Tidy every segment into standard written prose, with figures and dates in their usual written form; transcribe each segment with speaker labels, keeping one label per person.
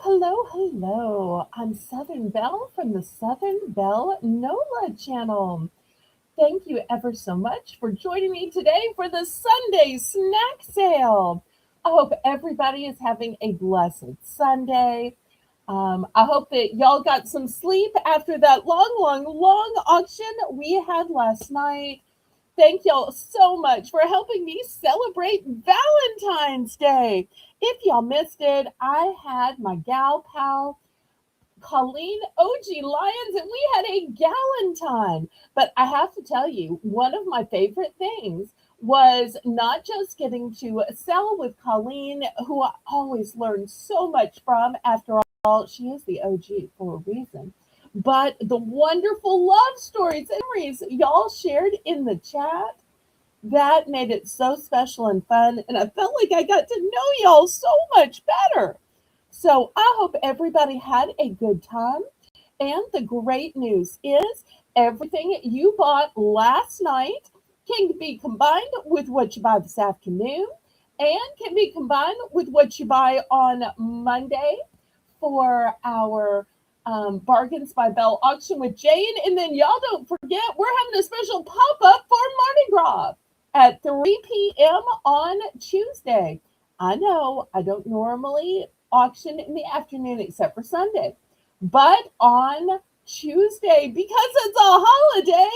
Speaker 1: Hello. I'm Southern Belle from the Southern Belle NOLA channel. Thank you ever so much for joining me today for the Sunday snack sale. I hope everybody is having a blessed Sunday. I hope that y'all got some sleep after that long auction we had last night. Thank y'all so much for helping me celebrate Valentine's Day. If y'all missed it, I had my gal pal Colleen OG Lyons, and we had a galentine. But I have to tell you, one of my favorite things was not just getting to sell with Colleen, who I always learn so much from. After all, she is the OG for a reason. But the wonderful love stories and memories y'all shared in the chat, that made it so special and fun. And I felt like I got to know y'all so much better. So I hope everybody had a good time. And the great news is everything you bought last night can be combined with what you buy this afternoon and can be combined with what you buy on Monday for our Bargains by Belle auction with Jane. And then y'all don't forget, we're having a special pop up for Mardi Gras at 3 p.m. on Tuesday. I know I don't normally auction in the afternoon except for Sunday, but on Tuesday, because it's a holiday,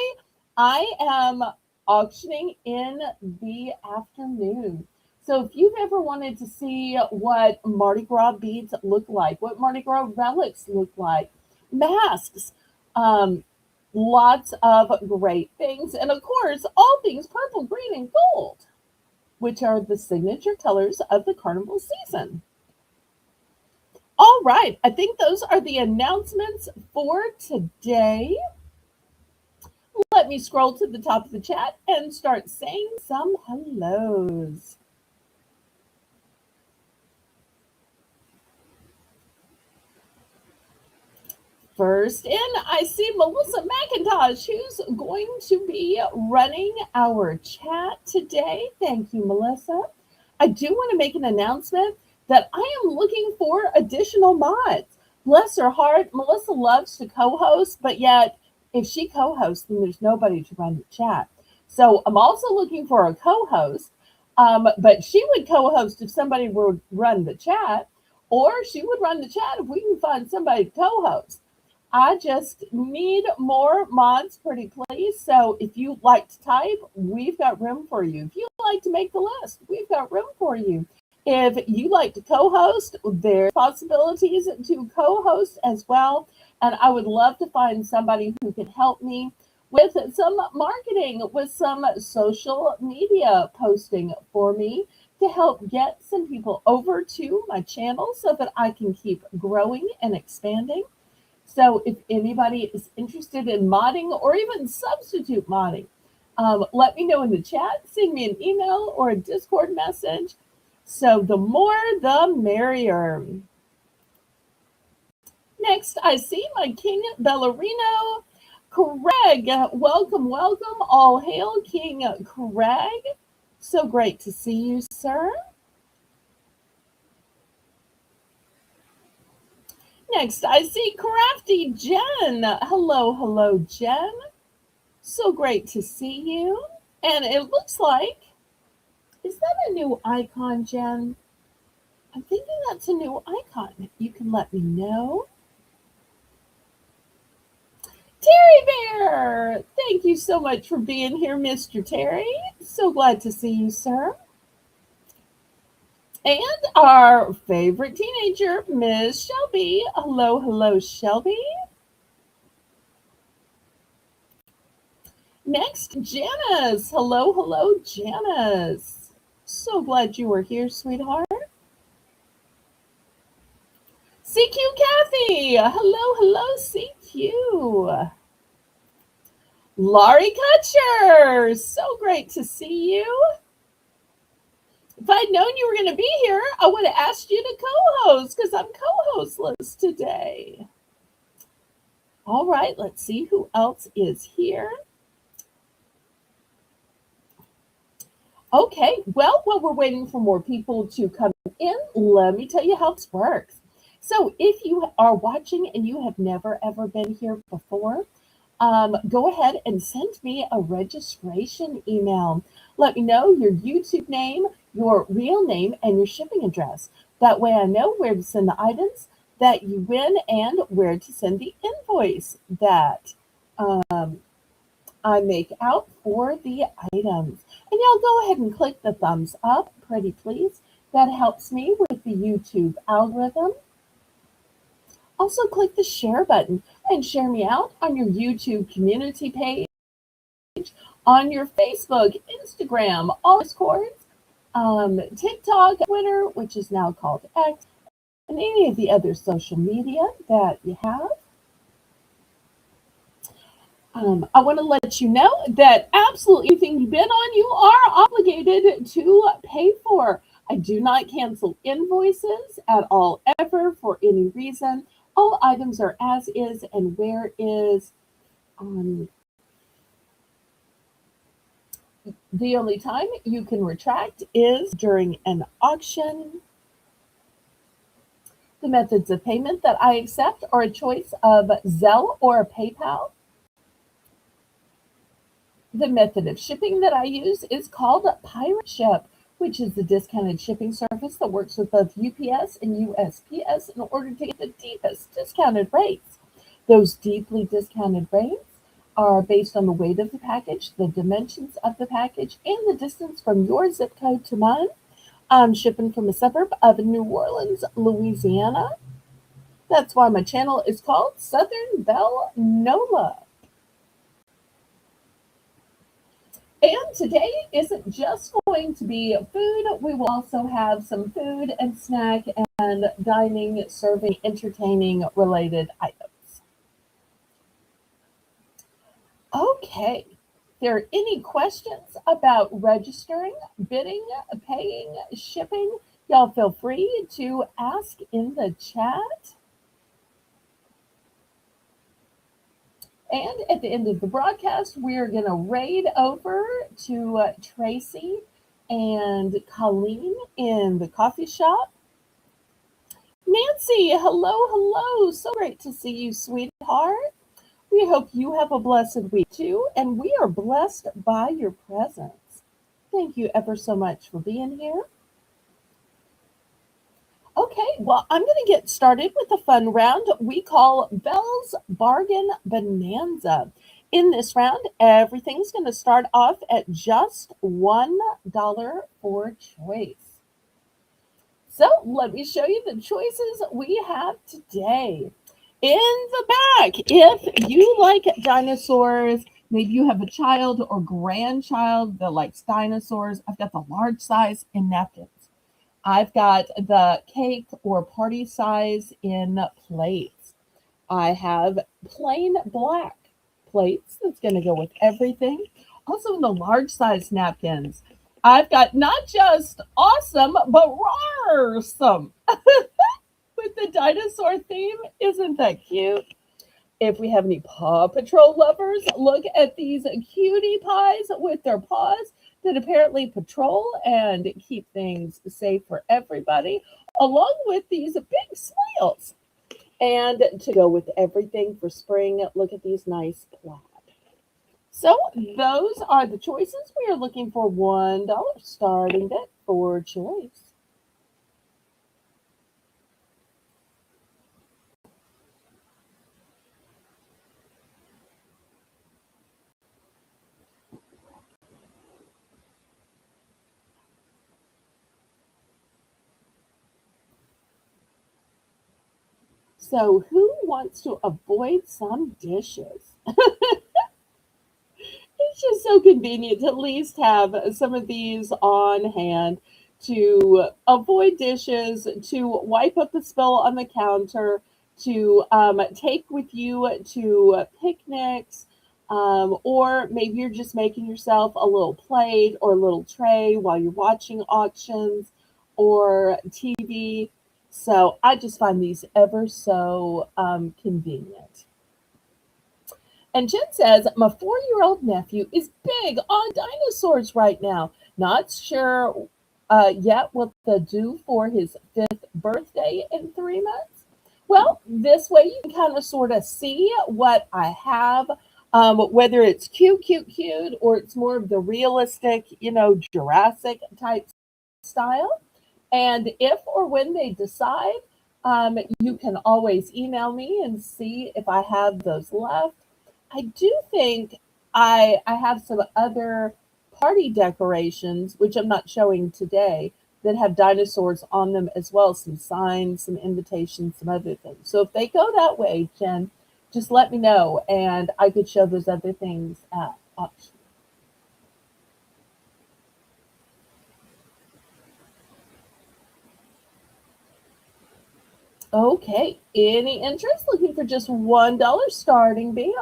Speaker 1: I am auctioning in the afternoon. So if you've ever wanted to see what Mardi Gras beads look like, what Mardi Gras relics look like, masks, um, lots of great things, and of course, all things purple, green, and gold, which are the signature colors of the carnival season. All right, I think those are the announcements for today. Let me scroll to the top of the chat and start saying some hellos. First in, I see Melissa McIntosh, who's going to be running our chat today. Thank you, Melissa. I do want to make an announcement that I am looking for additional mods. Bless her heart, Melissa loves to co host, but yet if she co hosts, then there's nobody to run the chat. So I'm also looking for a co host, but she would co host if somebody would run the chat, or she would run the chat if we can find somebody to co host. I just need more mods, pretty please. So if you like to type, we've got room for you. If you like to make the list, we've got room for you. If you like to co-host, there's possibilities to co-host as well. And I would love to find somebody who can help me with some marketing, with some social media posting for me to help get some people over to my channel so that I can keep growing and expanding. So if anybody is interested in modding or even substitute modding, let me know in the chat, send me an email or a Discord message. So the more, the merrier. Next, I see my King Ballerino, Craig. Welcome. All hail King Craig. So great to see you, sir. Next, I see Crafty Jen. Hello, Jen. So great to see you. And it looks like, is that a new icon, Jen? I'm thinking that's a new icon. You can let me know. Terry Bear, thank you so much for being here, Mr. Terry. So glad to see you, sir. And our favorite teenager, Miss Shelby. Hello, Shelby. Next, Janice. Hello, Janice. So glad you were here, sweetheart. CQ Kathy. Hello, CQ. Laurie Kutcher. So great to see you. If I'd known you were going to be here, I would have asked you to co-host because I'm co-hostless today. All right, let's see who else is here. Okay, well, while we're waiting for more people to come in, let me tell you how this works. So if you are watching and you have never ever been here before, go ahead and send me a registration email. Let me know your YouTube name, your real name, and your shipping address. That way I know where to send the items that you win and where to send the invoice that I make out for the items. And y'all go ahead and click the thumbs up, pretty please. That helps me with the YouTube algorithm. Also, click the share button and share me out on your YouTube community page, on your Facebook, Instagram, all Discords, TikTok, Twitter, which is now called X, and any of the other social media that you have. I want to let you know that absolutely anything you bid on, you are obligated to pay for. I do not cancel invoices at all, ever, for any reason. All items are as is and where is. Um, the only time you can retract is during an auction. The methods of payment that I accept are a choice of Zelle or PayPal. The method of shipping that I use is called Pirate Ship, which is the discounted shipping service that works with both UPS and USPS in order to get the deepest discounted rates. Those deeply discounted rates are based on the weight of the package, the dimensions of the package, and the distance from your zip code to mine. I'm shipping from a suburb of New Orleans, Louisiana. That's why my channel is called Southern Belle Nola. And today isn't just going to be food. We will also have some food and snack and dining, serving, entertaining related items. Okay. If there are any questions about registering, bidding, paying, shipping, y'all feel free to ask in the chat. And at the end of the broadcast, we're going to raid over to Tracy and Colleen in the coffee shop. Nancy, hello, hello. So great to see you, sweetheart. We hope you have a blessed week too, and we are blessed by your presence. Thank you ever so much for being here. Okay, well, I'm going to get started with a fun round we call Belle's Bargain Bonanza. In this round, everything's going to start off at just $1 for choice. So let me show you the choices we have today. In the back, if you like dinosaurs, maybe you have a child or grandchild that likes dinosaurs, I've got the large size in napkins. I've got the cake or party size in plates. I have plain black plates that's going to go with everything. Also, in the large size napkins, I've got not just awesome, but rarsome with the dinosaur theme. Isn't that cute? If we have any Paw Patrol lovers, look at these cutie pies with their paws that apparently patrol and keep things safe for everybody, along with these big snails. And to go with everything for spring, look at these nice plaid. So those are the choices. We are looking for $1 starting bid for choice. So who wants to avoid some dishes? It's just so convenient to at least have some of these on hand to avoid dishes, to wipe up the spill on the counter, to take with you to picnics, or maybe you're just making yourself a little plate or a little tray while you're watching auctions or TV. So I just find these ever so convenient. And Jen says, my 4-year-old nephew is big on dinosaurs right now. Not sure yet what they'll do for his 5th birthday in 3 months. Well, this way you can kind of sort of see what I have, whether it's cute, cute, cute, or it's more of the realistic, Jurassic type style. And if or when they decide, you can always email me and see if I have those left. I do think I have some other party decorations, which I'm not showing today, that have dinosaurs on them as well. Some signs, some invitations, some other things. So if they go that way, Jen, just let me know, and I could show those other things at auction. Okay, any interest? Looking for just $1 starting bid.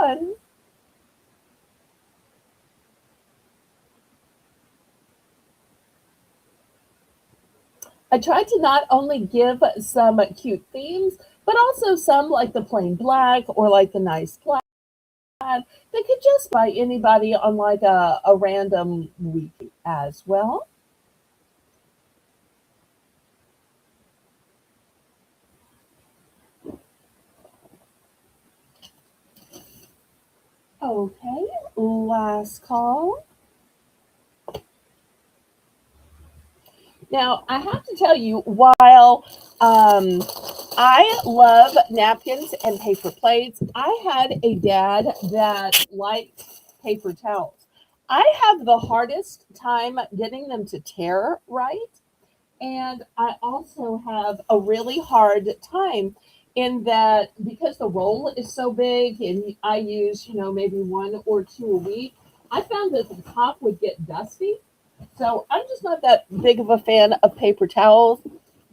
Speaker 1: I tried to not only give some cute themes, but also some like the plain black or like the nice plaid that could just by anybody on like a random week as well. Okay, last call. Now, I have to tell you, while I love napkins and paper plates, I had a dad that liked paper towels. I have the hardest time getting them to tear right. And I also have a really hard time in that because the roll is so big and I use, maybe one or two a week, I found that the top would get dusty. So I'm just not that big of a fan of paper towels.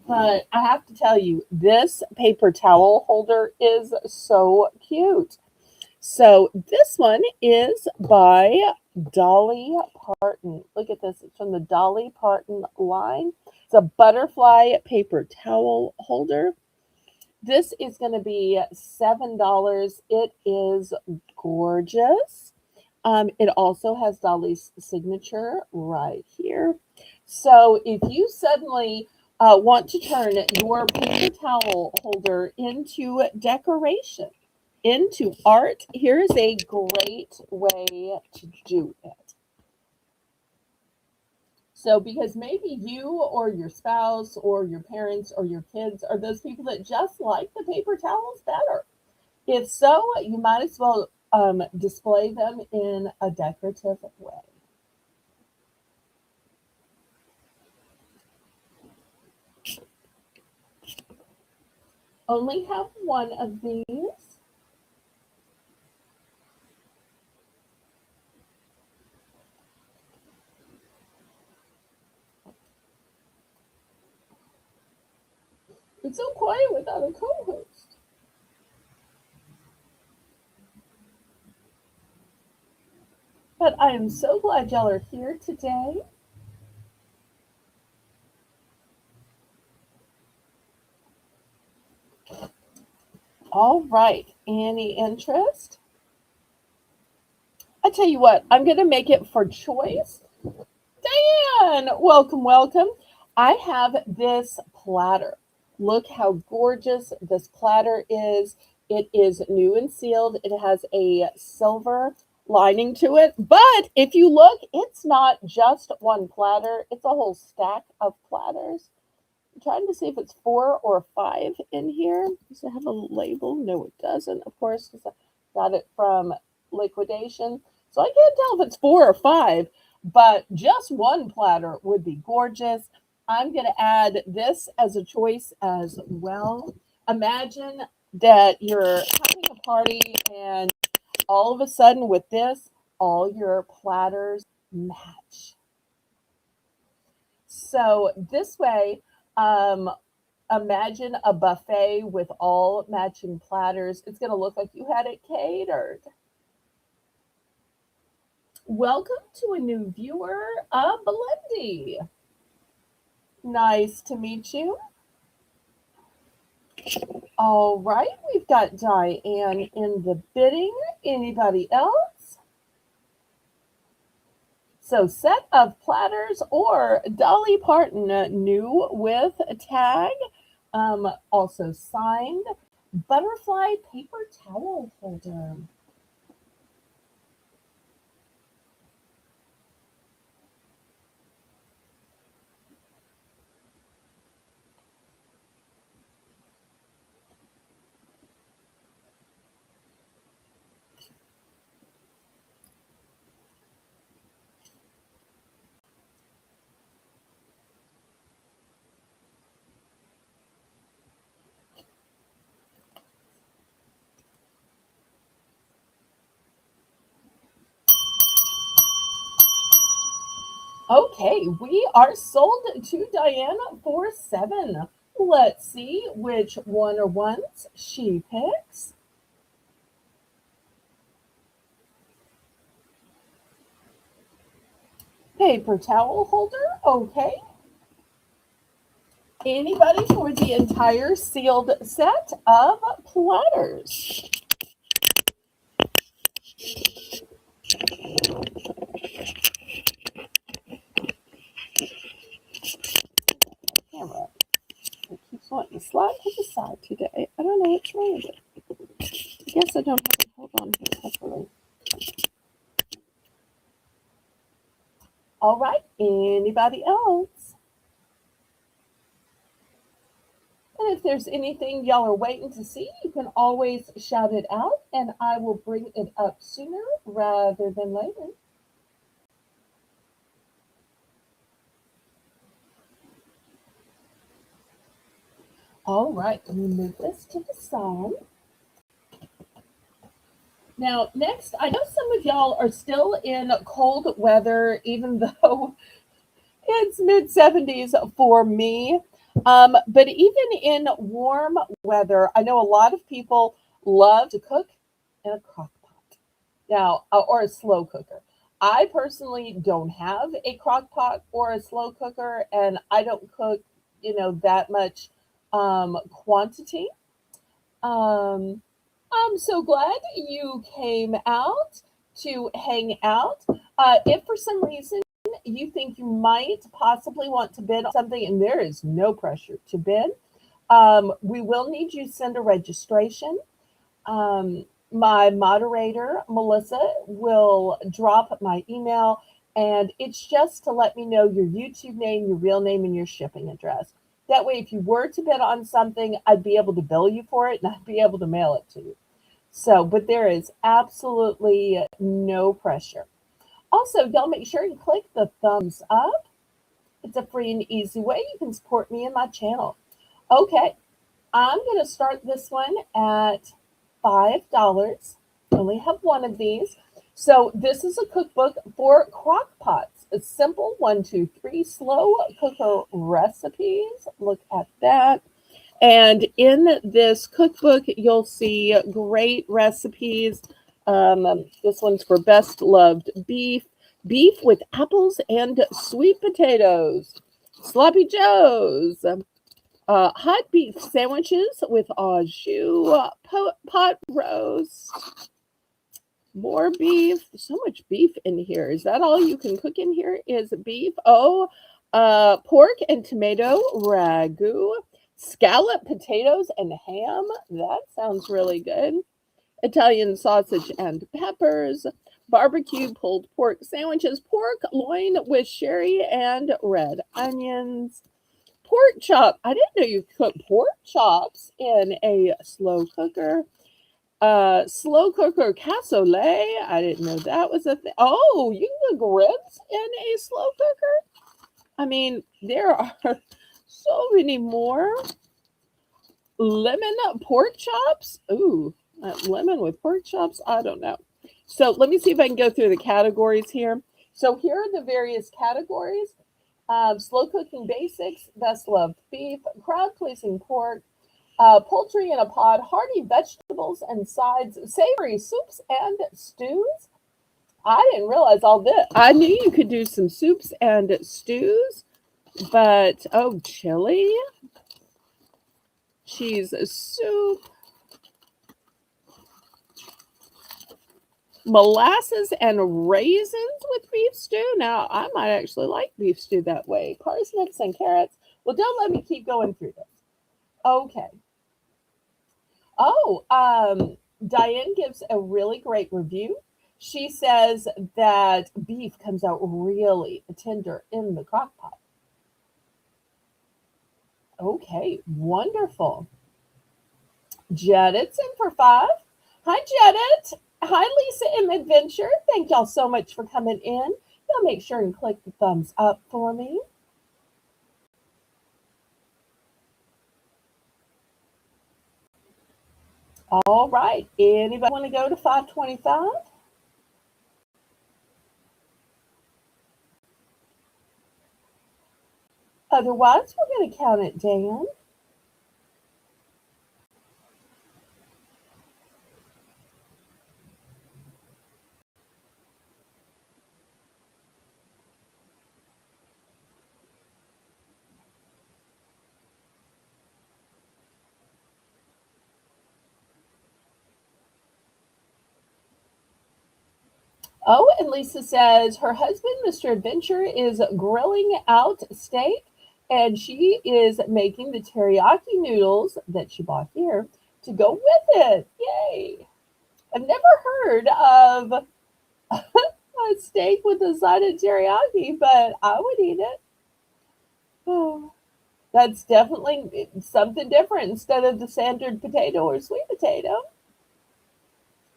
Speaker 1: But I have to tell you, this paper towel holder is so cute. So this one is by Dolly Parton. Look at this. It's from the Dolly Parton line. It's a butterfly paper towel holder. This is going to be $7. It is gorgeous. It also has Dolly's signature right here. So if you suddenly want to turn your paper towel holder into decoration, into art, here's a great way to do it. So, because maybe you or your spouse or your parents or your kids are those people that just like the paper towels better. If so, you might as well display them in a decorative way. Only have one of these. It's so quiet without a co host. But I am so glad y'all are here today. All right. Any interest? I tell you what, I'm going to make it for choice. Diane, welcome, welcome. I have this platter. Look how gorgeous this platter is. It is new and sealed. It has a silver lining to it. But if you look, it's not just one platter, it's a whole stack of platters. I'm trying to see if it's four or five in here. Does it have a label? No, it doesn't. Of course, 'cause I got it from liquidation. So I can't tell if it's four or five, but just one platter would be gorgeous. I'm going to add this as a choice as well. Imagine that you're having a party and all of a sudden with this, all your platters match. So this way, um, imagine a buffet with all matching platters. It's going to look like you had it catered. Welcome to a new viewer, Belindy. Nice to meet you. All right, we've got Diane in the bidding. Anybody else? So, set of platters or Dolly Parton, new with a tag, also signed. butterfly paper towel holder. Okay, we are sold to Diane for 7. Let's see which one or ones she picks. Paper towel holder, okay. Anybody for the entire sealed set of platters? Camera. It keeps wanting to slide to the side today. I don't know what's wrong with it. I guess I don't have it held on here properly. All right, anybody else? And if there's anything y'all are waiting to see, you can always shout it out and I will bring it up sooner rather than later. All right, let me move this to the side. Now, next, I know some of y'all are still in cold weather, even though it's mid 70s for me. But even in warm weather, I know a lot of people love to cook in a crock pot now, or a slow cooker. I personally don't have a crock pot or a slow cooker, and I don't cook, that much quantity. Um, I'm so glad you came out to hang out. If for some reason you think you might possibly want to bid on something, and there is no pressure to bid, we will need you to send a registration. My moderator, Melissa, will drop my email, and it's just to let me know your YouTube name, your real name, and your shipping address. That way, if you were to bid on something, I'd be able to bill you for it and I'd be able to mail it to you. So, but there is absolutely no pressure. Also, y'all make sure you click the thumbs up. It's a free and easy way you can support me and my channel. Okay, I'm going to start this one at $5. I only have one of these. So this is a cookbook for crock pots. A simple 1, 2, 3 slow cooker recipes. Look at that. And in this cookbook, you'll see great recipes. This one's for best loved beef, beef with apples and sweet potatoes, sloppy joes, hot beef sandwiches with au jus, pot roast, more beef. So much beef in here. Is that all you can cook in here? Is beef? Oh, pork and tomato ragu, scallop potatoes and ham. That sounds really good. Italian sausage and peppers, barbecue pulled pork sandwiches, pork loin with sherry and red onions, pork chop. I didn't know you could cook pork chops in a slow cooker. Slow cooker cassoulet. I didn't know that was a thing. Oh, you can cook ribs in a slow cooker. I mean, there are so many more. Lemon pork chops. Ooh, lemon with pork chops. I don't know. So let me see if I can go through the categories here. So here are the various categories. Slow cooking basics, best loved beef, crowd pleasing pork, poultry in a pod, hearty vegetables and sides, savory soups and stews. I didn't realize all this. I knew you could do some soups and stews, but oh, chili, cheese soup, molasses and raisins with beef stew. Now, I might actually like beef stew that way. Parsnips and carrots. Well, don't let me keep going through this. Okay. Oh, Diane gives a really great review. She says that beef comes out really tender in the crock pot. Okay, wonderful. Jedit's in for 5. Hi, Jedit. Hi, Lisa M. Adventure. Thank y'all so much for coming in. Y'all make sure and click the thumbs up for me. All right. Anybody want to go to 525? Otherwise, we're going to count it down. Oh, and Lisa says her husband, Mr. Adventure, is grilling out steak and she is making the teriyaki noodles that she bought here to go with it. Yay! I've never heard of a steak with a side of teriyaki, but I would eat it. Oh, that's definitely something different instead of the standard potato or sweet potato.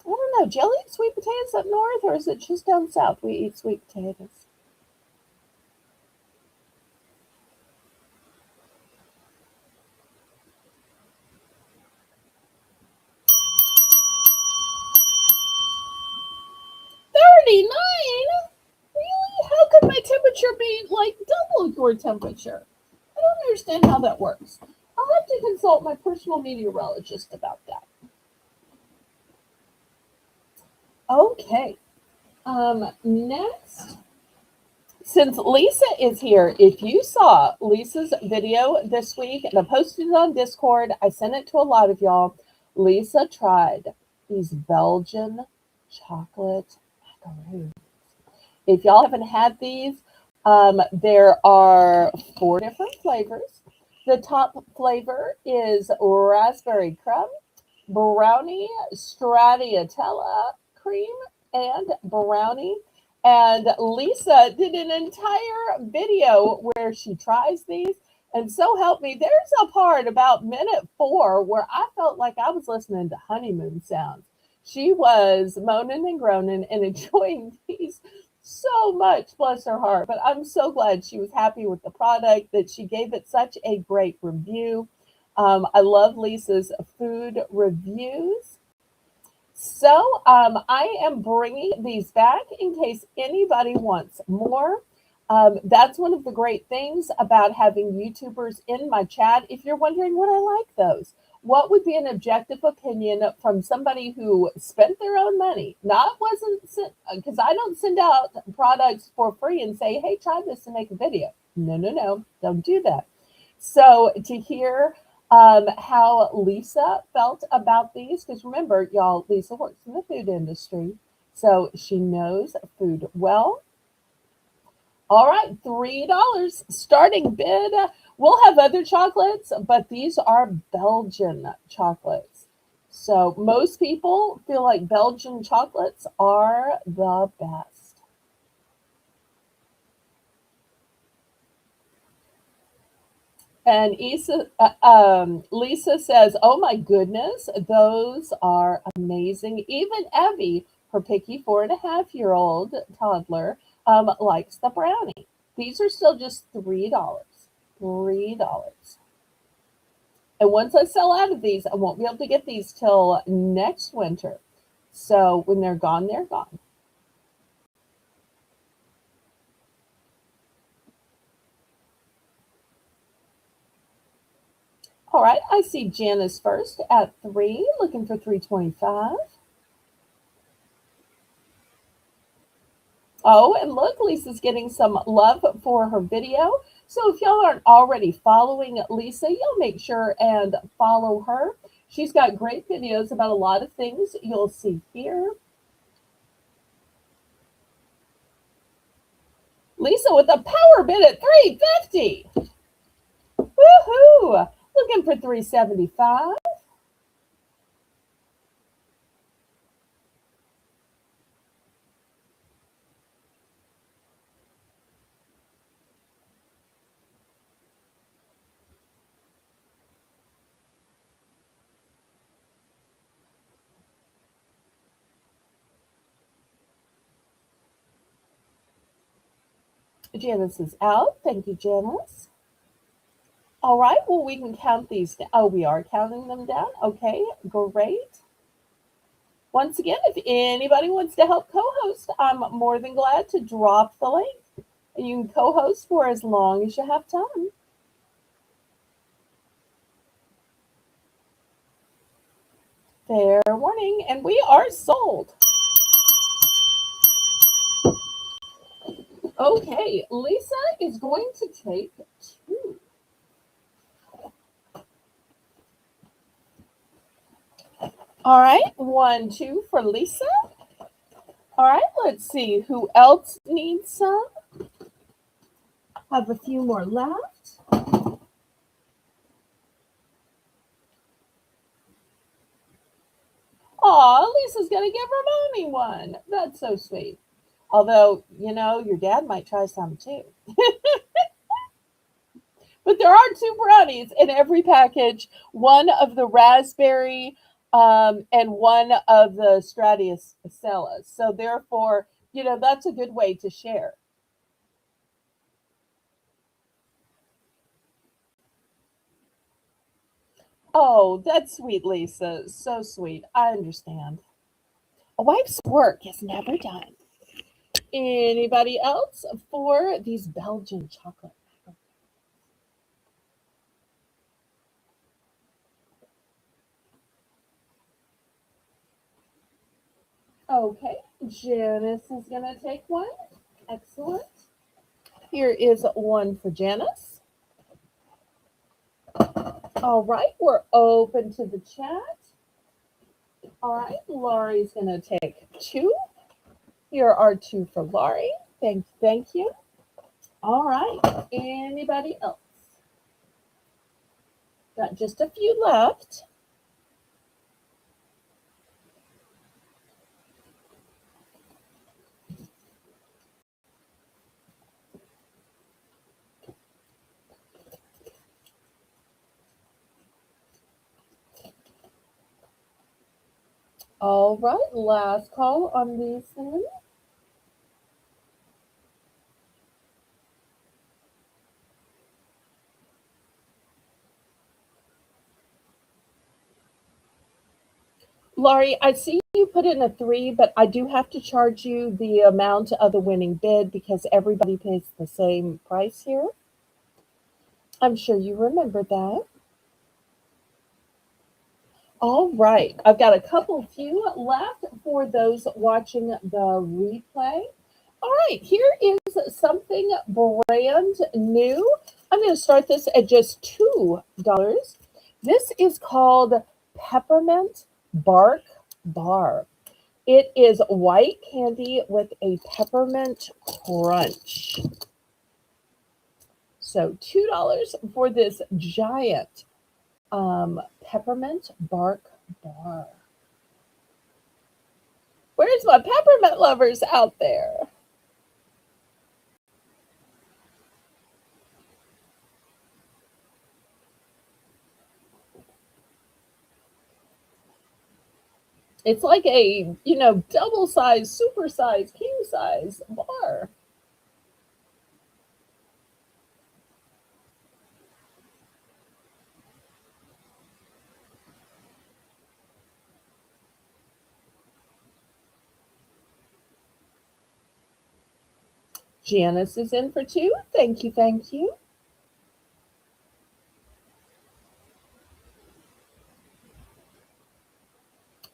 Speaker 1: I don't know. Jelly eat sweet potatoes up north, or is it just down south we eat sweet potatoes? 39? Really? How could my temperature be like double your temperature? I don't understand how that works. I'll have to consult my personal meteorologist about that. Okay. Next, since Lisa is here, if you saw Lisa's video this week, and I posted it on Discord, I sent it to a lot of y'all. Lisa tried these Belgian chocolate macaroons. If y'all haven't had these, there are 4 different flavors. The top flavor is raspberry crumb, brownie, stracciatella cream, and brownie. And Lisa did an entire video where she tries these. And so help me, there's a part about minute 4 where I felt like I was listening to honeymoon sounds. She was moaning and groaning and enjoying these so much, bless her heart. But I'm so glad she was happy with the product, that she gave it such a great review. I love Lisa's food reviews. So I am bringing these back in case anybody wants more. That's one of the great things about having YouTubers in my chat. If you're wondering, would I like those? What would be an objective opinion from somebody who spent their own money? Not wasn't because I don't send out products for free and say, hey, try this and make a video. No, no, no, don't do that. So to hear how Lisa felt about these, because remember, y'all, Lisa works in the food industry, so she knows food well. All right, $3 starting bid. We'll have other chocolates, but these are Belgian chocolates. So most people feel like Belgian chocolates are the best. And Lisa says, oh my goodness, those are amazing. Even Evie, her picky 4.5-year-old toddler, likes the brownie. These are still just $3. $3. And once I sell out of these, I won't be able to get these till next winter. So when they're gone, they're gone. All right, I see Janice first at 3, looking for 325. Oh, and look, Lisa's getting some love for her video. So if y'all aren't already following Lisa, you'll make sure and follow her. She's got great videos about a lot of things you'll see here. Lisa with a power bid at 350. Woohoo! Looking for 375. Janice is out. Thank you, Janice. All right, well, we can count these. Oh, we are counting them down. Okay, great. Once again, if anybody wants to help co host, I'm more than glad to drop the link. And you can co host for as long as you have time. Fair warning, and we are sold. Okay, Lisa is going to take two. All right, one, two for Lisa. All right, let's see who else needs some. Have a few more left. Aw, Lisa's gonna give her mommy one. That's so sweet. Although, your dad might try some too. But there are two brownies in every package, one of the raspberry and one of the Straticellas. So therefore, that's a good way to share. Oh, that's sweet, Lisa. So sweet. I understand. A wife's work is never done. Anybody else for these Belgian chocolate? Okay, Janice is going to take one. Excellent. Here is one for Janice. All right, we're open to the chat. All right, Laurie's going to take two. Here are two for Laurie. Thank you. All right, anybody else? Got just a few left. All right, last call on these things. Laurie, I see you put in a three, but I do have to charge you the amount of the winning bid because everybody pays the same price here. I'm sure you remember that. All right, I've got a few left for those watching the replay. All right, here is something brand new. I'm going to start this at just $2. This is called Peppermint Bark Bar. It is white candy with a peppermint crunch. So $2 for this giant peppermint bark bar. Where's my peppermint lovers out there? It's like a, double size, super size, king size bar. Janice is in for two. Thank you, thank you.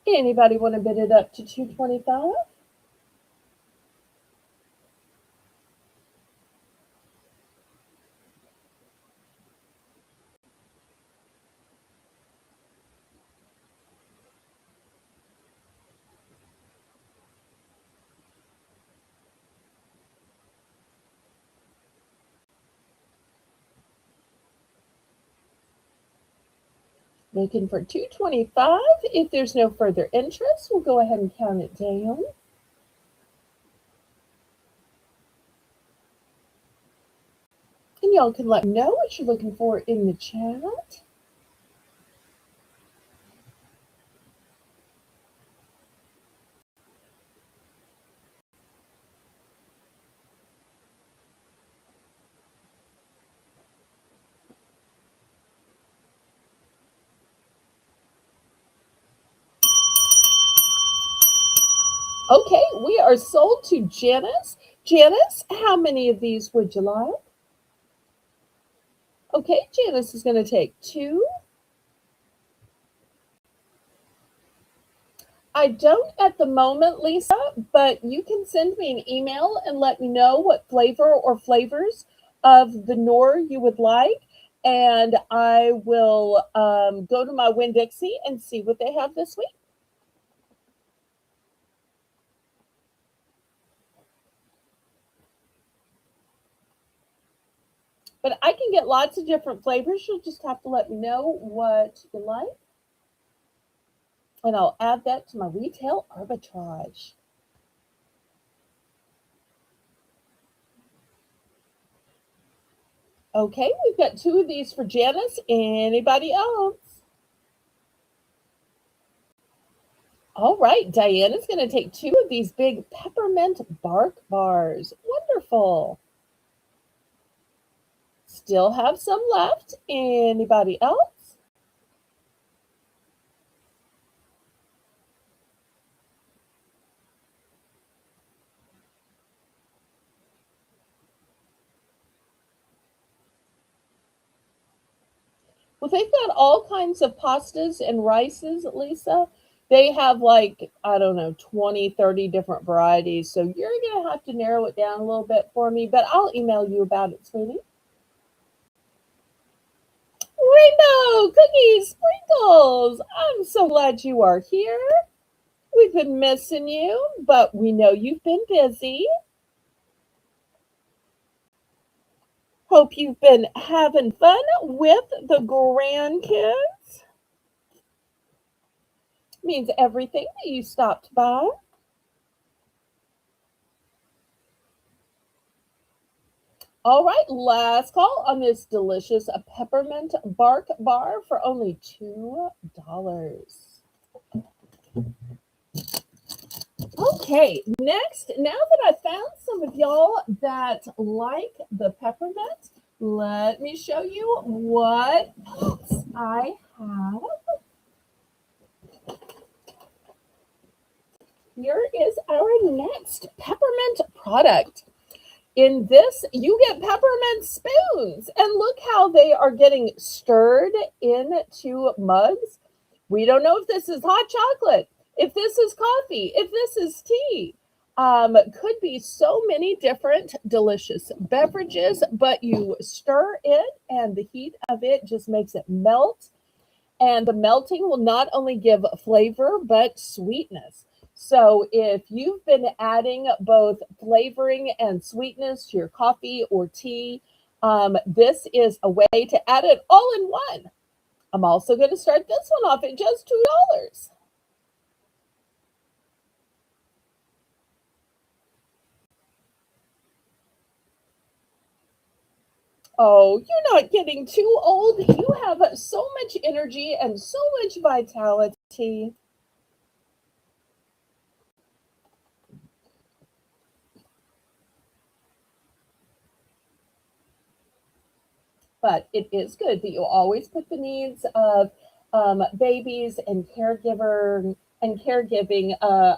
Speaker 1: Anybody want to bid it up to 225? Looking for 225. If there's no further interest, we'll go ahead and count it down. And y'all can let me know what you're looking for in the chat. Okay, we are sold to Janice. Janice, how many of these would you like? Okay, Janice is going to take two. I don't at the moment, Lisa, but you can send me an email and let me know what flavor or flavors of the Nor you would like. And I will go to my Winn Dixie and see what they have this week. But I can get lots of different flavors. You'll just have to let me know what you like. And I'll add that to my retail arbitrage. Okay, we've got two of these for Janice. Anybody else? All right, Diana's going to take two of these big peppermint bark bars. Wonderful. Still have some left. Anybody else? Well, they've got all kinds of pastas and rices, Lisa. They have like, I don't know, 20, 30 different varieties. So you're going to have to narrow it down a little bit for me, but I'll email you about it, sweetie. Rainbow cookies, sprinkles. I'm so glad you are here. We've been missing you, but we know you've been busy. Hope you've been having fun with the grandkids. Means everything that you stopped by. All right, last call on this delicious peppermint bark bar for only $2. Okay, next, now that I found some of y'all that like the peppermint, let me show you what else I have. Here is our next peppermint product. In this, you get peppermint spoons, and look how they are getting stirred into mugs. We don't know if this is hot chocolate, if this is coffee, if this is tea. Could be so many different delicious beverages, but you stir it, and the heat of it just makes it melt. And the melting will not only give flavor, but sweetness. So if you've been adding both flavoring and sweetness to your coffee or tea, this is a way to add it all in one. I'm also going to start this one off at just $2. Oh, you're not getting too old. You have so much energy and so much vitality. But it is good that you always put the needs of babies and caregiving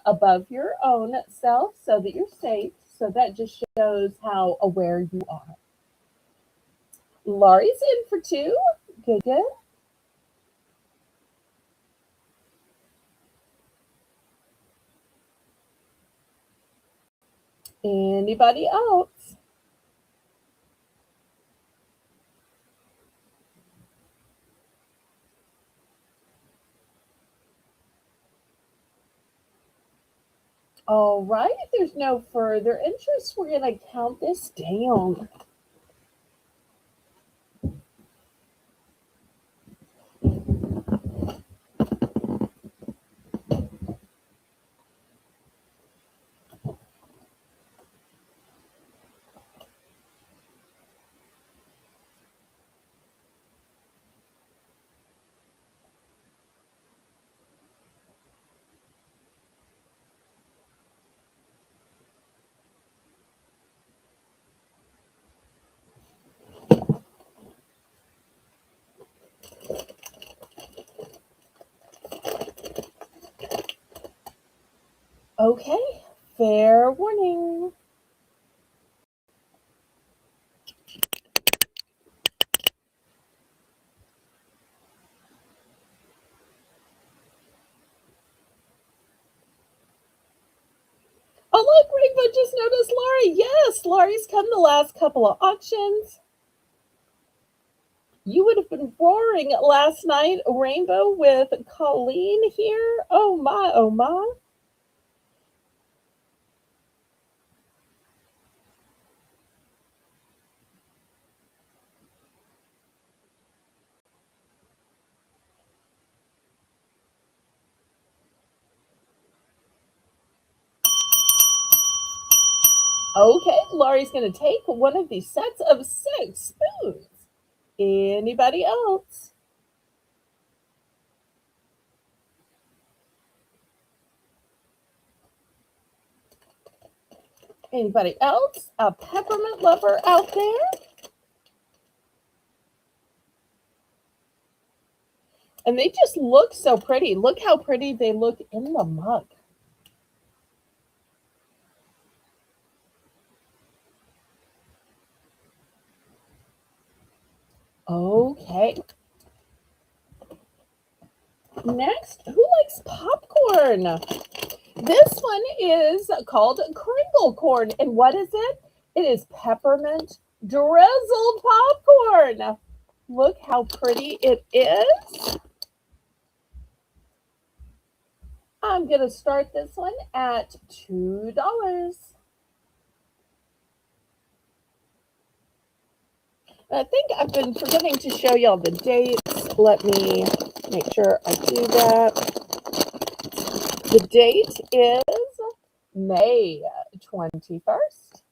Speaker 1: above your own self so that you're safe. So that just shows how aware you are. Laurie's in for two. Good, good. Anybody else? All right. If there's no further interest, we're going to count this down. Okay. Fair warning. Oh, look, Rainbow just noticed Laurie. Yes, Laurie's come the last couple of auctions. You would have been roaring last night, Rainbow, with Colleen here. Oh my, oh my. Okay, Laurie's going to take one of these sets of 6 spoons. Anybody else? Anybody else? A peppermint lover out there? And they just look so pretty. Look how pretty they look in the mug. Okay. Next, who likes popcorn? This one is called crinkle corn. And what is it? It is peppermint drizzled popcorn. Look how pretty it is. I'm going to start this one at $2. I think I've been forgetting to show y'all the dates. Let me make sure I do that. The date is May 21st.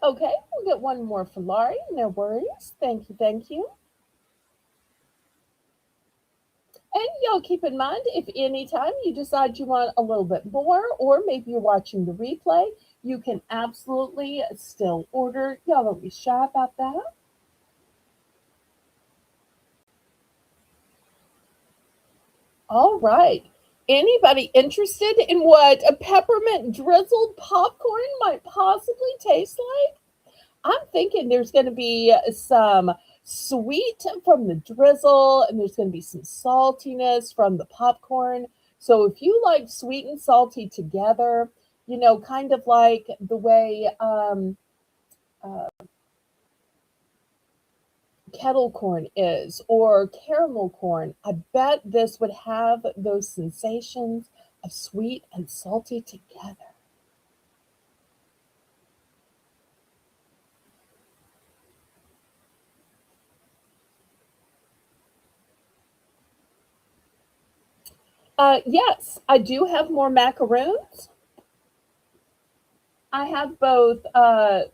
Speaker 1: Okay, we'll get one more for Laurie. No worries. Thank you, thank you. And y'all keep in mind, if anytime you decide you want a little bit more, or maybe you're watching the replay, you can absolutely still order. Y'all don't be shy about that. All right. Anybody interested in what a peppermint drizzled popcorn might possibly taste like? I'm thinking there's going to be some sweet from the drizzle, and there's going to be some saltiness from the popcorn. So if you like sweet and salty together, kind of like the way uh, kettle corn is or caramel corn, I bet this would have those sensations of sweet and salty together. Yes, I do have more macaroons. I have both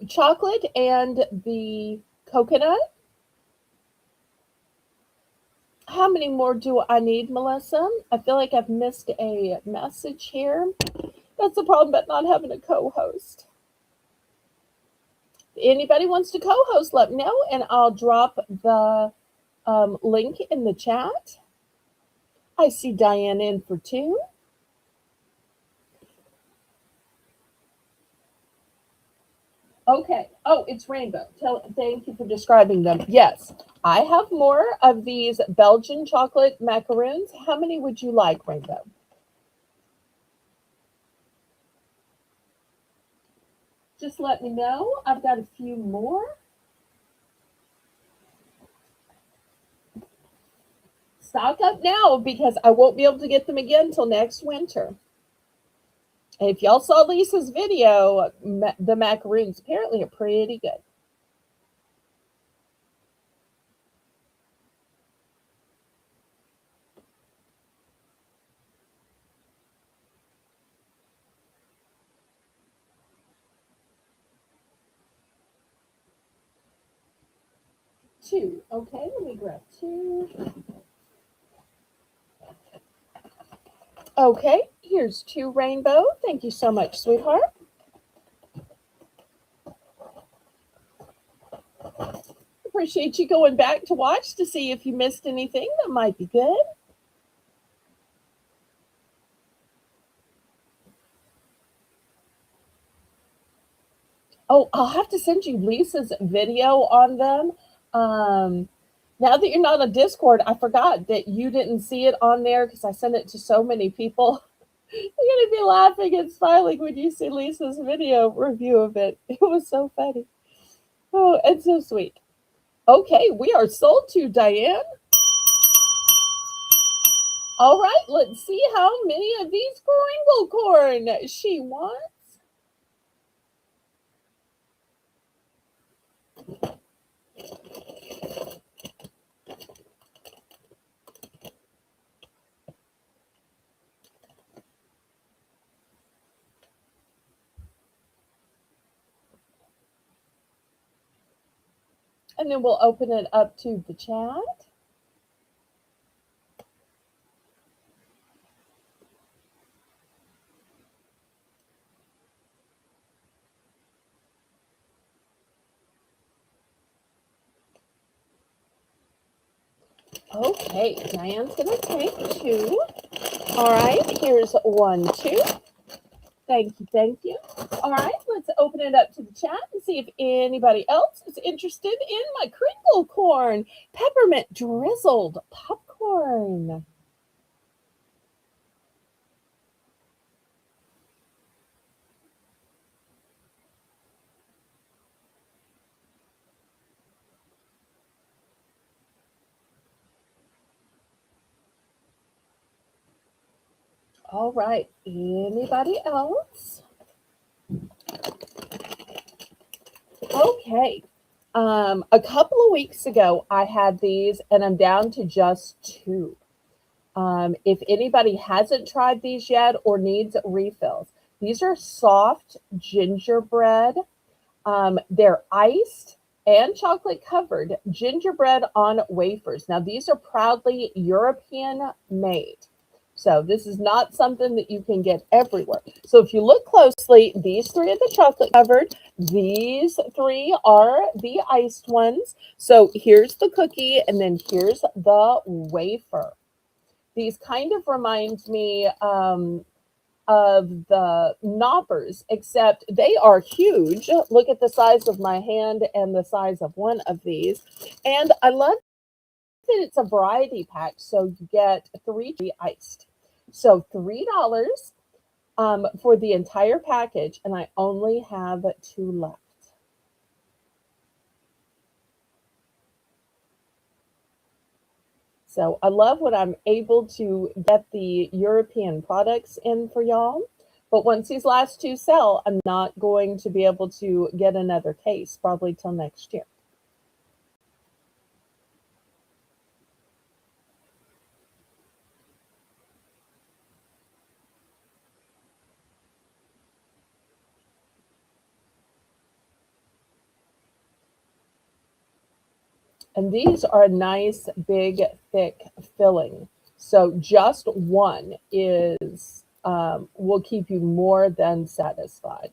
Speaker 1: chocolate and the coconut. How many more do I need, Melissa? I feel like I've missed a message here. That's the problem about not having a co-host. Anybody wants to co-host, let me know, and I'll drop the link in the chat. I see Diane in for 2. Okay. Oh, it's rainbow. Thank you for describing them. Yes, I have more of these Belgian chocolate macaroons. How many would you like, Rainbow? Just let me know. I've got a few more. Stock up now because I won't be able to get them again until next winter. And if y'all saw Lisa's video, the macaroons apparently are pretty good. Two. Okay, let me grab 2. Okay, here's 2 rainbow. Thank you so much, sweetheart. Put appreciate you going back to watch to see if you missed anything that might be good. Oh, I'll have to send you Lisa's video on them. Um, Now that you're not on Discord, I forgot that you didn't see it on there because I sent it to so many people. You're gonna be laughing and smiling when you see Lisa's video review of it. It was so funny. Oh, and so sweet. Okay, we are sold to Diane. All right, let's see how many of these Kringle corn she wants. And then we'll open it up to the chat. Okay, Diane's gonna take two. All right, here's 1, 2. Thank you, thank you. All right, let's open it up to the chat and see if anybody else is interested in my Kringle corn peppermint drizzled popcorn. All right, anybody else? Okay. A couple of weeks ago, I had these, and I'm down to just two. If anybody hasn't tried these yet or needs refills, these are soft gingerbread. They're iced and chocolate covered gingerbread on wafers. Now, these are proudly European made. So, this is not something that you can get everywhere. So, if you look closely, these three are the chocolate covered, these three are the iced ones. So, here's the cookie, and then here's the wafer. These kind of remind me of the knoppers, except they are huge. Look at the size of my hand and the size of one of these. And I love that it's a variety pack, so you get three iced. So $3 for the entire package, and I only have two left. So I love when I'm able to get the European products in for y'all. But once these last two sell, I'm not going to be able to get another case probably till next year. And these are a nice, big, thick filling. So just one is will keep you more than satisfied.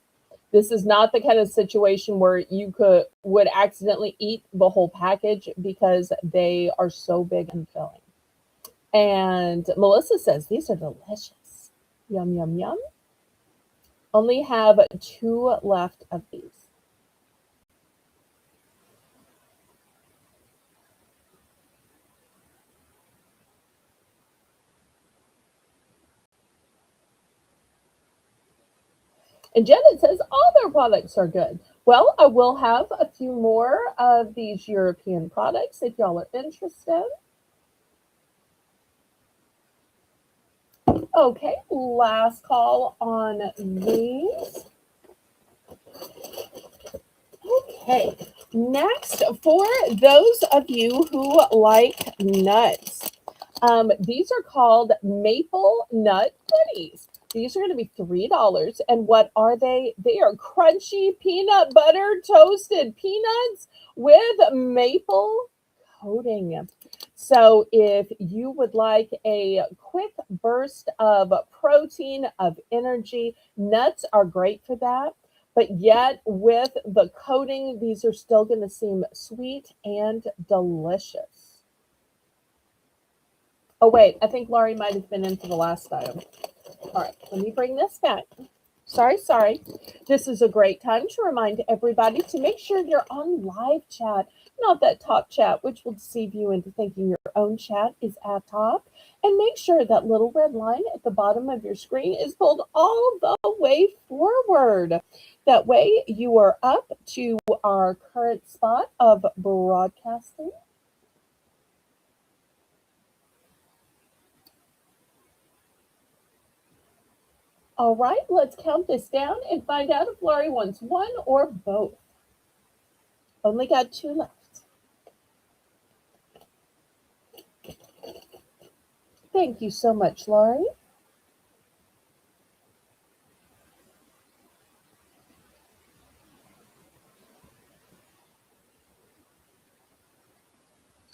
Speaker 1: This is not the kind of situation where you would accidentally eat the whole package because they are so big and filling. And Melissa says these are delicious. Yum, yum, yum. Only have two left of these. And Janet says all their products are good. Well, I will have a few more of these European products if y'all are interested. Okay, last call on these. Okay, next, for those of you who like nuts, these are called maple nut goodies. These are going to be $3. And what are they? They are crunchy peanut butter toasted peanuts with maple coating. So if you would like a quick burst of protein, of energy, nuts are great for that. But yet, with the coating, these are still going to seem sweet and delicious. Oh, wait, I think Laurie might have been into the last item. All right, let me bring this back. Sorry. This is a great time to remind everybody to make sure you're on live chat, not that top chat, which will deceive you into thinking your own chat is at top. And make sure that little red line at the bottom of your screen is pulled all the way forward. That way you are up to our current spot of broadcasting. All right, let's count this down and find out if Laurie wants one or both. Only got two left. Thank you so much, Laurie.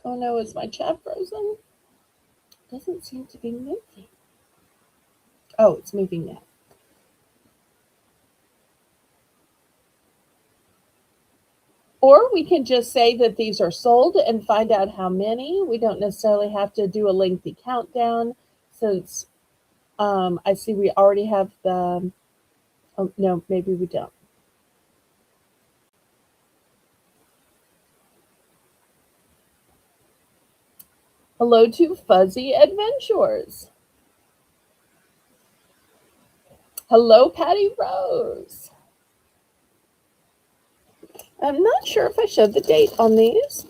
Speaker 1: Oh no, is my chat frozen? Doesn't seem to be moving. Oh, it's moving now. Or we can just say that these are sold and find out how many. We don't necessarily have to do a lengthy countdown since I see we already have the, oh no, maybe we don't. Hello to Fuzzy Adventures. Hello, Patty Rose. I'm not sure if I showed the date on these.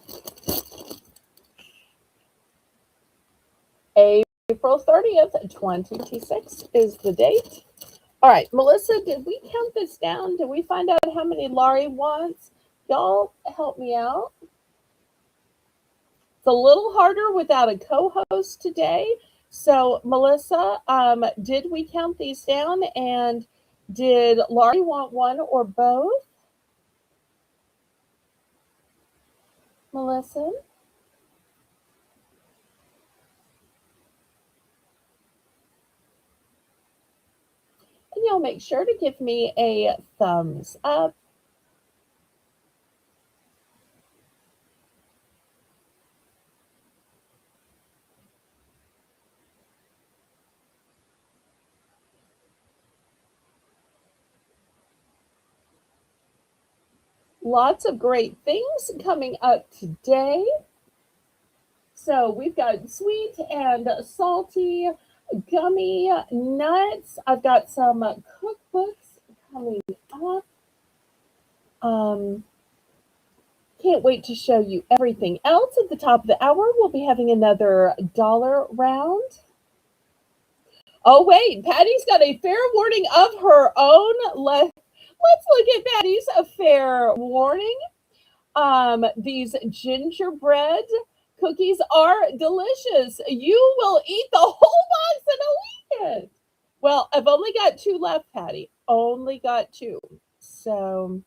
Speaker 1: April 30th, 2026 is the date. All right, Melissa, did we count this down? Did we find out how many Laurie wants? Y'all help me out. It's a little harder without a co-host today. So, Melissa, did we count these down? And did Laurie want one or both? Melissa? And y'all make sure to give me a thumbs up. Lots of great things coming up today. So we've got sweet and salty gummy nuts. I've got some cookbooks coming up. Can't wait to show you everything else. At the top of the hour, we'll be having another dollar round. Oh, wait, Patty's got a fair warning of her own. Let's look at Patty's fair warning. These gingerbread cookies are delicious. You will eat the whole box in a weekend. Well, I've only got two left, Patty. Only got two. So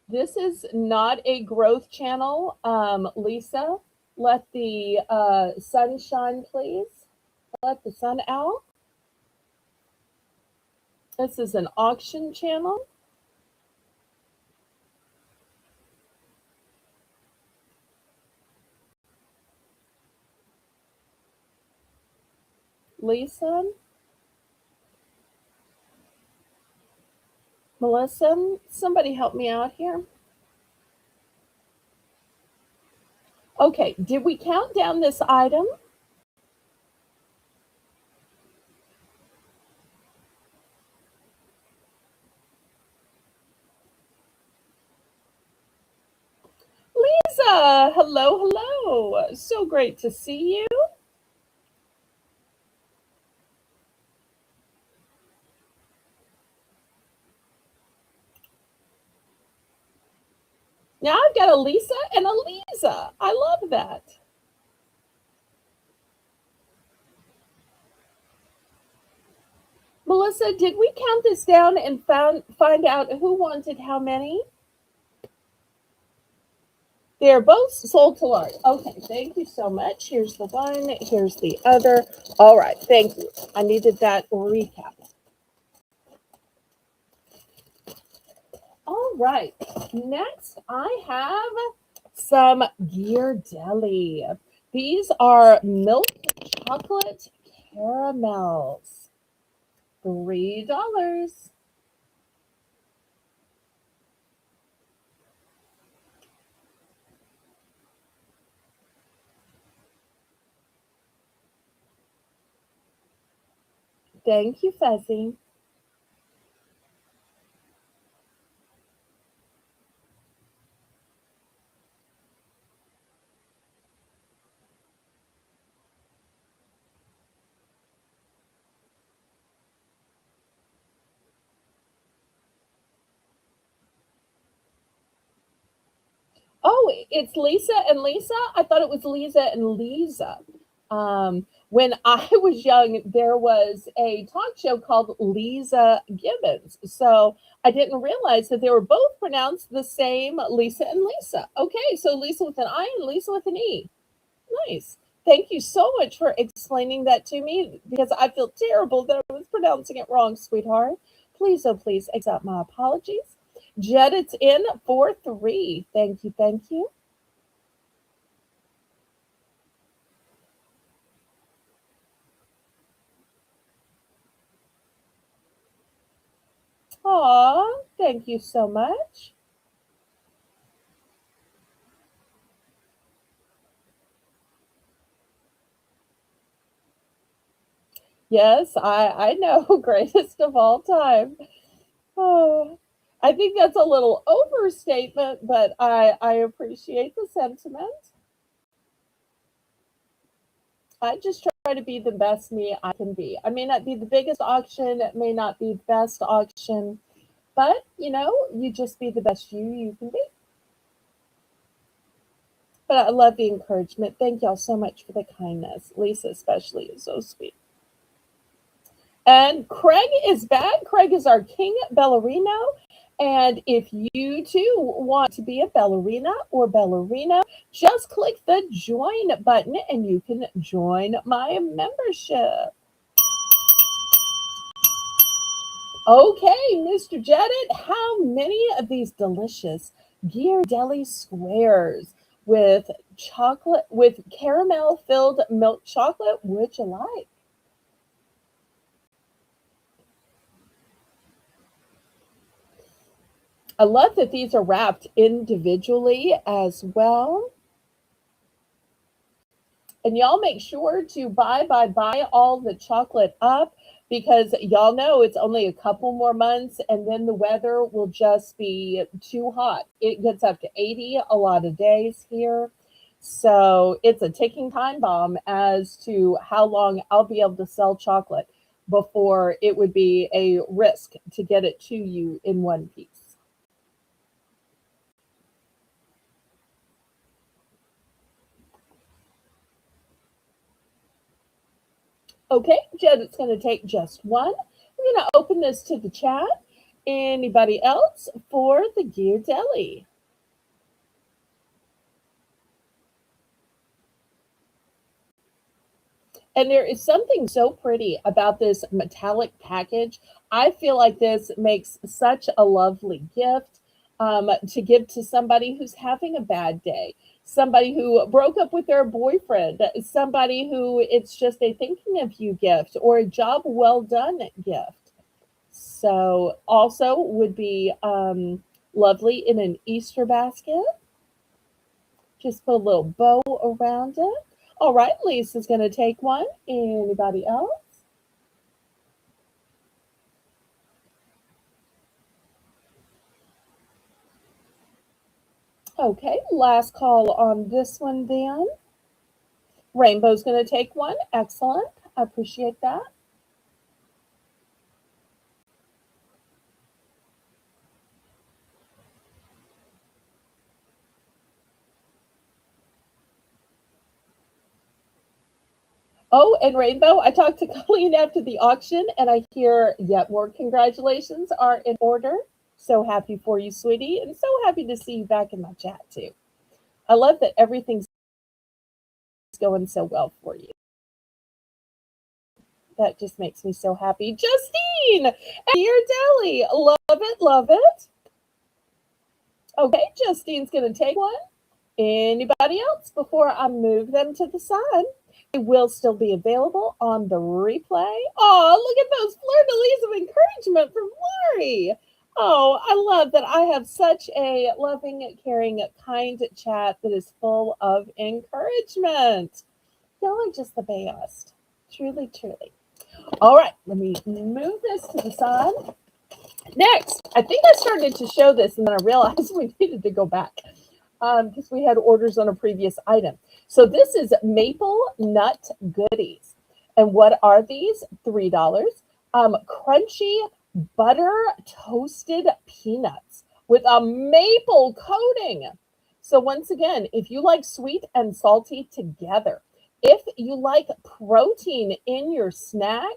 Speaker 1: this is not a growth channel. Lisa, let the sun shine, please. Let the sun out. This is an auction channel. Lisa, Melissa, somebody help me out here. Okay, did we count down this item? Lisa, hello. So great to see you. Now I've got a Lisa and a Lisa. I love that. Melissa, did we count this down and find out who wanted how many? They're both sold to large. Okay, thank you so much. Here's the one, here's the other. All right, thank you. I needed that recap. All right, next I have some Ghirardelli. These are milk chocolate caramels. $3. Thank you, Fuzzy. Oh, it's Lisa and Lisa? I thought it was Lisa and Lisa. When I was young, there was a talk show called Lisa Gibbons. So I didn't realize that they were both pronounced the same, Lisa and Lisa. Okay, so Lisa with an I and Lisa with an E. Nice. Thank you so much for explaining that to me because I feel terrible that I was pronouncing it wrong, sweetheart. Please, oh, please accept my apologies. Jed, it's in for 3. Thank you. Thank you. Aw, thank you so much. Yes, I know, greatest of all time. Oh, I think that's a little overstatement, but I appreciate the sentiment. I just try to be the best me I can be. I may not be the biggest auction, it may not be the best auction, but you just be the best you can be. But I love the encouragement. Thank y'all so much for the kindness. Lisa, especially, is so sweet. And Craig is back. Craig is our king ballerino. And if you too want to be a ballerina or ballerino, just click the join button and you can join my membership. Okay, Mr. Jedit, how many of these delicious Ghirardelli squares with caramel filled milk chocolate would you like? I love that these are wrapped individually as well. And y'all make sure to buy all the chocolate up because y'all know it's only a couple more months and then the weather will just be too hot. It gets up to 80 a lot of days here. So it's a ticking time bomb as to how long I'll be able to sell chocolate before it would be a risk to get it to you in one piece. Okay, Jed, it's going to take just one. We're going to open this to the chat. Anybody else for the Gear Deli? And there is something so pretty about this metallic package. I feel like this makes such a lovely gift to give to somebody who's having a bad day, somebody who broke up with their boyfriend, somebody who it's just a thinking of you gift or a job well done gift. So also would be lovely in an Easter basket. Just put a little bow around it. All right, Lisa's going to take one. Anybody else? Okay, last call on this one then. Rainbow's going to take one. Excellent. I appreciate that. Oh, and Rainbow, I talked to Colleen after the auction and I hear yet more congratulations are in order. So happy for you, sweetie, and so happy to see you back in my chat too. I love that everything's going so well for you. That just makes me so happy. Justine, dear Deli, love it, love it. Okay, Justine's going to take one. Anybody else before I move them to the side? They will still be available on the replay. Oh, look at those fleur-de-lis of encouragement from Lori. Oh, I love that I have such a loving, caring, kind chat that is full of encouragement. Y'all are just the best. Truly, truly. All right, let me move this to the side. Next, I think I started to show this and then I realized we needed to go back because we had orders on a previous item. So this is maple nut goodies. And what are these? $3. Crunchy butter toasted peanuts with a maple coating. So once again, if you like sweet and salty together, if you like protein in your snack,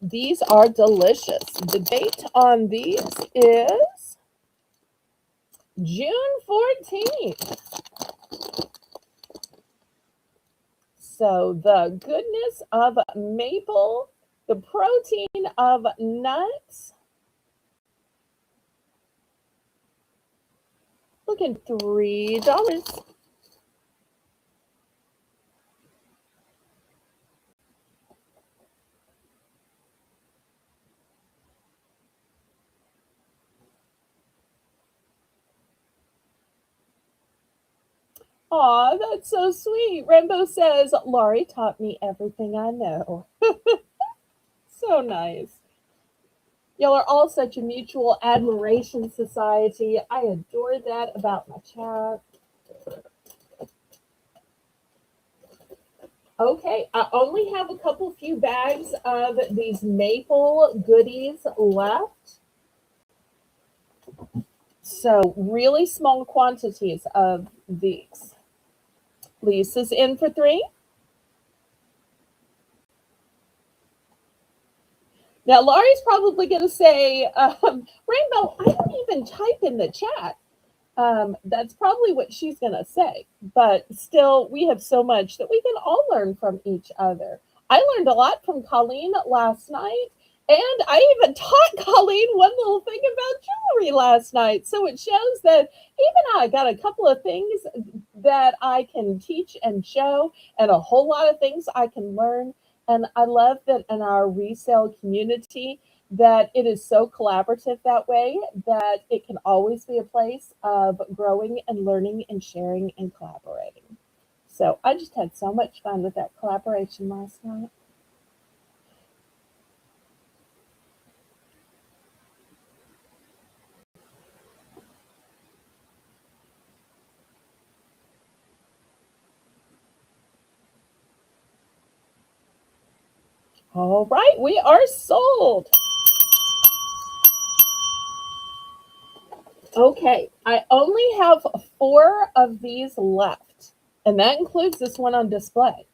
Speaker 1: these are delicious. The date on these is June 14th. So the goodness of maple, the protein of nuts. Look at $3. Aw, that's so sweet. Rainbow says, Laurie taught me everything I know. So nice. Y'all are all such a mutual admiration society. I adore that about my chat. Okay, I only have a couple few bags of these maple goodies left. So really small quantities of these. Lisa's in for 3. Now, Laurie's probably going to say, Rainbow, I don't even type in the chat. That's probably what she's going to say. But still, we have so much that we can all learn from each other. I learned a lot from Colleen last night. And I even taught Colleen one little thing about jewelry last night. So it shows that even I got a couple of things that I can teach and show, and a whole lot of things I can learn. And I love that in our resale community, that it is so collaborative that way that it can always be a place of growing and learning and sharing and collaborating. So I just had so much fun with that collaboration last night. All right, we are sold. Okay, I only have 4 of these left, and that includes this one on display.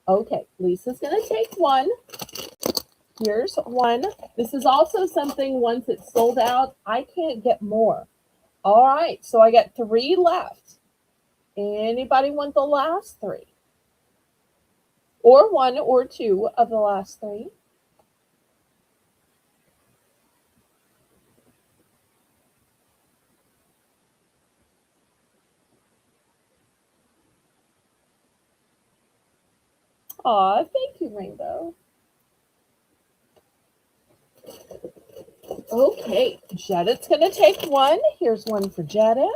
Speaker 1: Okay, Lisa's going to take one. Here's one. This is also something once it's sold out, I can't get more. All right, so I got 3 left. Anybody want the last 3? Or 1 or 2 of the last 3? Aw, thank you, Rainbow. Okay, Jedit's going to take one. Here's one for Jedit.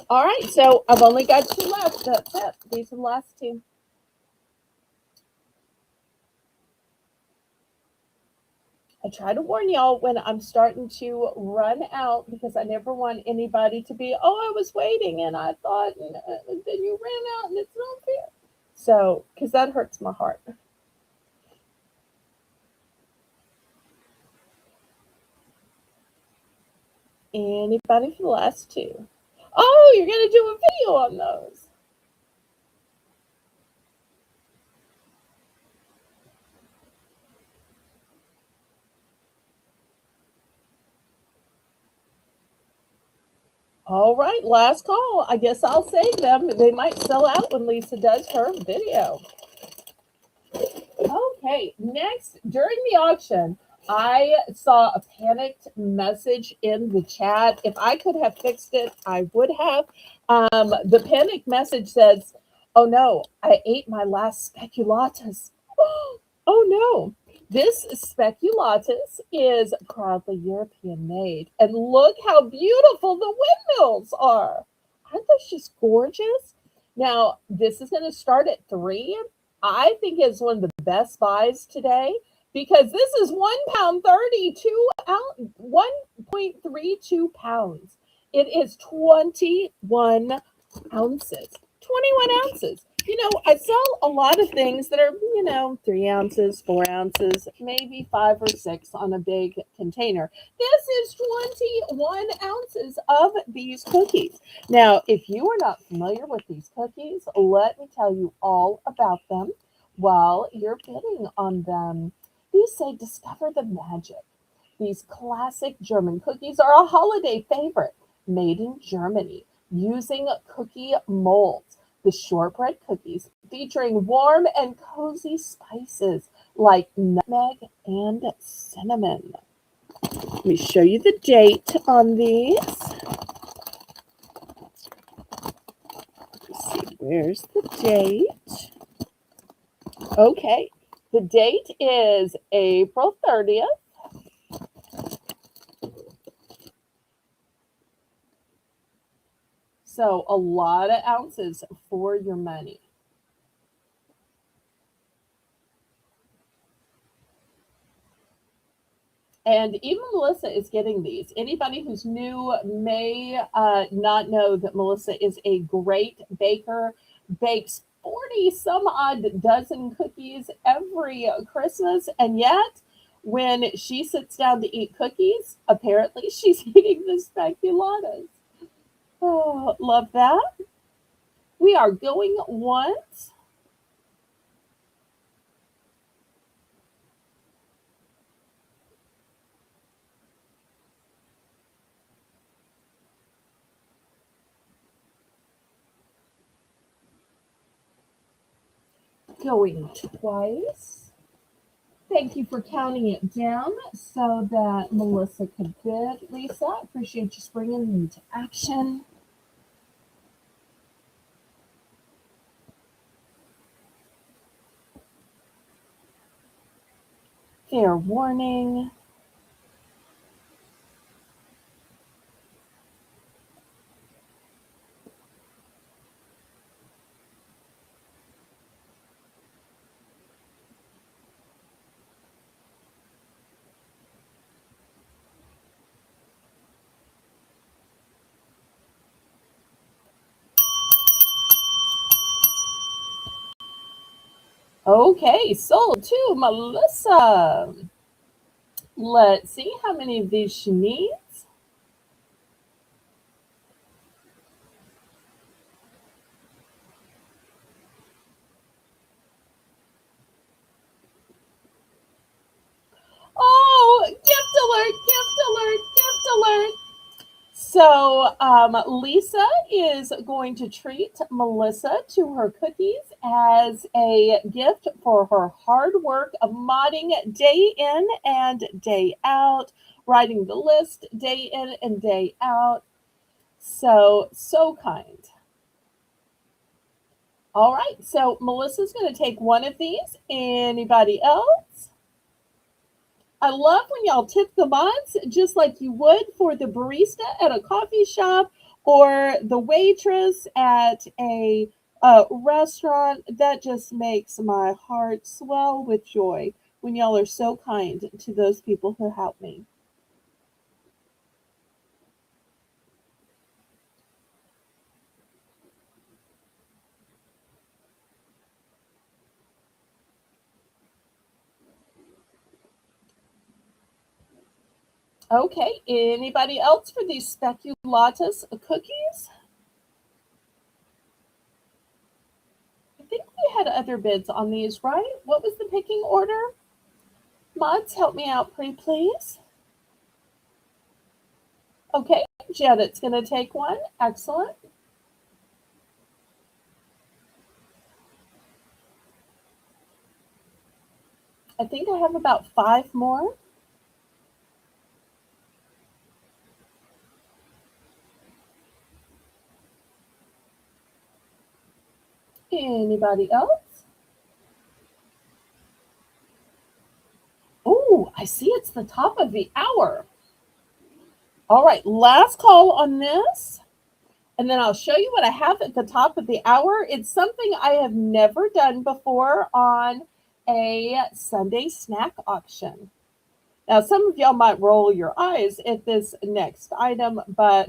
Speaker 1: All right, so I've only got 2 left. That's it. These are the last 2. I try to warn y'all when I'm starting to run out because I never want anybody to be, oh, I was waiting and I thought, and then you ran out and it's not fair. So, because that hurts my heart. Anybody for the last 2? Oh, you're going to do a video on those. All right, last call. I guess I'll save them. They might sell out when Lisa does her video. Okay, next, during the auction, I saw a panicked message in the chat. If I could have fixed it, I would have. The panic message says, "Oh no, I ate my last speculatus." Oh no. This speculatus is proudly European made. And look how beautiful the windmills are. Aren't those just gorgeous? Now, this is going to start at 3. I think it's one of the best buys today because this is £1 32 ounce, 1.32 pounds. It is 21 ounces. 21 ounces. I sell a lot of things that are, 3 ounces, 4 ounces, maybe 5 or 6 on a big container. This is 21 ounces of these cookies. Now, if you are not familiar with these cookies, let me tell you all about them while you're bidding on them. These say discover the magic. These classic German cookies are a holiday favorite, made in Germany using cookie molds. The shortbread cookies featuring warm and cozy spices like nutmeg and cinnamon. Let me show you the date on these. Let's see, where's the date? Okay, the date is April 30th. So a lot of ounces for your money. And even Melissa is getting these. Anybody who's new may not know that Melissa is a great baker, bakes 40 some odd dozen cookies every Christmas. And yet, when she sits down to eat cookies, apparently she's eating the speculatas. Oh, love that. We are going once. Going twice. Thank you for counting it down so that Melissa could bid. Lisa, I appreciate you springing into action. Fair warning. Okay, sold to Melissa. Let's see how many of these she needs. Oh, gift alert, gift alert, gift alert. So, Lisa is going to treat Melissa to her cookies as a gift for her hard work of modding day in and day out, writing the list day in and day out. So, so kind. All right, so Melissa's going to take one of these. Anybody else? I love when y'all tip the mods just like you would for the barista at a coffee shop or the waitress at a restaurant. That just makes my heart swell with joy when y'all are so kind to those people who help me. Okay, anybody else for these speculatus cookies? I think we had other bids on these, right? What was the picking order? Mods, help me out, pretty please. Okay, Janet's going to take one. Excellent. I think I have about five more. Anybody else? Oh, I see it's the top of the hour. All right, last call on this. And then I'll show you what I have at the top of the hour. It's something I have never done before on a Sunday snack auction. Now, some of y'all might roll your eyes at this next item, but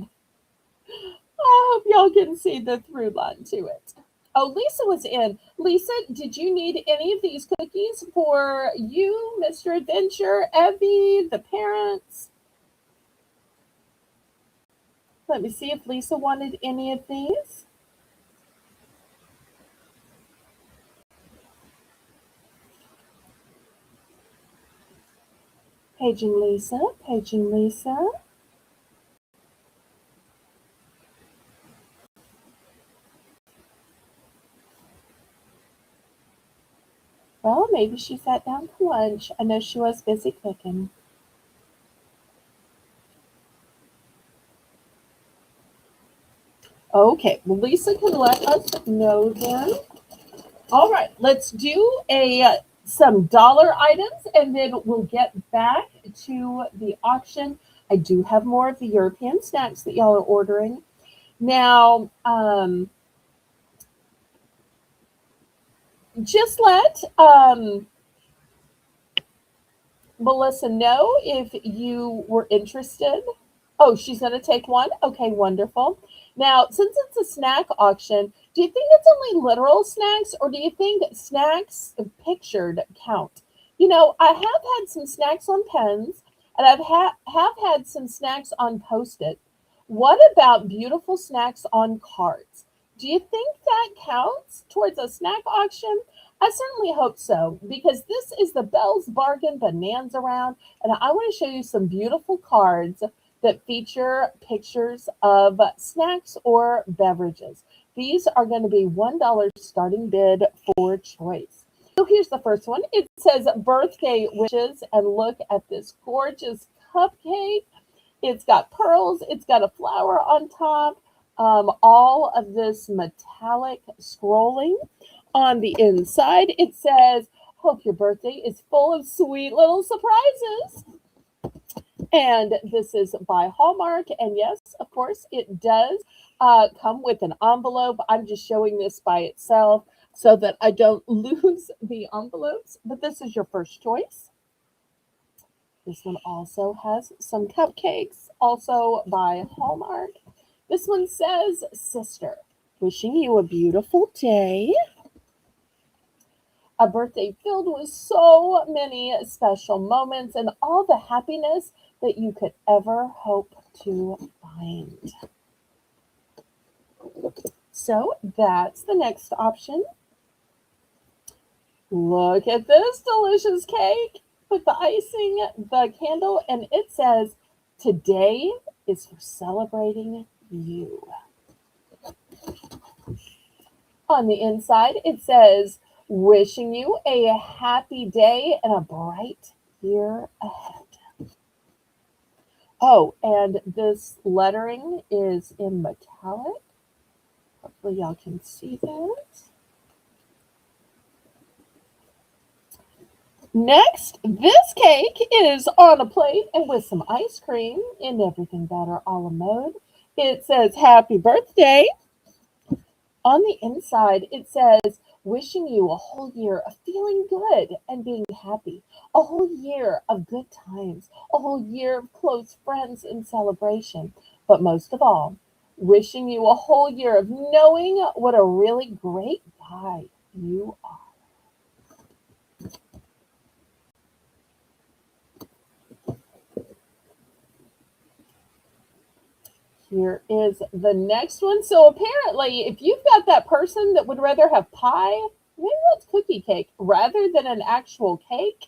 Speaker 1: I hope y'all can see the through line to it. Oh, Lisa was in. Lisa, did you need any of these cookies for you, Mr. Adventure, Evie, the parents? Let me see if Lisa wanted any of these. Paging Lisa, paging Lisa. Well, maybe she sat down for lunch. I know she was busy cooking. Okay, well, Lisa can let us know then. All right, let's do a some dollar items, and then we'll get back to the auction. I do have more of the European snacks that y'all are ordering. Now, just let Melissa know if you were interested. Oh, she's going to take one? Okay, wonderful. Now, since it's a snack auction, do you think it's only literal snacks or do you think snacks pictured count? I have had some snacks on pens and have had some snacks on Post-it. What about beautiful snacks on cards? Do you think that counts towards a snack auction? I certainly hope so because this is the Bell's Bargain Bonanza round, and I want to show you some beautiful cards that feature pictures of snacks or beverages. These are going to be $1 starting bid for choice. So here's the first one. It says birthday wishes, and look at this gorgeous cupcake. It's got pearls, it's got a flower on top, all of this metallic scrolling. On the inside, it says, hope your birthday is full of sweet little surprises. And this is by Hallmark. And yes, of course, it does come with an envelope. I'm just showing this by itself so that I don't lose the envelopes. But this is your first choice. This one also has some cupcakes, also by Hallmark. This one says, Sister, wishing you a beautiful day. A birthday filled with so many special moments and all the happiness that you could ever hope to find. So that's the next option. Look at this delicious cake with the icing, the candle, and it says, Today is for celebrating you. On the inside, it says, Wishing you a happy day and a bright year ahead. Oh, and this lettering is in metallic. Hopefully y'all can see that. Next, this cake is on a plate and with some ice cream in everything better a la mode. It says happy birthday. On the inside, it says wishing you a whole year of feeling good and being happy, a whole year of good times, a whole year of close friends and celebration. But most of all, wishing you a whole year of knowing what a really great guy you are. Here is the next one. So apparently, if you've got that person that would rather have pie, maybe that's cookie cake, rather than an actual cake,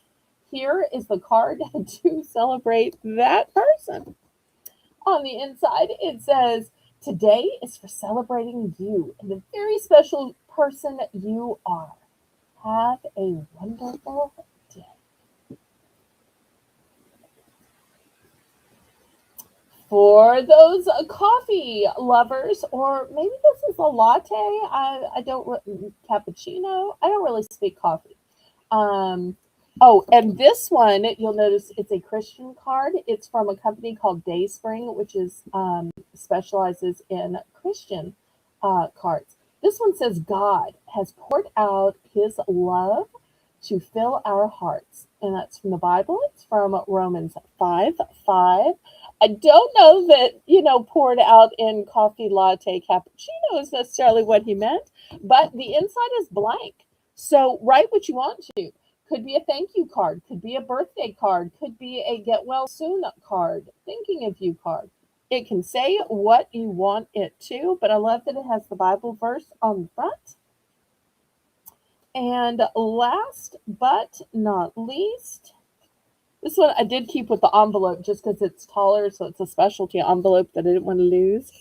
Speaker 1: here is the card to celebrate that person. On the inside, it says, "Today is for celebrating you and the very special person you are. Have a wonderful day." For those coffee lovers, or maybe this is a latte. I don't cappuccino. I don't really speak coffee. Um, oh, and this one you'll notice it's a Christian card. It's from a company called Dayspring, which is specializes in Christian cards. This one says God has poured out His love to fill our hearts, and that's from the Bible. It's from Romans 5:5. I don't know that, poured out in coffee latte cappuccino is necessarily what he meant, but the inside is blank. So write what you want to. Could be a thank you card, could be a birthday card, could be a get well soon card, thinking of you card. It can say what you want it to, but I love that it has the Bible verse on the front. And last but not least, this one I did keep with the envelope just because it's taller, so it's a specialty envelope that I didn't want to lose.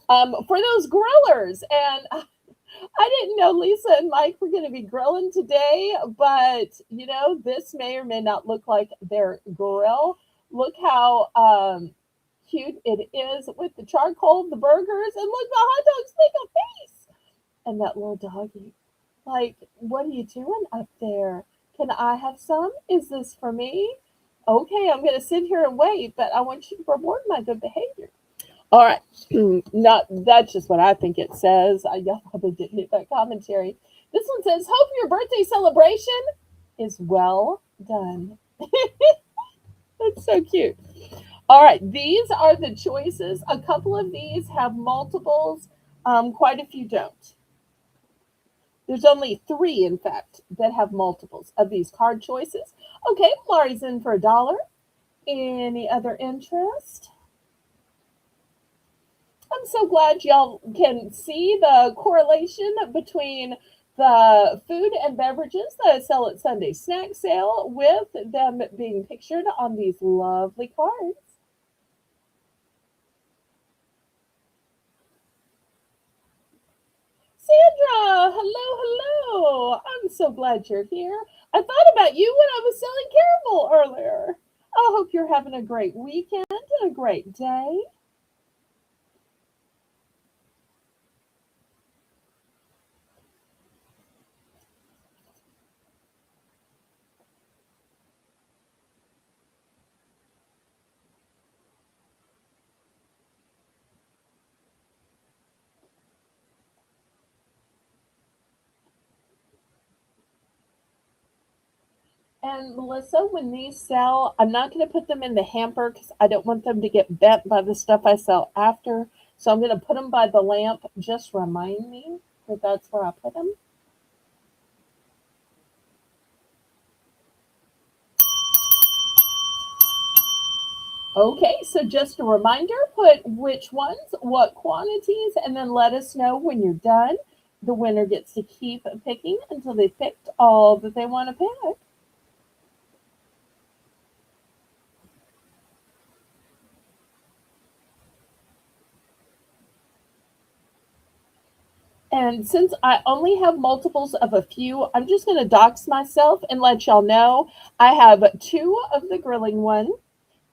Speaker 1: For those grillers, and I didn't know Lisa and Mike were going to be grilling today, but this may or may not look like their grill. Look how cute it is with the charcoal, the burgers, and look, the hot dogs make a face. And that little doggy. Like, what are you doing up there? Can I have some? Is this for me? Okay, I'm going to sit here and wait, but I want you to reward my good behavior. All right. Not that's just what I think it says. Y'all probably didn't need that commentary. This one says, "Hope your birthday celebration is well done." That's so cute. All right, these are the choices. A couple of these have multiples. Quite a few don't. There's only three, in fact, that have multiples of these card choices. Okay, Mari's in for $1. Any other interest? I'm so glad y'all can see the correlation between the food and beverages that I sell at Sunday Snack Sale with them being pictured on these lovely cards. Sandra, hello, hello. I'm so glad you're here. I thought about you when I was selling caramel earlier. I hope you're having a great weekend and a great day. And Melissa, when these sell, I'm not going to put them in the hamper because I don't want them to get bent by the stuff I sell after. So I'm going to put them by the lamp. Just remind me that that's where I put them. Okay, so just a reminder, put which ones, what quantities, and then let us know when you're done. The winner gets to keep picking until they picked all that they want to pick. And since I only have multiples of a few, I'm just going to dox myself and let y'all know I have two of the grilling one.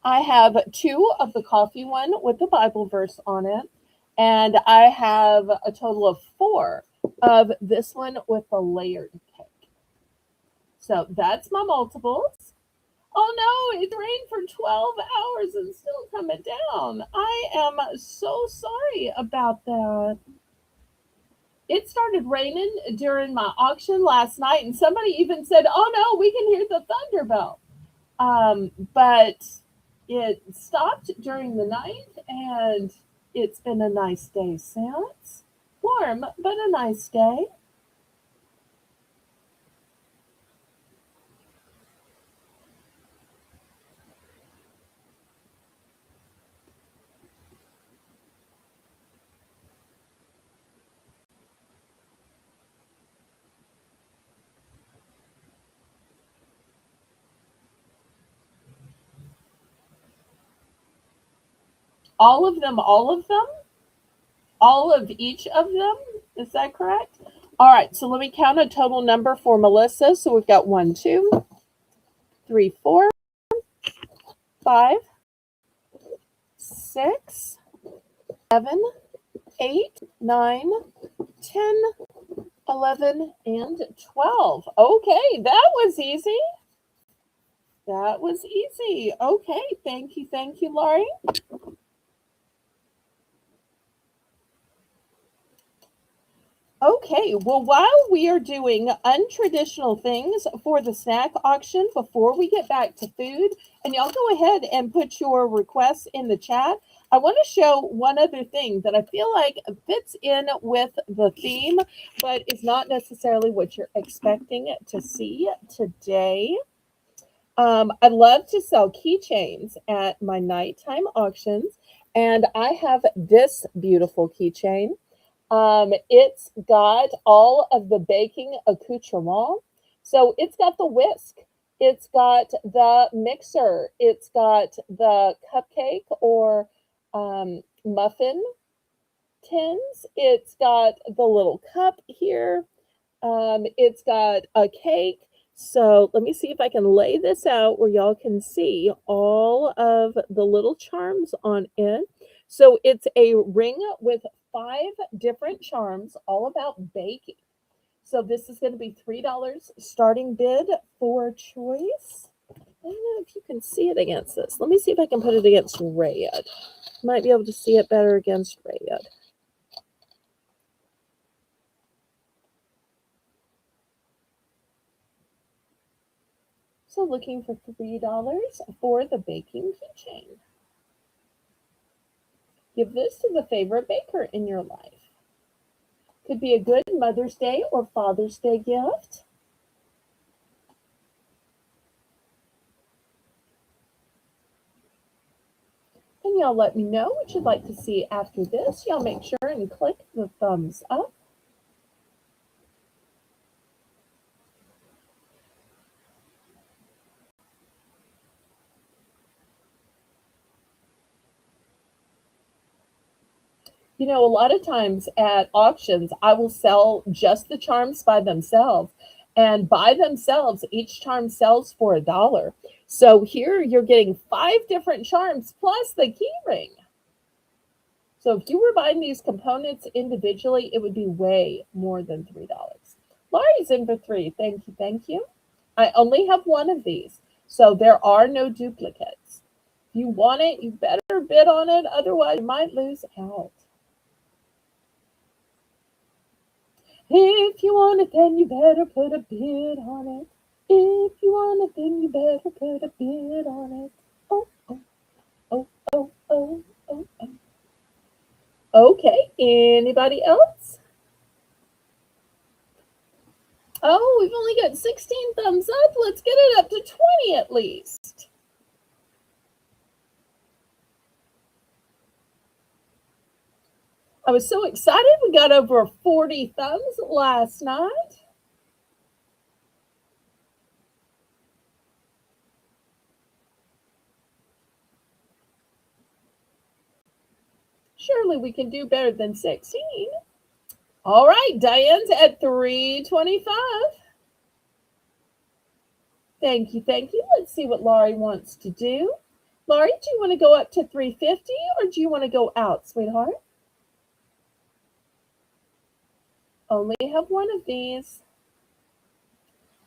Speaker 1: I have two of the coffee one with the Bible verse on it. And I have a total of four of this one with the layered cake. So that's my multiples. Oh no, it rained for 12 hours and still coming down. I am so sorry about that. It started raining during my auction last night, and somebody even said, "Oh no, we can hear the thunder bell." But it stopped during the night, and it's been a nice day since. Warm, but a nice day. All of them, all of them, all of each of them. Is that correct? All right, so let me count a total number for Melissa. So we've got 1, 2, 3, 4, 5, 6, 7, 8, 9, 10, 11, and 12. Okay, that was easy. That was easy. Okay, thank you, Laurie. Okay, well, while we are doing untraditional things for the snack auction, before we get back to food, and y'all go ahead and put your requests in the chat, I want to show one other thing that I feel like fits in with the theme, but is not necessarily what you're expecting to see today. I love to sell keychains at my nighttime auctions, and I have this beautiful keychain. It's got all of the baking accoutrement. So it's got the whisk, it's got the mixer, it's got the cupcake or muffin tins, it's got the little cup here, it's got a cake. So let me see if I can lay this out where y'all can see all of the little charms on it. So it's a ring with 5 different charms, all about baking. So this is going to be $3 starting bid for choice. I don't know if you can see it against this. Let me see if I can put it against red. Might be able to see it better against red. So looking for $3 for the baking keychain. Give this to the favorite baker in your life. Could be a good Mother's Day or Father's Day gift. And y'all let me know what you'd like to see after this. Y'all make sure and click the thumbs up. You know, a lot of times at auctions, I will sell just the charms by themselves. And by themselves, each charm sells for $1. So here you're getting 5 different charms plus the key ring. So if you were buying these components individually, it would be way more than $3. Laurie's in for 3. Thank you, thank you. I only have one of these, so there are no duplicates. If you want it, you better bid on it, otherwise you might lose out. If you want it, then you better put a bid on it. If you want it, then you better put a bid on it. Oh, oh, oh, oh, oh, oh, oh. Okay, anybody else? Oh, we've only got 16 thumbs up. Let's get it up to 20 at least. I was so excited. We got over 40 thumbs last night. Surely we can do better than 16. All right, Diane's at 325. Thank you, thank you. Let's see what Laurie wants to do. Laurie, do you want to go up to 350 or do you want to go out, sweetheart? Only have one of these.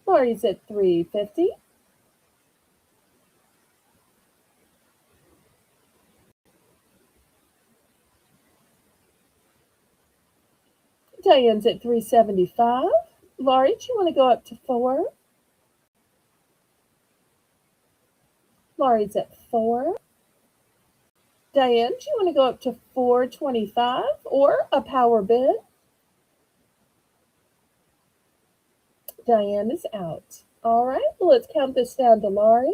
Speaker 1: Laurie's at 350. Diane's at 375. Laurie, do you want to go up to 4? Laurie's at 4. Diane, do you want to go up to 425 or a power bid? Diane is out. All right, well, let's count this down to Laurie.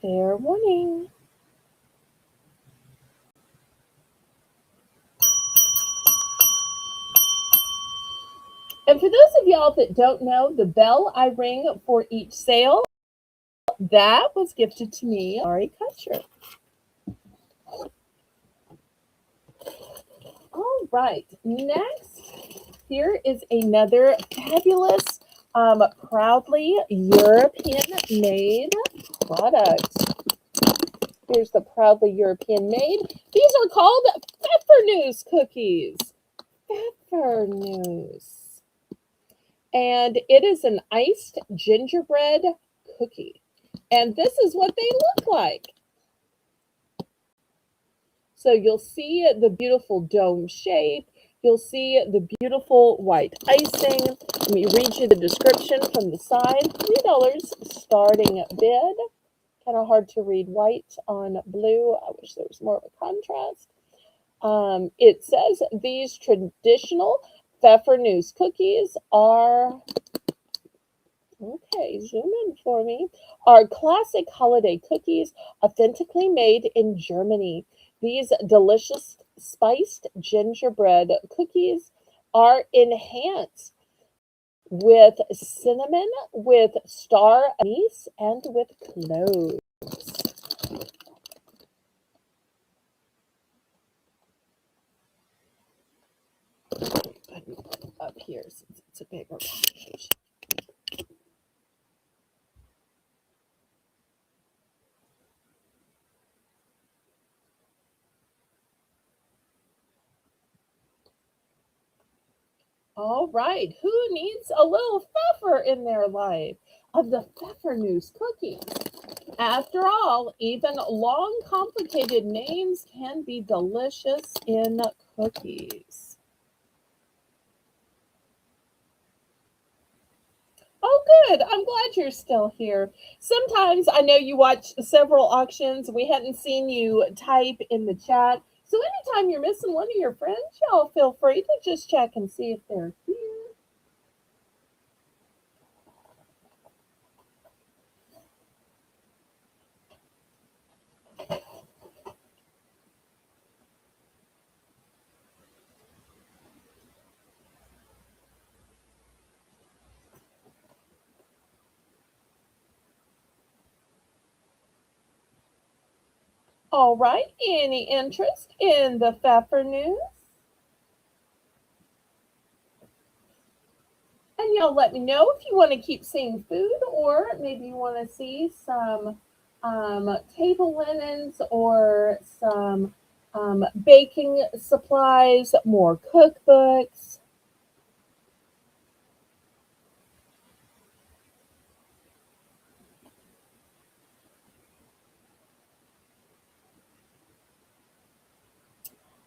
Speaker 1: Fair warning. And for those of y'all that don't know, the bell I ring for each sale, that was gifted to me by Ari Kutcher. All right, next, here is another fabulous, proudly European-made product. Here's the proudly European-made. These are called Pfeffernuss cookies. Pfeffernuss. And it is an iced gingerbread cookie. And this is what they look like. So you'll see the beautiful dome shape. You'll see the beautiful white icing. Let me read you the description from the side. $3 starting bid. Kind of hard to read white on blue. I wish there was more of a contrast. It says these traditional Pfeffernuss cookies are, okay, zoom in for me, are classic holiday cookies authentically made in Germany. These delicious spiced gingerbread cookies are enhanced with cinnamon, with star anise, and with cloves. Up here since it's a bigger package. All right, who needs a little pfeffer in their life? Of the Pfeffernuss cookies. After all, even long, complicated names can be delicious in cookies. Oh, good. I'm glad you're still here. Sometimes I know you watch several auctions. We hadn't seen you type in the chat. So anytime you're missing one of your friends, y'all feel free to just check and see if they're here. All right. Any interest in the Pfeffernuss? And y'all let me know if you want to keep seeing food or maybe you want to see some table linens or some baking supplies, more cookbooks.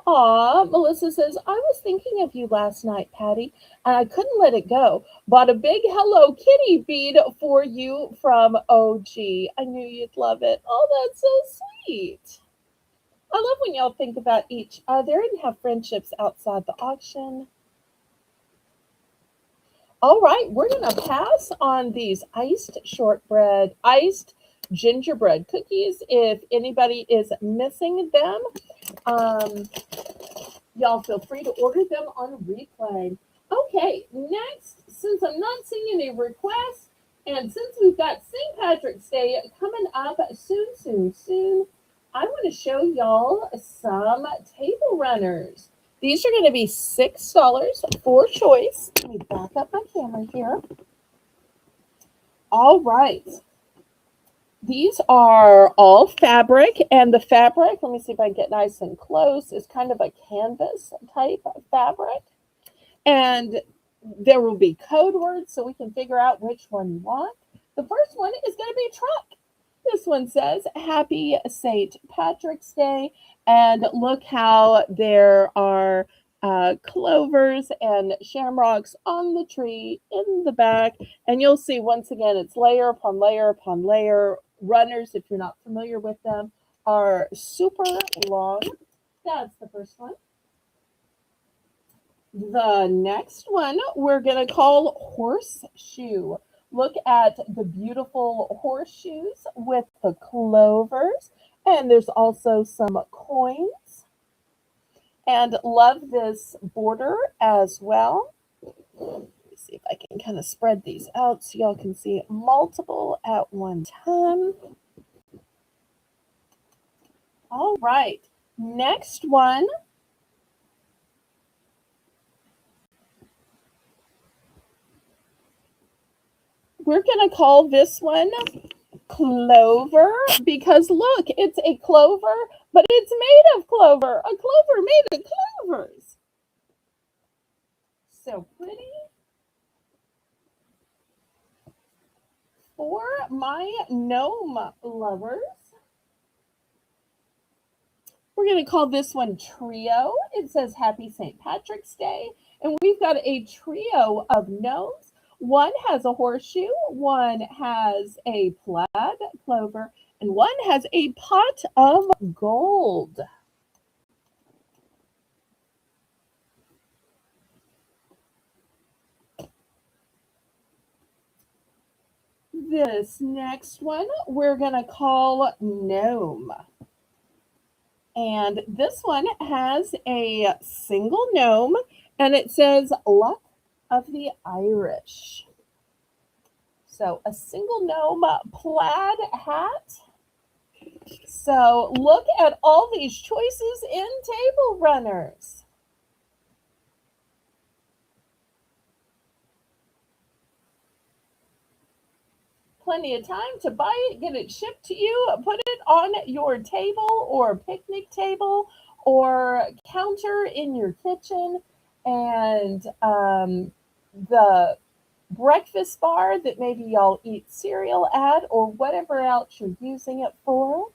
Speaker 1: Aw, Melissa says, I was thinking of you last night, Patty, and I couldn't let it go. Bought a big Hello Kitty bead for you from OG. I knew you'd love it. Oh, that's so sweet. I love when y'all think about each other and have friendships outside the auction. All right, we're going to pass on these iced gingerbread cookies. If anybody is missing them, um, y'all feel free to order them on replay. Okay, next, since I'm not seeing any requests, and since we've got St. Patrick's Day coming up soon, I want to show y'all some table runners. These are going to be $6 for choice. Let me back up my camera here. All right. These are all fabric, and the fabric, let me see if I can get nice and close, is kind of a canvas type of fabric. And there will be code words so we can figure out which one you want. The first one is going to be truck. This one says, Happy St. Patrick's Day. And look how there are clovers and shamrocks on the tree in the back. And you'll see once again, it's layer upon layer upon layer. Runners, if you're not familiar with them, are super long. That's the first one. The next one we're going to call horseshoe. Look at the beautiful horseshoes with the clovers. And there's also some coins. And love this border as well. Let me see if I can kind of spread these out so y'all can see multiple at one time. All right. Next one. We're going to call this one clover because look, it's a clover, but it's made of clover. A clover made of clovers. So pretty. For my gnome lovers, we're going to call this one trio. It says Happy St. Patrick's Day. And we've got a trio of gnomes. One has a horseshoe, one has a plaid clover, and one has a pot of gold. This next one we're going to call gnome. And this one has a single gnome and it says Luck of the Irish. So a single gnome plaid hat. So look at all these choices in table runners. Plenty of time to buy it, get it shipped to you, put it on your table or picnic table or counter in your kitchen. And the breakfast bar that maybe y'all eat cereal at or whatever else you're using it for.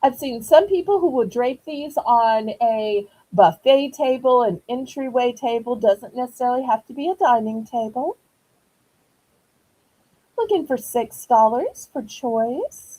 Speaker 1: I've seen some people who will drape these on a buffet table, an entryway table, doesn't necessarily have to be a dining table. Looking for $6 for choice.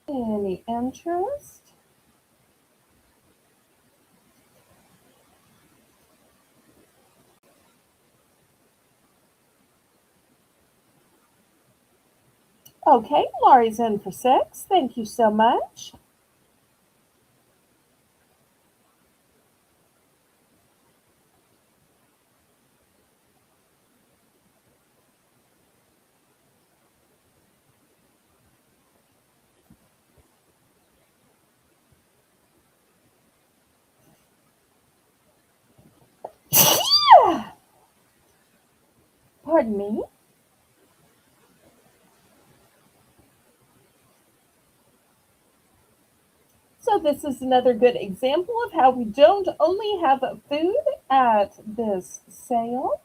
Speaker 1: Any interest? Okay, Laurie's in for 6. Thank you so much. Pardon me. So this is another good example of how we don't only have food at this sale.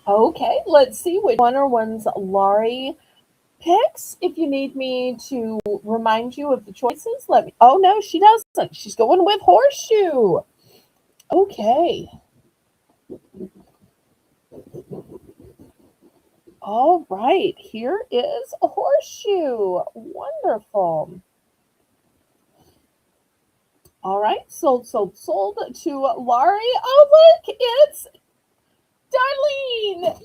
Speaker 1: Okay, let's see which one or ones Laurie picks. If you need me to remind you of the choices, let me. Oh no, she doesn't. She's going with horseshoe. Okay. All right, here is a horseshoe. Wonderful. All right, sold to Laurie. Oh, look, it's Darlene.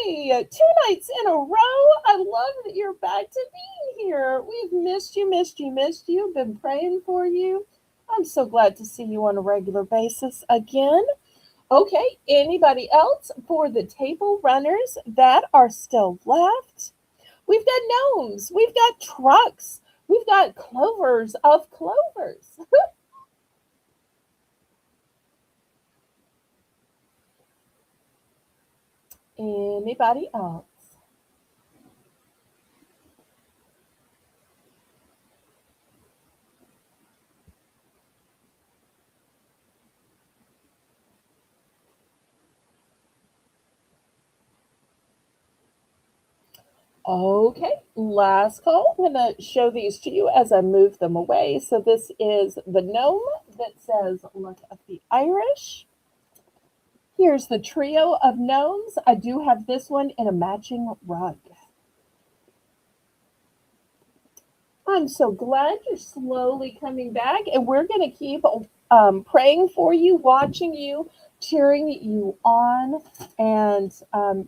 Speaker 1: Yay! 2 nights in a row. I love that you're back to being here. We've missed you. Been praying for you. I'm so glad to see you on a regular basis again. Okay, anybody else for the table runners that are still left? We've got gnomes, we've got trucks, we've got clovers of clovers. Anybody else? Okay, last call. I'm going to show these to you as I move them away. So this is the gnome that says, look at the Irish. Here's the trio of gnomes. I do have this one in a matching rug. I'm so glad you're slowly coming back, and we're going to keep praying for you, watching you, cheering you on, and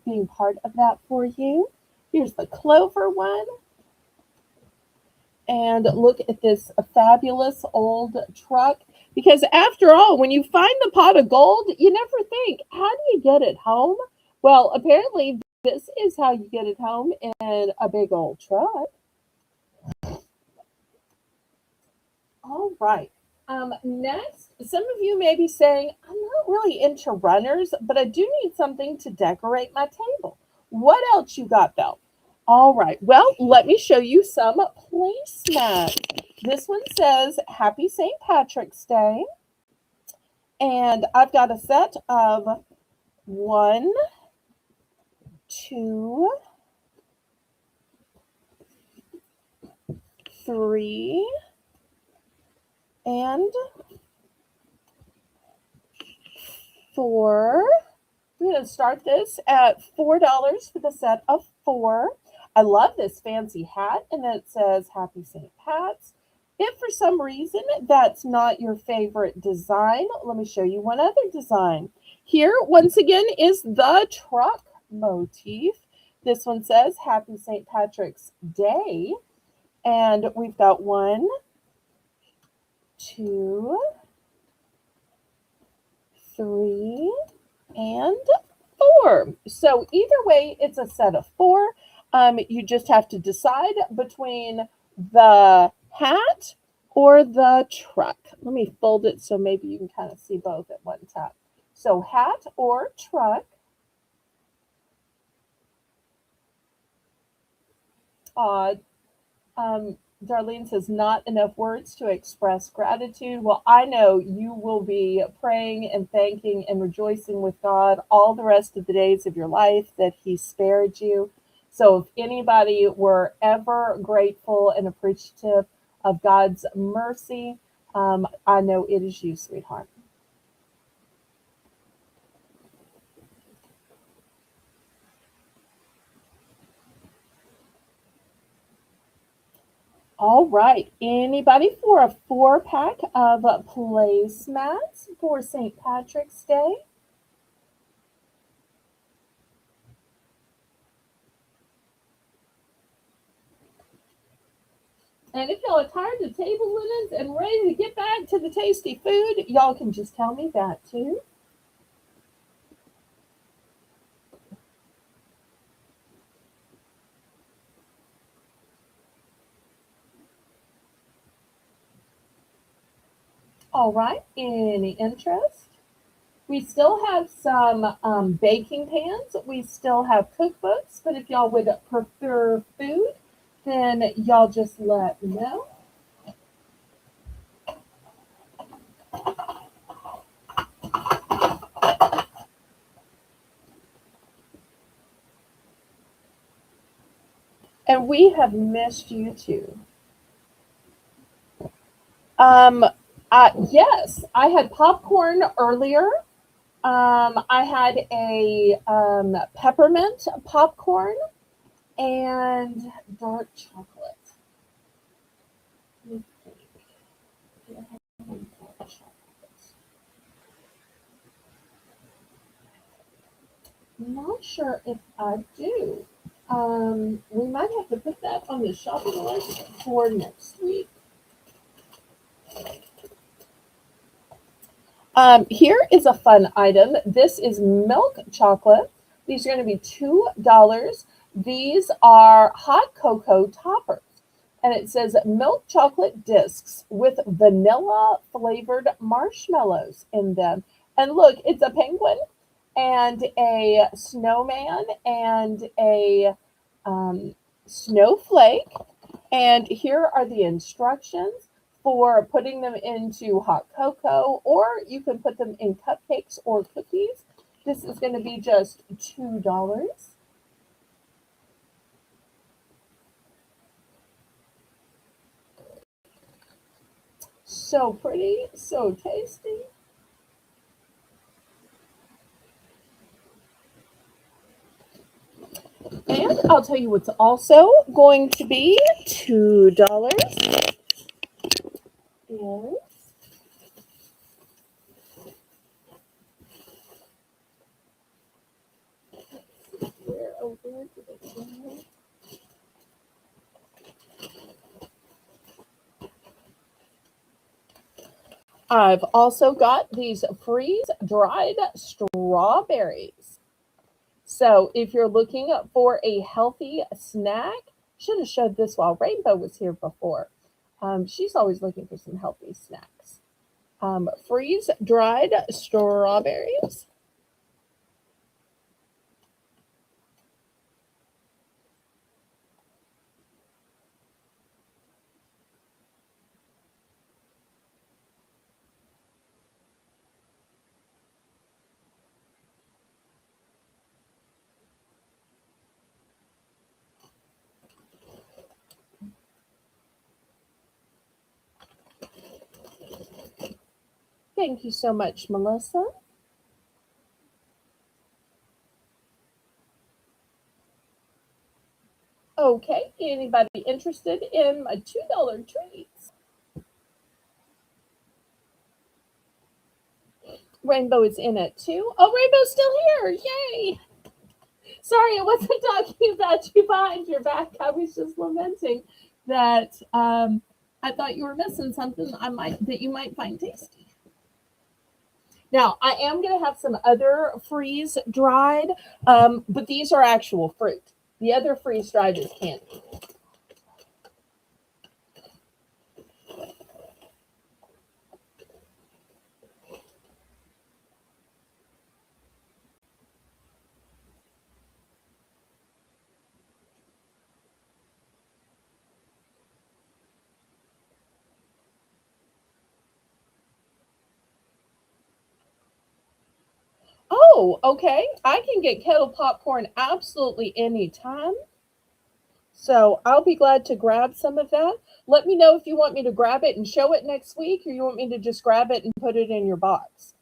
Speaker 1: being part of that for you. Here's the clover one. And look at this fabulous old truck. Because after all, when you find the pot of gold, you never think, how do you get it home? Well, apparently, this is how you get it home in a big old truck. All right. Next, some of you may be saying, I'm not really into runners, but I do need something to decorate my table. What else you got, Belle? All right. Well, let me show you some placemats. This one says Happy St. Patrick's Day. And I've got a set of 1, 2, 3, and 4. I'm going to start this at $4 for the set of 4. I love this fancy hat, and then it says Happy St. Pat's. If for some reason that's not your favorite design, let me show you one other design. Here, once again, is the truck motif. This one says Happy St. Patrick's Day. And we've got 1, 2, 3, and 4. So either way, it's a set of 4. You just have to decide between the hat or the truck. Let me fold it so maybe you can kind of see both at one time. So hat or truck. Darlene says, not enough words to express gratitude. Well, I know you will be praying and thanking and rejoicing with God all the rest of the days of your life that He spared you. So if anybody were ever grateful and appreciative of God's mercy, I know it is you, sweetheart. All right. Anybody for a 4-pack of placemats for St. Patrick's Day? And if y'all are tired of table linens and ready to get back to the tasty food, y'all can just tell me that too. All right. Any interest? We still have some baking pans. We still have cookbooks. But if y'all would prefer food, then y'all just let me know. And we have missed you too. Um, yes, I had popcorn earlier. I had a peppermint popcorn and dark chocolate. Let me think. Do I have any dark chocolate? I'm not sure if I do. We might have to put that on the shopping list for next week. Here is a fun item. This is milk chocolate. These are going to be $2. These are hot cocoa toppers. And it says milk chocolate discs with vanilla flavored marshmallows in them. And look, it's a penguin and a snowman and a um, snowflake. And here are the instructions for putting them into hot cocoa, or you can put them in cupcakes or cookies. This is going to be just $2. So pretty, so tasty. And I'll tell you what's also going to be $2 is where over to the channel. I've also got these freeze dried strawberries. So if you're looking for a healthy snack, should have showed this while Rainbow was here before. She's always looking for some healthy snacks. Freeze dried strawberries. Thank you so much, Melissa. Okay, anybody interested in my $2 treats? Rainbow is in it too. Oh, Rainbow's still here. Yay. Sorry, I wasn't talking about you behind your back. I was just lamenting that I thought you were missing something that you might find tasty. Now, I am going to have some other freeze dried, but these are actual fruit. The other freeze dried is candy. Oh, okay. I can get kettle popcorn absolutely anytime. So I'll be glad to grab some of that. Let me know if you want me to grab it and show it next week, or you want me to just grab it and put it in your box.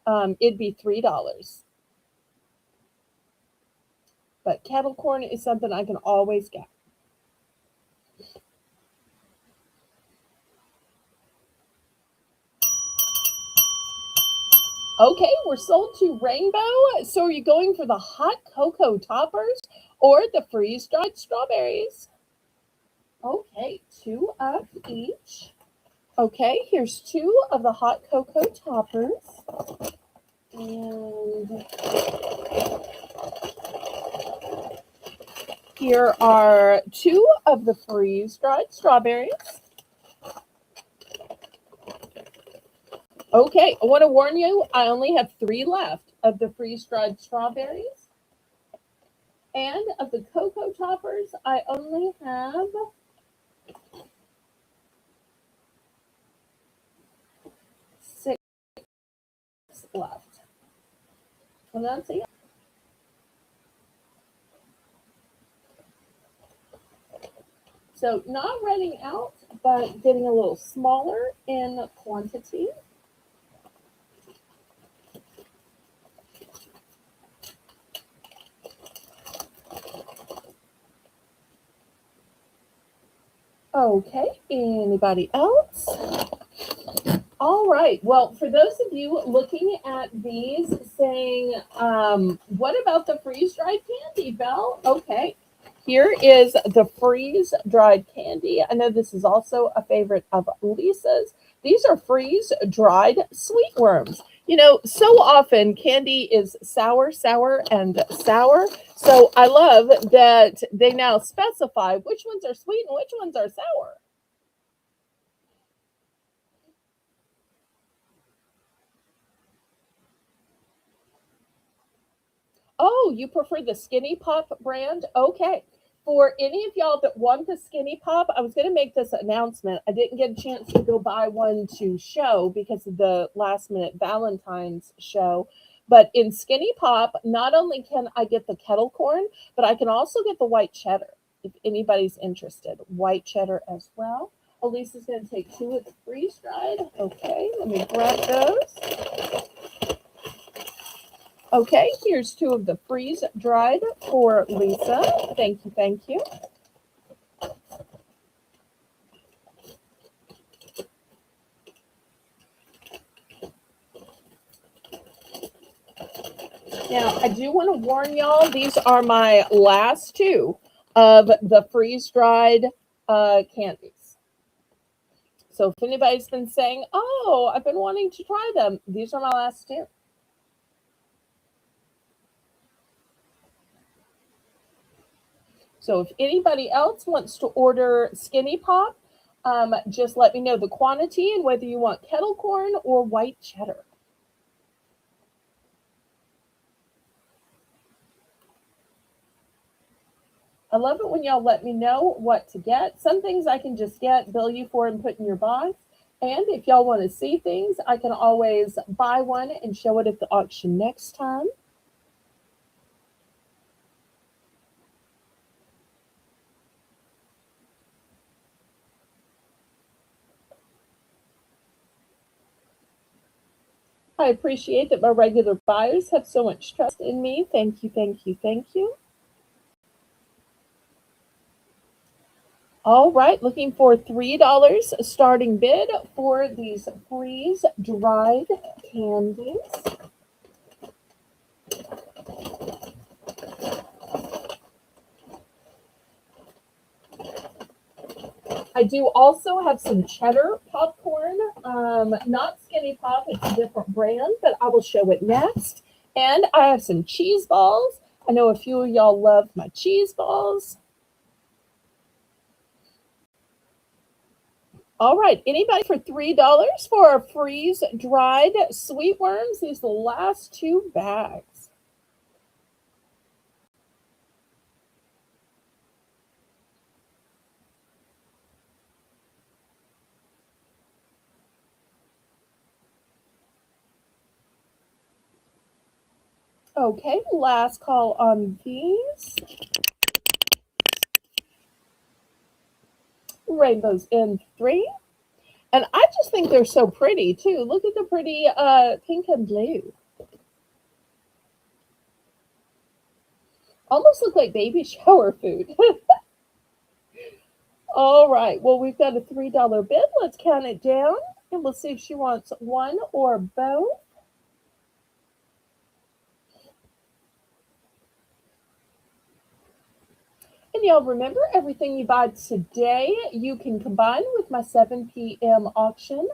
Speaker 1: It'd be $3. But kettle corn is something I can always get. Okay, we're sold to Rainbow. So are you going for the hot cocoa toppers or the freeze dried strawberries? Okay, two of each. Okay, here's two of the hot cocoa toppers. And here are two of the freeze dried strawberries. Okay, I want to warn you, I only have three left of the freeze dried strawberries. And of the cocoa toppers, I only have six left. Bonanza. So not running out, but getting a little smaller in quantity. Okay, anybody else? All right. Well, for those of you looking at these saying, what about the freeze dried candy, Belle? Okay. Here is the freeze dried candy. I know this is also a favorite of Lisa's. These are freeze dried sweet worms. You know, so often candy is sour, sour, and sour. So I love that they now specify which ones are sweet and which ones are sour. Oh, you prefer the Skinny Pop brand? Okay. For any of y'all that want the Skinny Pop, I was going to make this announcement. I didn't get a chance to go buy one to show because of the last minute Valentine's show. But in Skinny Pop, not only can I get the kettle corn, but I can also get the white cheddar if anybody's interested. White cheddar as well. Elisa's going to take two of the freeze dried. Okay, let me grab those. Okay, here's two of the freeze dried for Lisa. Thank you, thank you. Now, I do want to warn y'all, these are my last two of the freeze dried candies. So if anybody's been saying, oh, I've been wanting to try them, these are my last two. So if anybody else wants to order Skinny Pop, just let me know the quantity and whether you want kettle corn or white cheddar. I love it when y'all let me know what to get. Some things I can just get, bill you for, and put in your box. And if y'all want to see things, I can always buy one and show it at the auction next time. I appreciate that my regular buyers have so much trust in me. Thank you, thank you, thank you. All right, looking for $3 starting bid for these freeze dried candies. I do also have some cheddar popcorn, not Skinny Pop, it's a different brand, but I will show it next. And I have some cheese balls. I know a few of y'all love my cheese balls. All right, anybody for $3 for our freeze dried sweet worms? These are the last two bags. Okay, last call on these. Rainbows in 3. And I just think they're so pretty too. Look at the pretty pink and blue. Almost look like baby shower food. All right. Well, we've got a $3 bid. Let's count it down and we'll see if she wants one or both. And y'all remember, everything you buy today, you can combine with my 7 p.m. auction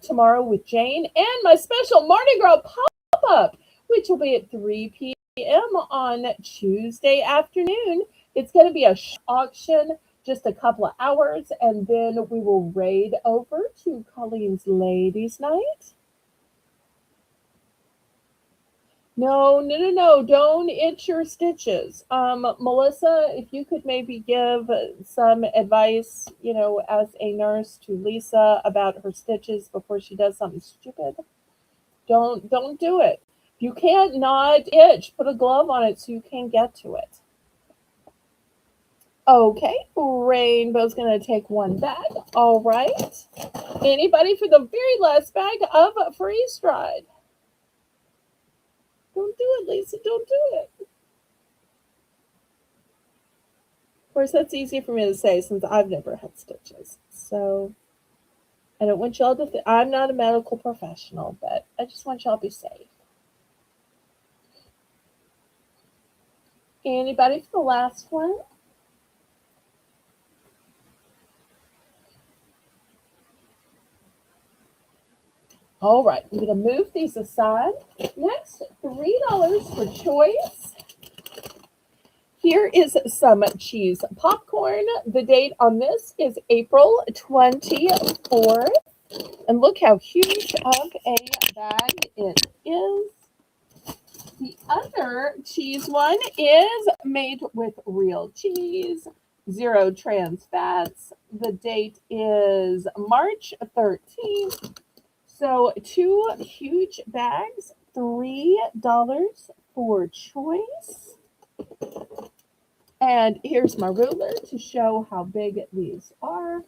Speaker 1: tomorrow with Jane and my special Mardi Gras pop-up, which will be at 3 p.m. on Tuesday afternoon. It's going to be a auction, just a couple of hours, and then we will raid over to Colleen's Ladies Night. No, no, no, no. Don't itch your stitches. Melissa, if you could maybe give some advice, as a nurse to Lisa about her stitches before she does something stupid. Don't do it. If you can't not itch, put a glove on it so you can get to it. Okay, Rainbow's gonna take one bag. All right. Anybody for the very last bag of freeze dried? Don't do it, Lisa. Don't do it. Of course, that's easy for me to say since I've never had stitches. So I don't want y'all to think I'm not a medical professional, but I just want y'all to be safe. Anybody for the last one? All right, I'm going to move these aside. Next, $3 for choice. Here is some cheese popcorn. The date on this is April 24th. And look how huge of a bag it is. The other cheese one is made with real cheese, zero trans fats. The date is March 13th. So 2 huge bags, $3 for choice. And here's my ruler to show how big these are.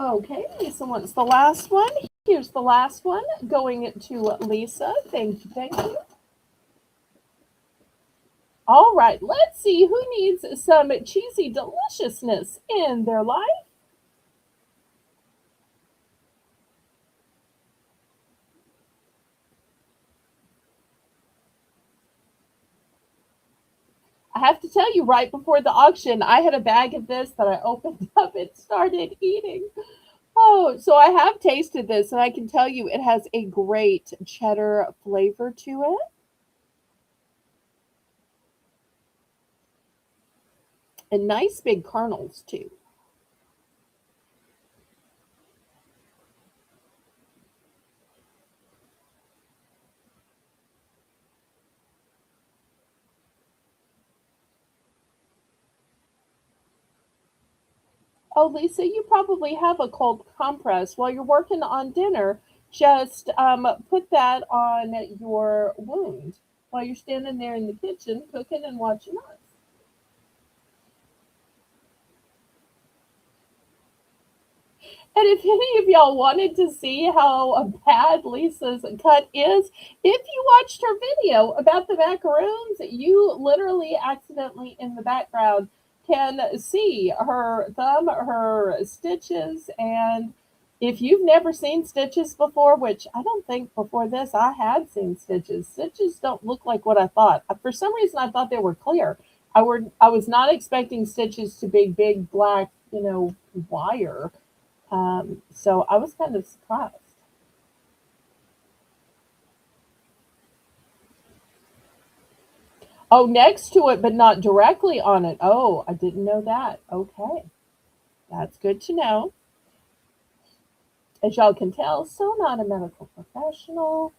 Speaker 1: Okay, Lisa wants the last one. Here's the last one going to Lisa. Thank you, thank you. All right, let's see who needs some cheesy deliciousness in their life. I have to tell you, right before the auction, I had a bag of this that I opened up and started eating. Oh, so I have tasted this, and I can tell you it has a great cheddar flavor to it. And nice big kernels, too. Oh, Lisa, you probably have a cold compress. While you're working on dinner, just put that on your wound while you're standing there in the kitchen cooking and watching us. And if any of y'all wanted to see how bad Lisa's cut is, if you watched her video about the macaroons, you literally accidentally in the background can see her thumb, her stitches, and if you've never seen stitches before, which I don't think before this I had seen stitches, stitches don't look like what I thought. For some reason, I thought they were clear. I was not expecting stitches to be big black, wire. So I was kind of surprised. Oh, next to it, but not directly on it. Oh, I didn't know that. Okay, that's good to know. As y'all can tell, so not a medical professional.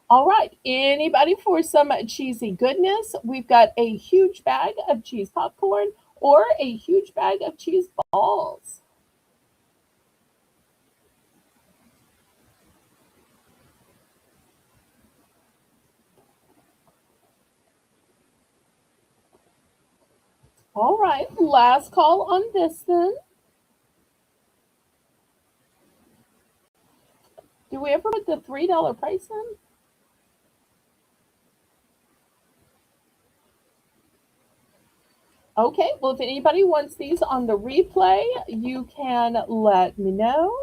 Speaker 1: All right, anybody for some cheesy goodness? We've got a huge bag of cheese popcorn or a huge bag of cheese balls. All right, last call on this then. Do we ever put the $3 price in? Okay, well, if anybody wants these on the replay, you can let me know.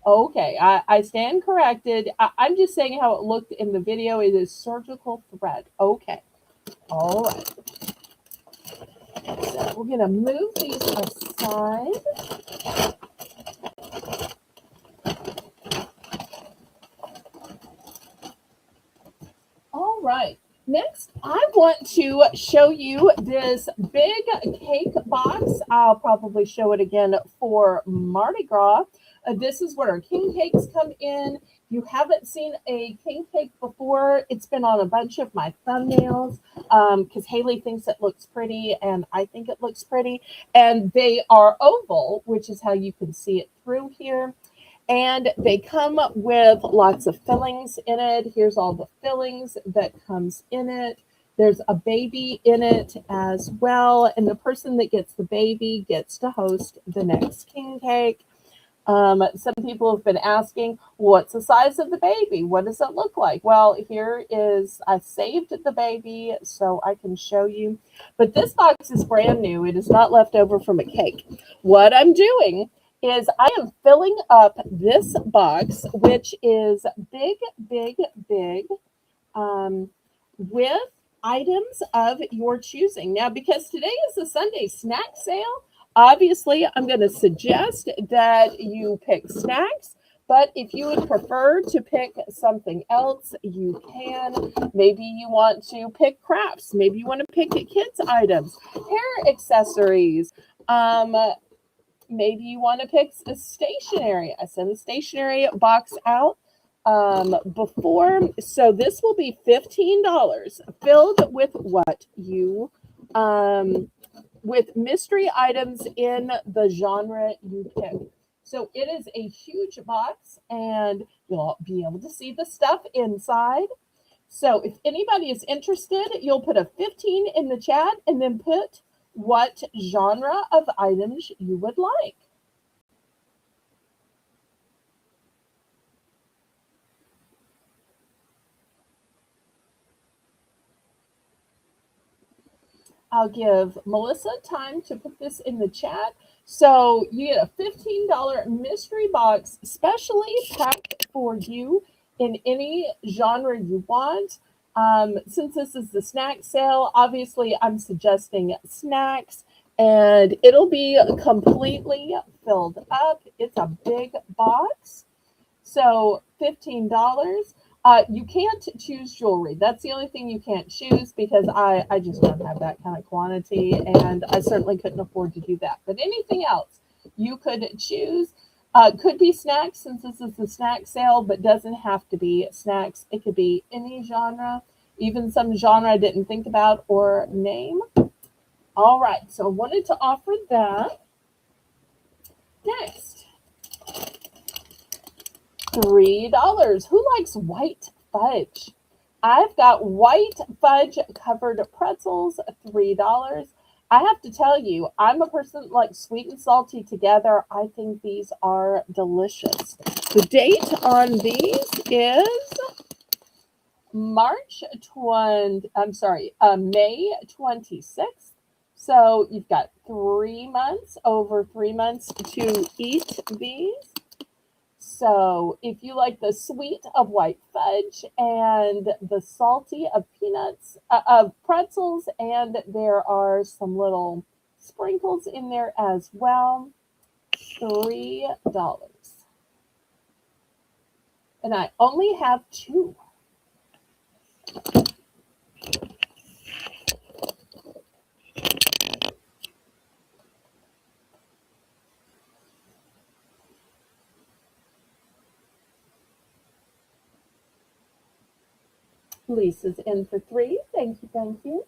Speaker 1: Okay, I stand corrected. I'm just saying how it looked in the video. It is surgical thread. Okay, all right. So we're going to move these aside. All right. Next, I want to show you this big cake box. I'll probably show it again for Mardi Gras. This is where our king cakes come in. If you haven't seen a king cake before, it's been on a bunch of my thumbnails because Haley thinks it looks pretty and I think it looks pretty. And they are oval, which is how you can see it through here. And they come with lots of fillings in it. Here's all the fillings that comes in it. There's a baby in it as well. And the person that gets the baby gets to host the next king cake. Some people have been asking, what's the size of the baby? What does it look like? Well, here is, I saved the baby so I can show you. But this box is brand new. It is not left over from a cake. What I'm doing is I am filling up this box, which is big, big, big, with items of your choosing. Now, because today is a Sunday snack sale, obviously I'm going to suggest that you pick snacks. But if you would prefer to pick something else, you can. Maybe you want to pick crafts. Maybe you want to pick kids' items, hair accessories, Um, Maybe you want to pick a stationery. I sent a stationery box out before. So this will be $15 filled with what you with mystery items in the genre you pick. So it is a huge box and you'll be able to see the stuff inside. So if anybody is interested, you'll put a 15 in the chat and then put what genre of items you would like. I'll give Melissa time to put this in the chat. So you get a $15 mystery box specially packed for you in any genre you want. Since this is the snack sale, obviously I'm suggesting snacks and it'll be completely filled up. It's a big box. So $15. You can't choose jewelry. That's the only thing you can't choose because I just don't have that kind of quantity and I certainly couldn't afford to do that. But anything else you could choose. Could be snacks since this is the snack sale, but doesn't have to be snacks. It could be any genre, even some genre I didn't think about or name. All right, so I wanted to offer that. Next, $3. Who likes white fudge? I've got white fudge covered pretzels, $3. I have to tell you, I'm a person that likes sweet and salty together. I think these are delicious. The date on these is May 26th. So you've got 3 months, over 3 months to eat these. So if you like the sweet of white fudge and the salty of peanuts, of pretzels, and there are some little sprinkles in there as well, $3. And I only have 2. Lisa's in for 3. Thank you, thank you.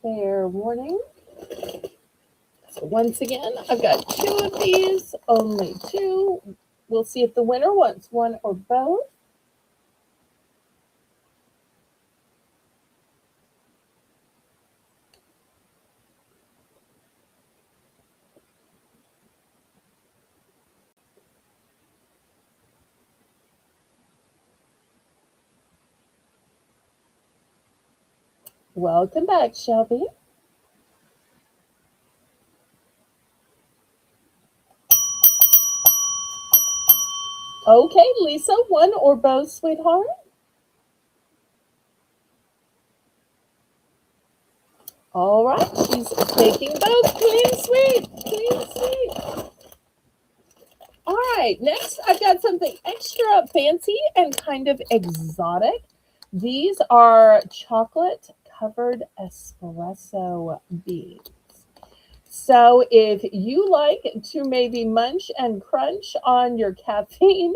Speaker 1: Fair warning. So once again, I've got 2 of these, only 2. We'll see if the winner wants one or both. Welcome back, Shelby. Okay, Lisa, one or both, sweetheart? All right, she's taking both. Clean sweep, clean sweep. All right, next I've got something extra fancy and kind of exotic. These are chocolate covered espresso beans. So if you like to maybe munch and crunch on your caffeine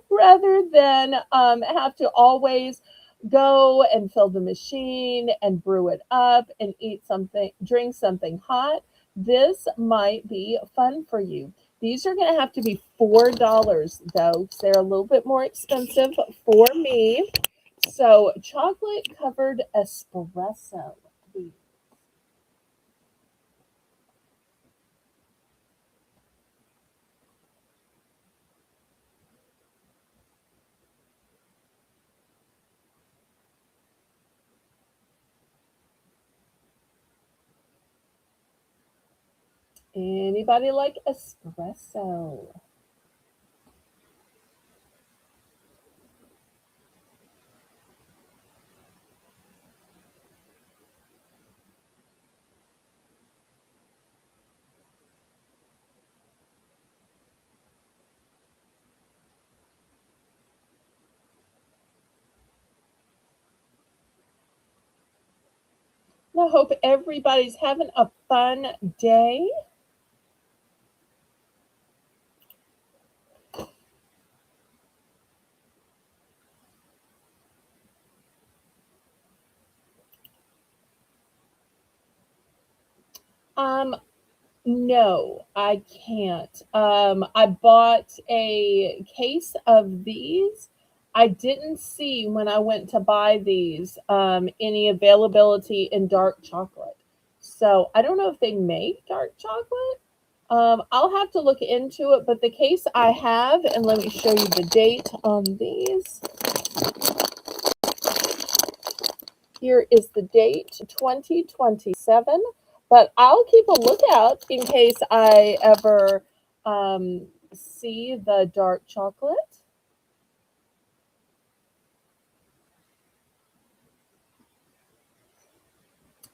Speaker 1: rather than have to always go and fill the machine and brew it up and eat something, drink something hot, this might be fun for you. These are going to have to be $4 though, because they're a little bit more expensive for me. So chocolate covered espresso beans. Anybody like espresso? I hope everybody's having a fun day. Um, no, I can't. I bought a case of these. I didn't see when I went to buy these any availability in dark chocolate. So I don't know if they make dark chocolate. I'll have to look into it, but the case I have, and let me show you the date on these. Here is the date, 2027, but I'll keep a lookout in case I ever see the dark chocolate.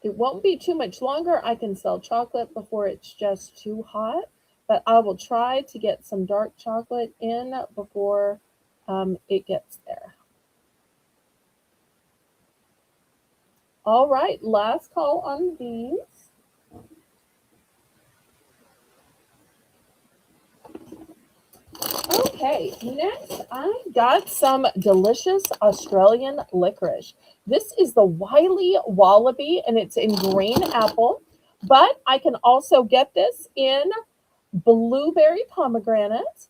Speaker 1: It won't be too much longer. I can sell chocolate before it's just too hot, but I will try to get some dark chocolate in before it gets there. All right, last call on these. Okay, next I got some delicious Australian licorice. This is the Wiley Wallaby and it's in green apple, but I can also get this in blueberry pomegranate,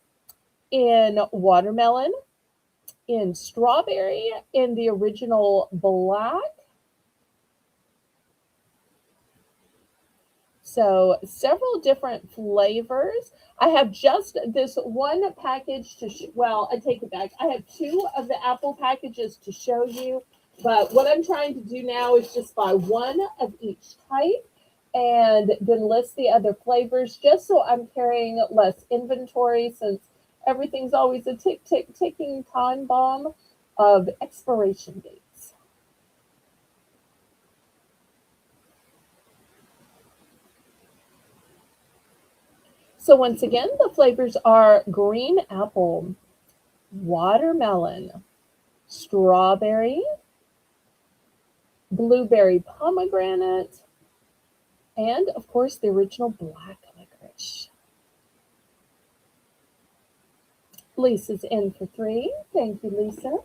Speaker 1: in watermelon, in strawberry, in the original black. So several different flavors. I have just this one package to, well, I take it back. I have two of the apple packages to show you, but what I'm trying to do now is just buy one of each type and then list the other flavors just so I'm carrying less inventory since everything's always a ticking time bomb of expiration dates. So once again, the flavors are green apple, watermelon, strawberry, blueberry pomegranate, and of course the original black licorice. Lisa's in for three. Thank you, Lisa.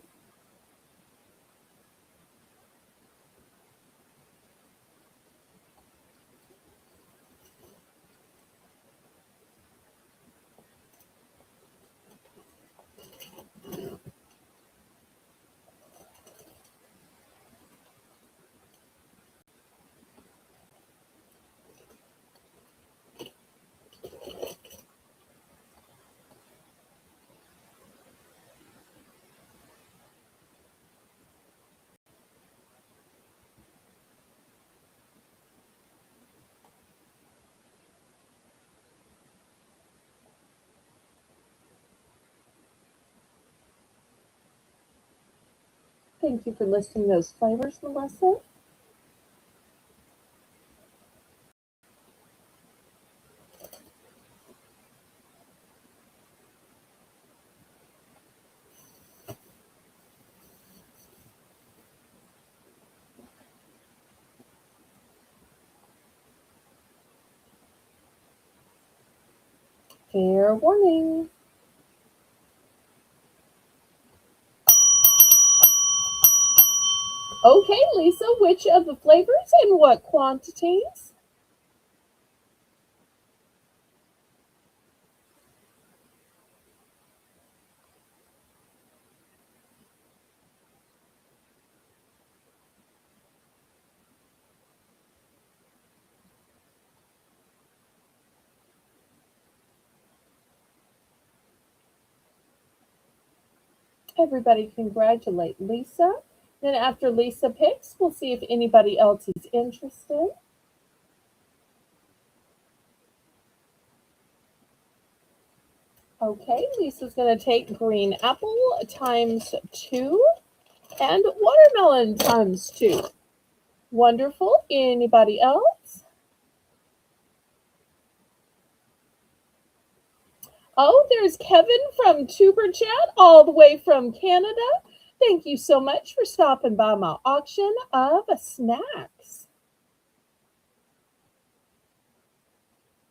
Speaker 1: Thank you for listing those flavors, Melissa. Fair warning. Okay, Lisa, which of the flavors and what quantities? Everybody congratulate Lisa. Then after Lisa picks, we'll see if anybody else is interested. Okay, Lisa's going to take green apple times 2 and watermelon times 2. Wonderful. Anybody else? Oh, there's Kevin from Tuber Chat, all the way from Canada. Thank you so much for stopping by my auction of snacks.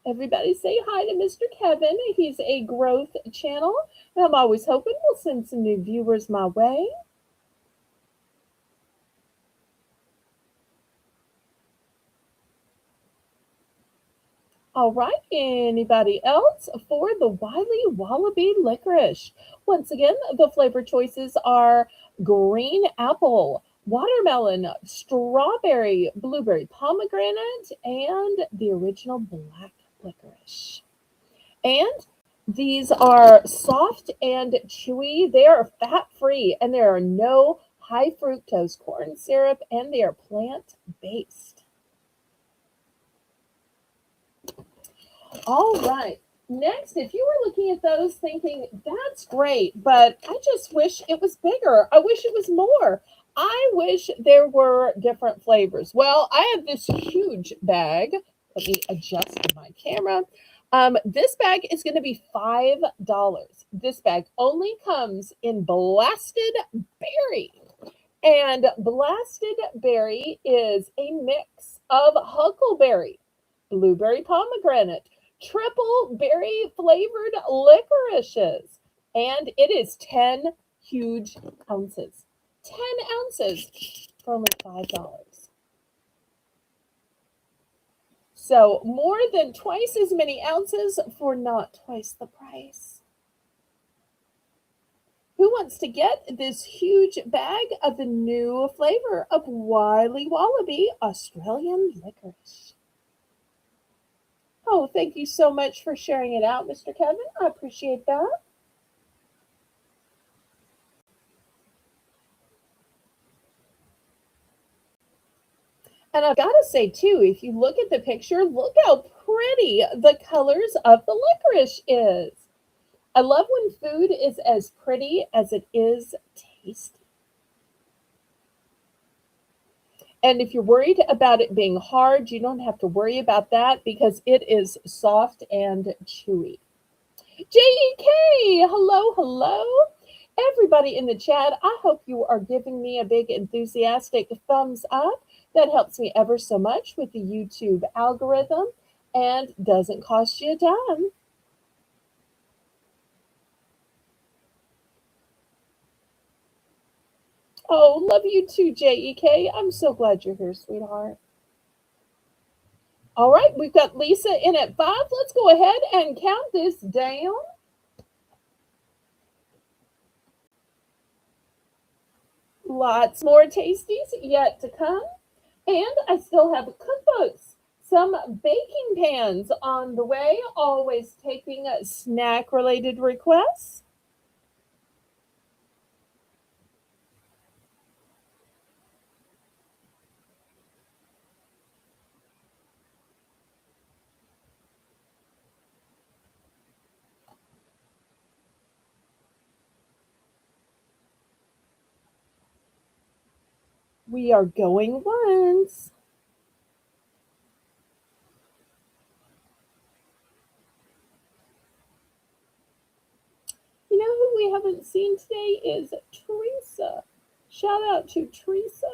Speaker 1: Everybody say hi to Mr. Kevin. He's a growth channel, and I'm always hoping we'll send some new viewers my way. All right, anybody else for the Wiley Wallaby licorice? Once again, the flavor choices are green apple, watermelon, strawberry, blueberry, pomegranate, and the original black licorice. And these are soft and chewy. They are fat free, and there are no high fructose corn syrup, and they are plant based. All right. Next, if you were looking at those thinking, that's great, but I just wish it was bigger. I wish it was more. I wish there were different flavors. Well, I have this huge bag. Let me adjust my camera. This bag is going to be $5. This bag only comes in blasted berry. And blasted berry is a mix of huckleberry, blueberry pomegranate, triple berry flavored licorices, and it is 10 huge ounces. 10 ounces for only $5. So more than twice as many ounces for not twice the price. Who wants to get this huge bag of the new flavor of Wiley Wallaby Australian licorice? Oh, thank you so much for sharing it out, Mr. Kevin. I appreciate that. And I've got to say, too, if you look at the picture, look how pretty the colors of the licorice is. I love when food is as pretty as it is tasty. And if you're worried about it being hard, you don't have to worry about that because it is soft and chewy. JEK, hello, hello. Everybody in the chat, I hope you are giving me a big enthusiastic thumbs up. That helps me ever so much with the YouTube algorithm and doesn't cost you a dime. Oh, love you too, JEK. I'm so glad you're here, sweetheart. All right, we've got Lisa in at 5. Let's go ahead and count this down. Lots more tasties yet to come. And I still have cookbooks, some baking pans on the way, always taking snack related requests. We are going once. You know who we haven't seen today is Teresa. Shout out to Teresa.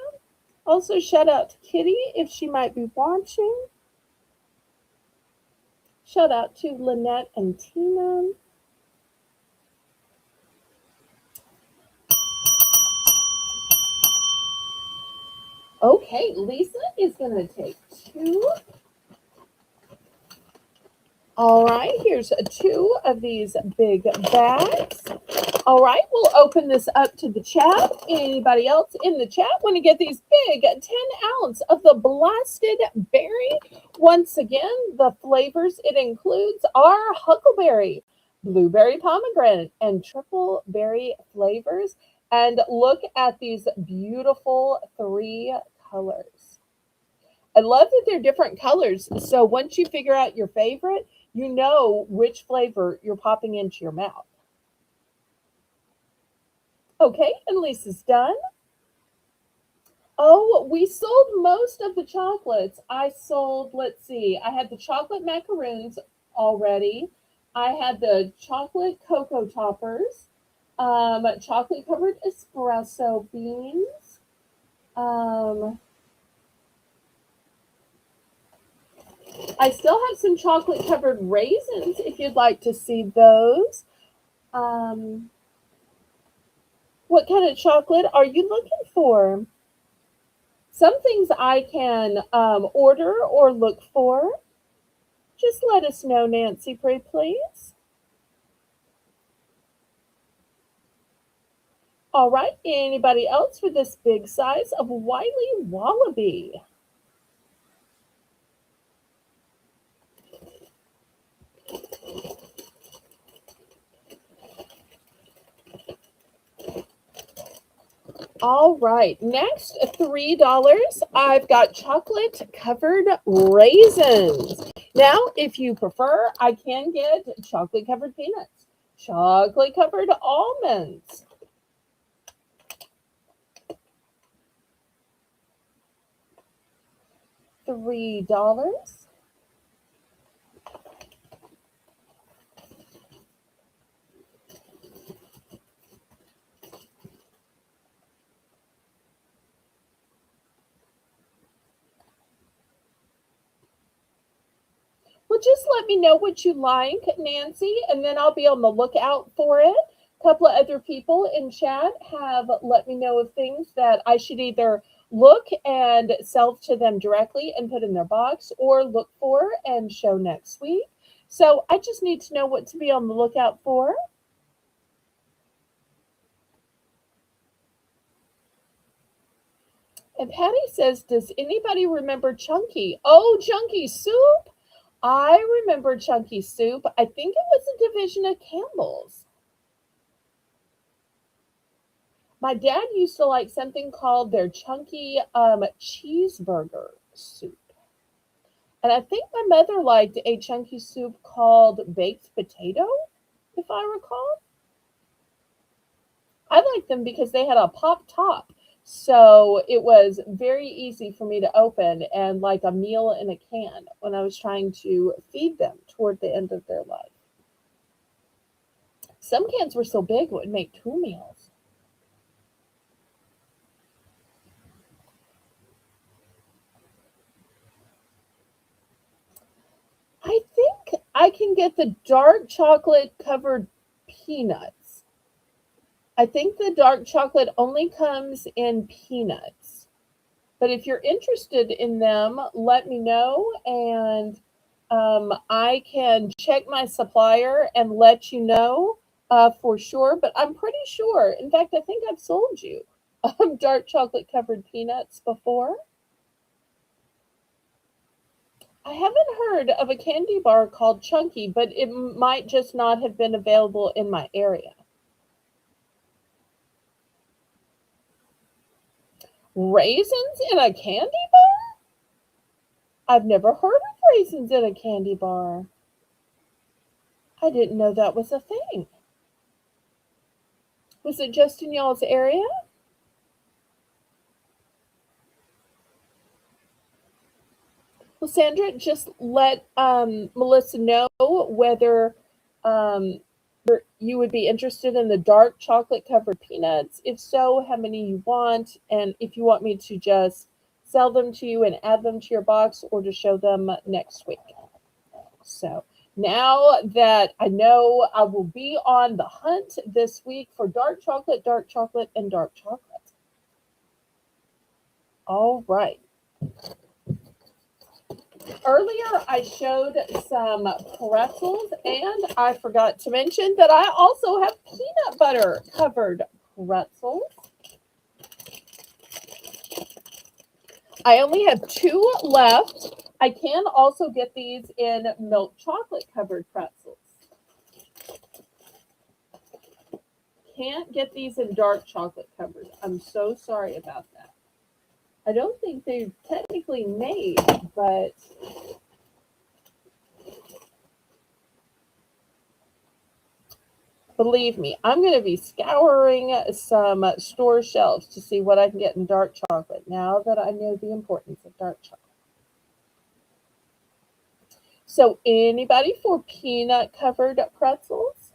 Speaker 1: Also, shout out to Kitty if she might be watching. Shout out to Lynette and Tina. Okay, Lisa is going to take 2. All right, here's 2 of these big bags. All right, we'll open this up to the chat. Anybody else in the chat want to get these big 10-ounce of the blasted berry? Once again, the flavors it includes are huckleberry, blueberry pomegranate, and triple berry flavors. And look at these beautiful 3 colors. I love that they're different colors. So once you figure out your favorite, you know which flavor you're popping into your mouth. Okay, and Lisa's done. Oh, we sold most of the chocolates. I sold, let's see, I had the chocolate macaroons already. I had the chocolate cocoa toppers, chocolate covered espresso beans. Um, I still have some chocolate covered raisins if you'd like to see those. Um, what kind of chocolate are you looking for? Some things I can order or look for. Just let us know, Nancy, pray please. All right, anybody else for this big size of Wiley Wallaby? All right, next $3. I've got chocolate covered raisins. Now, if you prefer, I can get chocolate covered peanuts, chocolate covered almonds. $3. Well, just let me know what you like, Nancy, and then I'll be on the lookout for it. A couple of other people in chat have let me know of things that I should either look and sell to them directly and put in their box or look for and show next week. So I just need to know what to be on the lookout for. And Patty says, does anybody remember Chunky? Oh, Chunky Soup? I remember Chunky Soup. I think it was a division of Campbell's. My dad used to like something called their Chunky cheeseburger soup. And I think my mother liked a Chunky soup called baked potato, if I recall. I liked them because they had a pop top. So it was very easy for me to open and like a meal in a can when I was trying to feed them toward the end of their life. Some cans were so big it would make two meals. I think I can get the dark chocolate covered peanuts. I think the dark chocolate only comes in peanuts. But if you're interested in them, let me know and I can check my supplier and let you know for sure. But I'm pretty sure, in fact, I think I've sold you dark chocolate covered peanuts before. I haven't heard of a candy bar called Chunky, but it might just not have been available in my area. Raisins in a candy bar? I've never heard of raisins in a candy bar. I didn't know that was a thing. Was it just in y'all's area? Well, Sandra, just let Melissa know whether um, you would be interested in the dark chocolate covered peanuts. If so, how many you want, and if you want me to just sell them to you and add them to your box or to show them next week. So now that I know I will be on the hunt this week for dark chocolate, and dark chocolate. All right. Earlier, I showed some pretzels, and I forgot to mention that I also have peanut butter covered pretzels. I only have two left. I can also get these in milk chocolate covered pretzels. Can't get these in dark chocolate covered. I'm so sorry about that. I don't think they're technically made, but Believe me, I'm going to be scouring some store shelves to see what I can get in dark chocolate now that I know the importance of dark chocolate. So, anybody for peanut covered pretzels?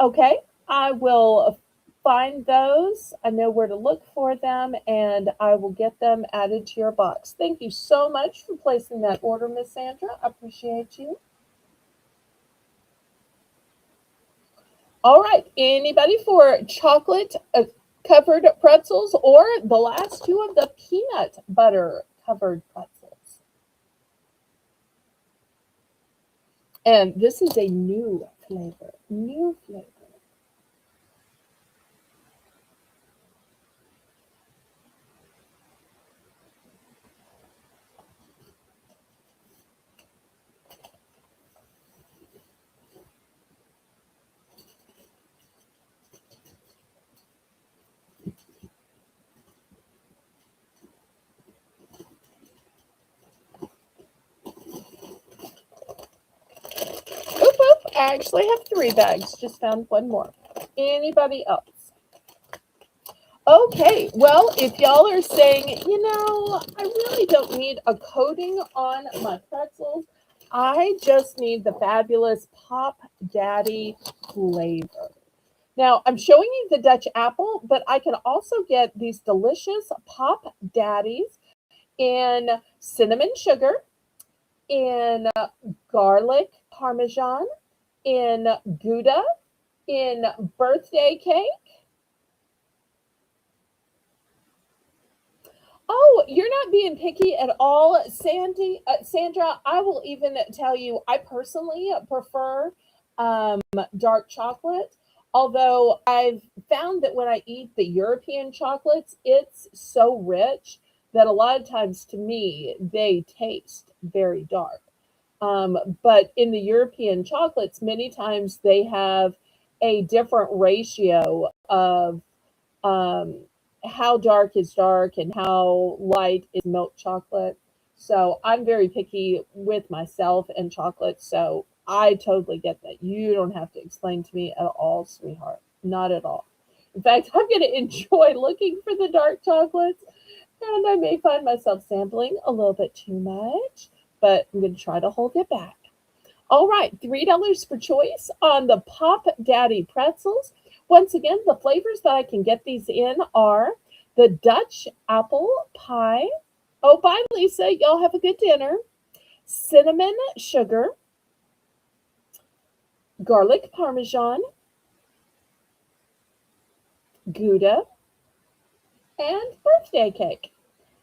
Speaker 1: Okay, I will find those. I know where to look for them and I will get them added to your box. Thank you so much for placing that order, Miss Sandra. I appreciate you. All right, anybody for chocolate covered pretzels or the last two of the peanut butter covered pretzels? And this is a new flavor, new flavor. Oop, oop, I actually have three bags. Just found one more. Anybody else? Okay, well, if y'all are saying, I really don't need a coating on my pretzels, I just need the fabulous Pop Daddy flavor. Now, I'm showing you the Dutch apple, but I can also get these delicious Pop Daddies in cinnamon sugar, in garlic parmesan, in Gouda, in birthday cake. Oh, you're not being picky at all, Sandra. I will even tell you, I personally prefer dark chocolate. Although I've found that when I eat the European chocolates, it's so rich that a lot of times to me they taste very dark. But in the European chocolates, many times they have a different ratio of um, how dark is dark and how light is milk chocolate. So I'm very picky with myself and chocolate. So I totally get that. You don't have to explain to me at all, sweetheart. Not at all. In fact, I'm going to enjoy looking for the dark chocolates, and I may find myself sampling a little bit too much, but I'm going to try to hold it back. All right, $3 per choice on the Pop Daddy pretzels. Once again, the flavors that I can get these in are the Dutch apple pie. Oh, bye, Lisa. Y'all have a good dinner. Cinnamon sugar, garlic parmesan, Gouda, and birthday cake.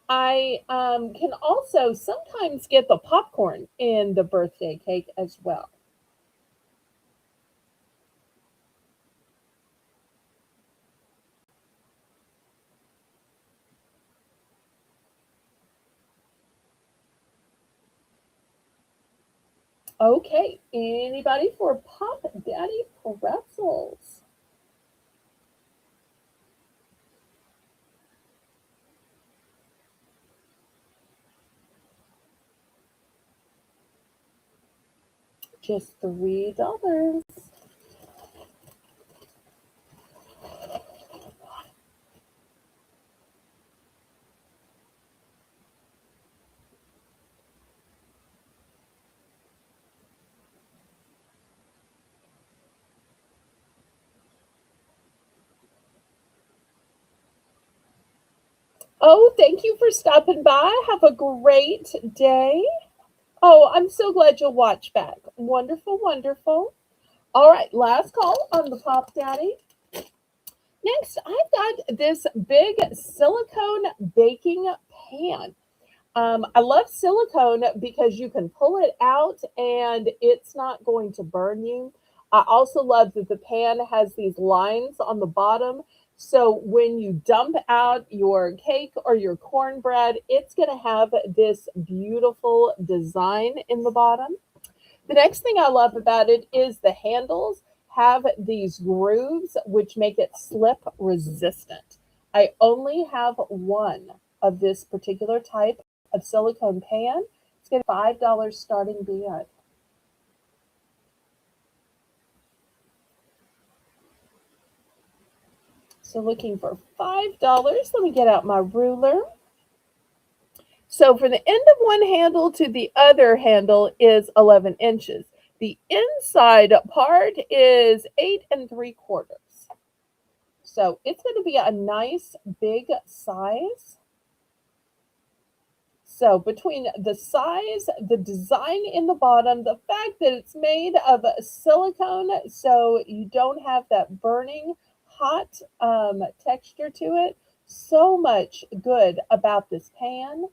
Speaker 1: I can also sometimes get the popcorn in the birthday cake as well. Okay, anybody for Pop Daddy pretzels? Just $3. Oh, thank you for stopping by. Have a great day. Oh, I'm so glad you'll watch back. Wonderful, wonderful. All right, last call on the Pop Daddy. Next, I've got this big silicone baking pan. I love silicone because you can pull it out and it's not going to burn you. I also love that the pan has these lines on the bottom. So when you dump out your cake or your cornbread, it's going to have this beautiful design in the bottom. The next thing I love about it is the handles have these grooves which make it slip resistant. I only have one of this particular type of silicone pan. It's going to be $5 starting bid. So looking for $5. Let me get out my ruler. So for the end of one handle to the other handle is 11 inches. The inside part is 8 3/4. So it's going to be a nice big size. So between the size, the design in the bottom, the fact that it's made of silicone, so you don't have that burning hot texture to it, so much good about this pan.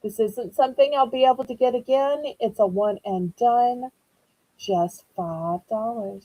Speaker 1: This isn't something I'll be able to get again. It's a one and done, just $5.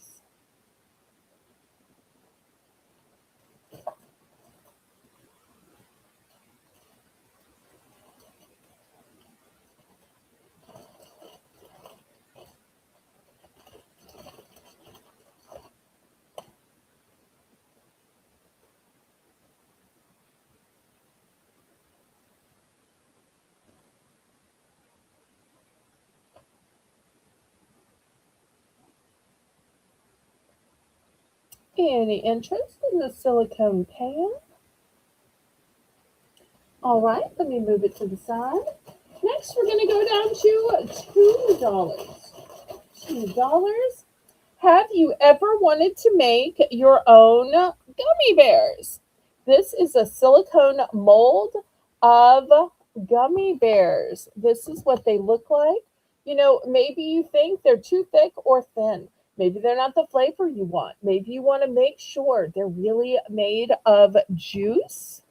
Speaker 1: Any interest in the silicone pan? All right, let me move it to the side. Next, we're going to go down to $2. $2. Have you ever wanted to make your own gummy bears? This is a silicone mold of gummy bears. This is what they look like. You know, maybe you think they're too thick or thin. Maybe they're not the flavor you want. Maybe you want to make sure they're really made of juice.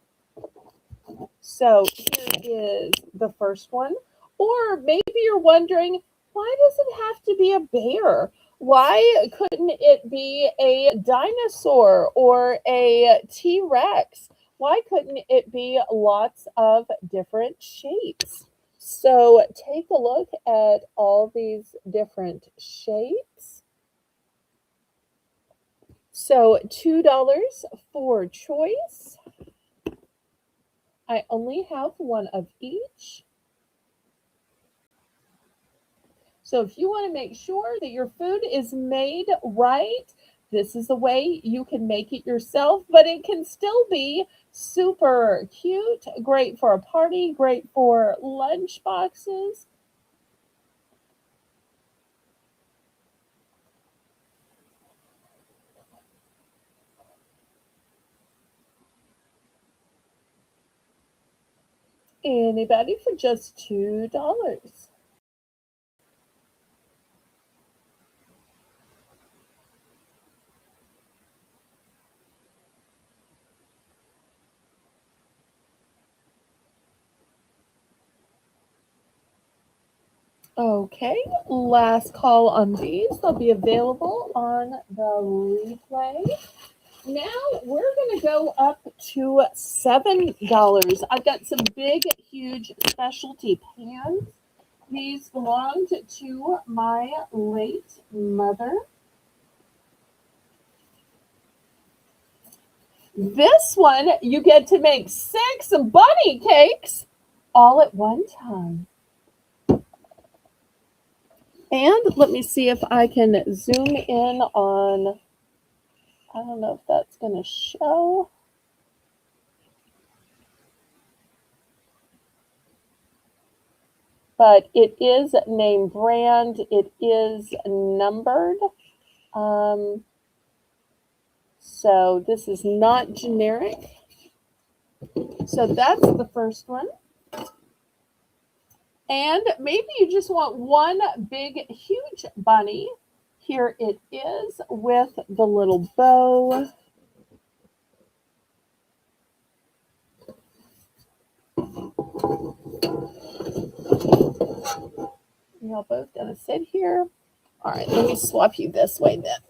Speaker 1: So here is the first one. Or maybe you're wondering, why does it have to be a bear? Why couldn't it be a dinosaur or a T-Rex? Why couldn't it be lots of different shapes? So take a look at all these different shapes. So $2 for choice. I only have one of each. So if you want to make sure that your food is made right, this is the way you can make it yourself, but it can still be super cute, great for a party, great for lunch boxes. Anybody for just $2? Okay, last call on these. They'll be available on the replay. Now we're going to go up to $7. I've got some big, huge specialty pans. These belonged to my late mother. This one, you get to make 6 bunny cakes all at one time. And let me see if I can zoom in on, I don't know if that's going to show. But it is name brand. It is numbered. So this is not generic. So that's the first one. And maybe you just want one big, huge bunny. Here it is with the little bow. Y'all both gonna sit here. All right, let me swap you this way then.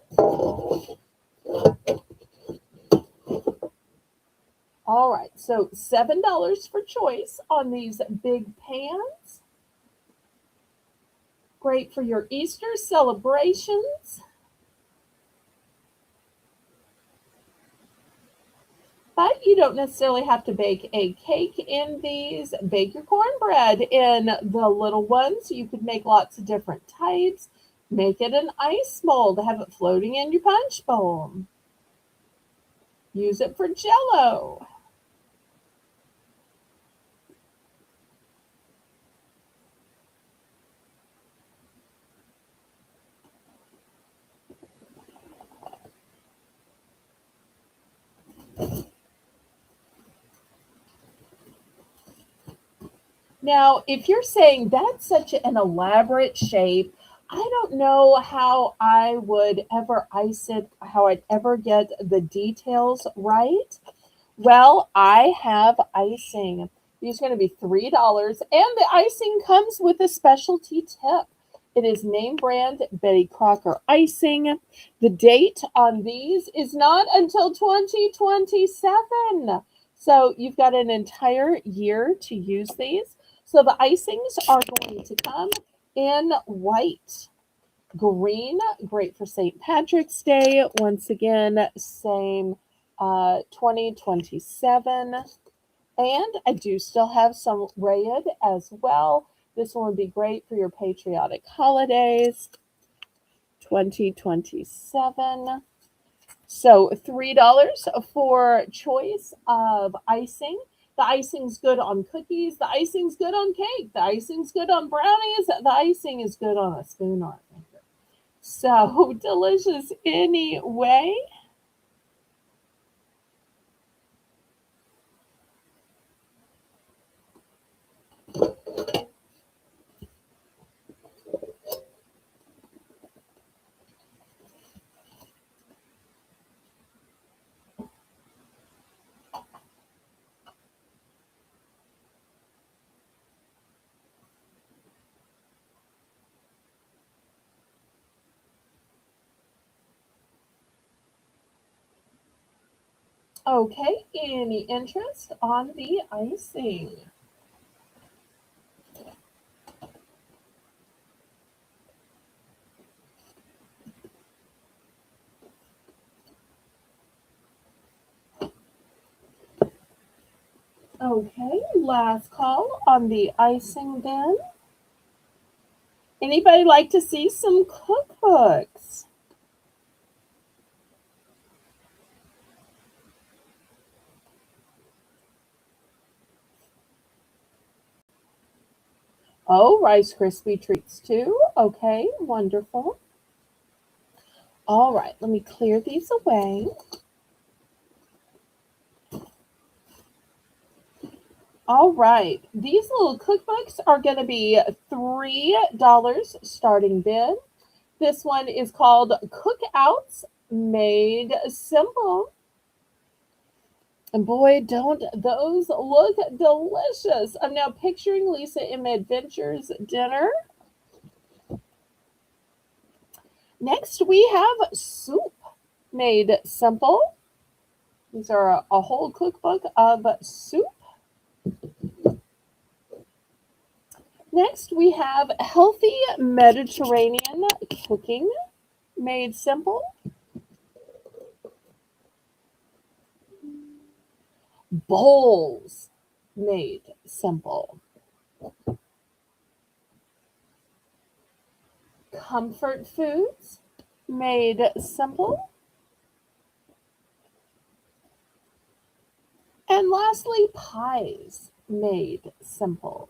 Speaker 1: All right, so $7 for choice on these big pans. Great for your Easter celebrations. But you don't necessarily have to bake a cake in these. Bake your cornbread in the little ones. You could make lots of different types. Make it an ice mold. Have it floating in your punch bowl. Use it for Jello. Now, if you're saying that's such an elaborate shape, I don't know how I would ever ice it, how I'd ever get the details right. Well, I have icing. These are going to be $3, and the icing comes with a specialty tip. It is name brand Betty Crocker icing. The date on these is not until 2027. So you've got an entire year to use these. So the icings are going to come in white. Green, great for St. Patrick's Day. Once again, same 2027. And I do still have some red as well. This one would be great for your patriotic holidays. 2027. So $3 for choice of icing. The icing's good on cookies. The icing's good on cake. The icing's good on brownies. The icing is good on a spoon or a finger. So delicious anyway. Okay, any interest on the icing? Okay, last call on the icing then. Anybody like to see some cookbooks? Oh, Rice Krispie treats too. Okay, wonderful. All right, let me clear these away. All right, these little cookbooks are going to be $3 starting bid. This one is called Cookouts Made Simple. And boy, don't those look delicious. I'm now picturing Lisa M. Adventures dinner. Next, we have soup made simple. These are a whole cookbook of soup. Next, we have healthy Mediterranean cooking made simple. Bowls made simple. Comfort foods made simple. And lastly, pies made simple.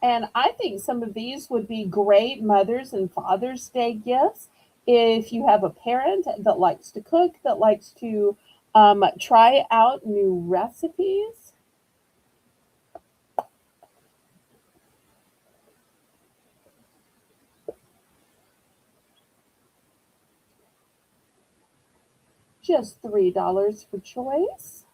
Speaker 1: And I think some of these would be great Mother's and Father's Day gifts if you have a parent that likes to cook, that likes to try out new recipes. Just $3 for choice.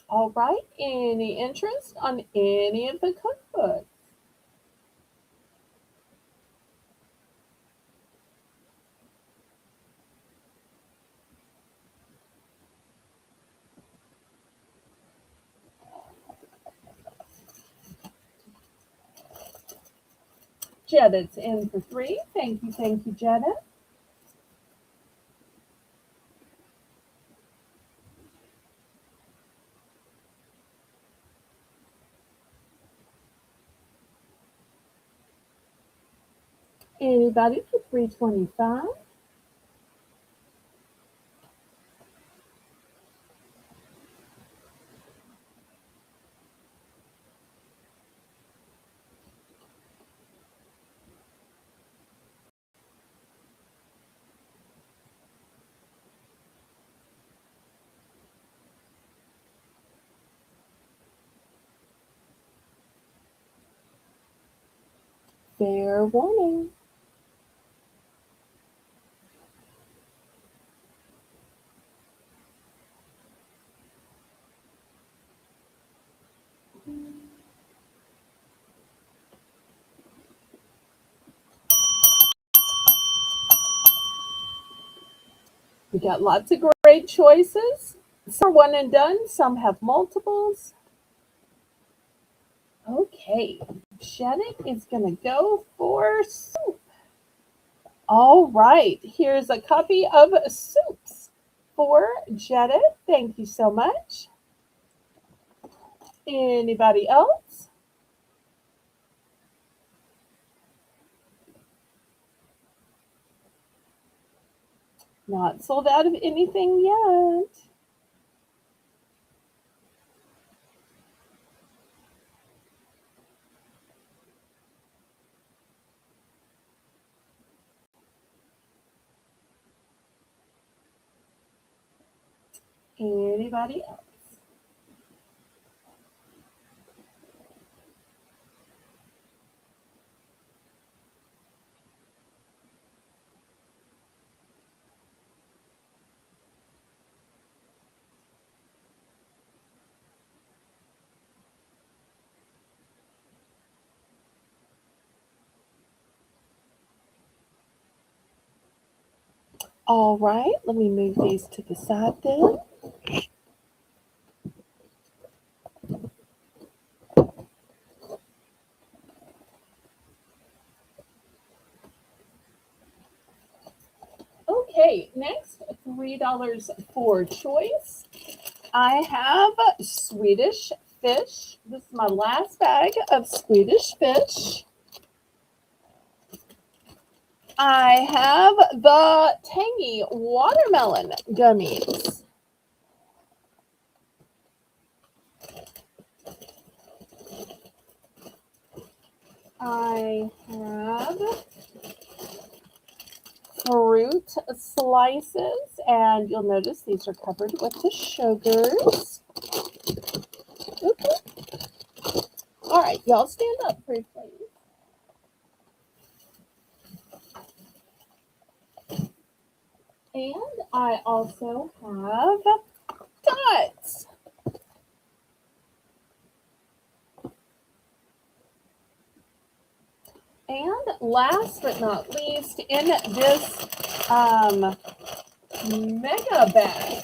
Speaker 1: All right. Any interest on any of the cookbooks? Jetta's in for three. Thank you, Jetta. Anybody for 325? Fair warning. We got lots of great choices. Some are one and done, some have multiples. Okay, Janet is going to go for soup. All right, here's a copy of Soups for Jetta. Thank you so much. Anybody else? Not sold out of anything yet. Anybody else? All right, let me move these to the side then. Okay, next, $3 for choice. I have Swedish fish. This is my last bag of Swedish fish. I have the tangy watermelon gummies. I have fruit slices, and you'll notice these are covered with the sugars. Okay. All right, y'all stand up briefly. And I also have dots. And last but not least, in this mega bag,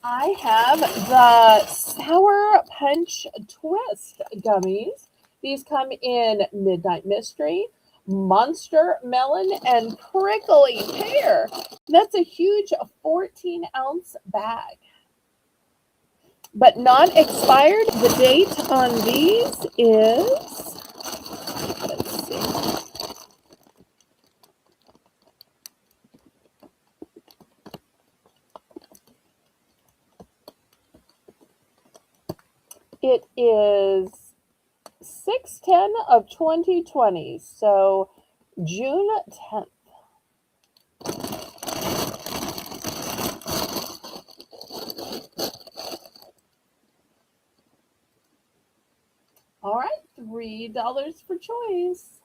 Speaker 1: I have the Sour Punch Twist gummies. These come in Midnight Mystery, Monster Melon, and Prickly Pear. That's a huge 14-ounce bag. But not expired. The date on these is, let's see, it is 6/10 of 2020, so June 10th. All right, $3 for choice.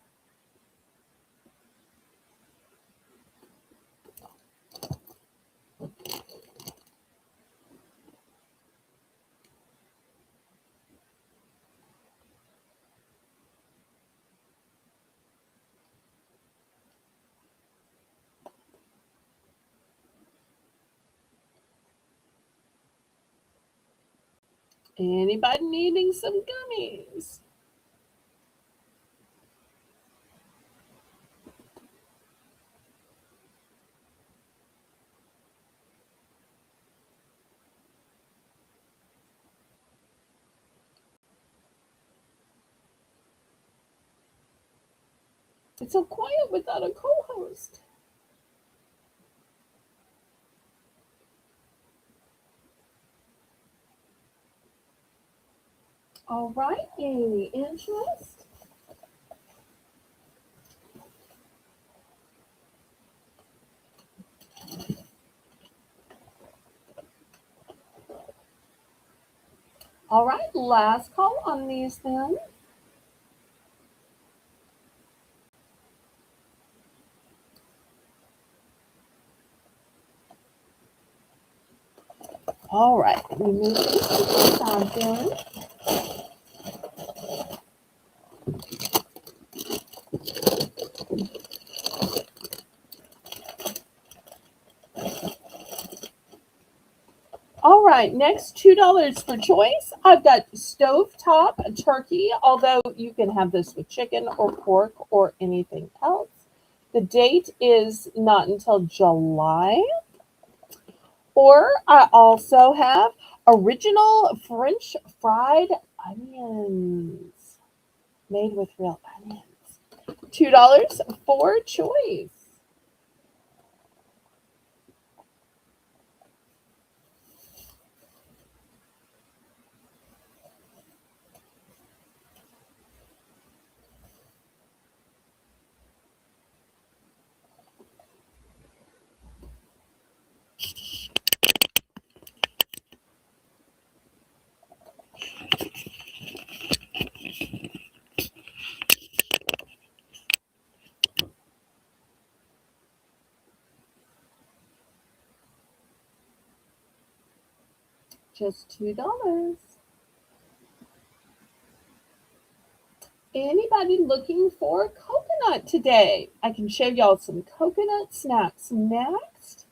Speaker 1: Anybody needing some gummies? It's so quiet without a co-host. All right, any interest? All right, last call on these then. All right, we move this to the side then. All right, next $2 for choice. I've got stovetop turkey, although you can have this with chicken or pork or anything else. The date is not until July. Or I also have original French fried onions made with real onions. $2 for choice. Just $2. Anybody looking for coconut today? I can show y'all some coconut snacks next.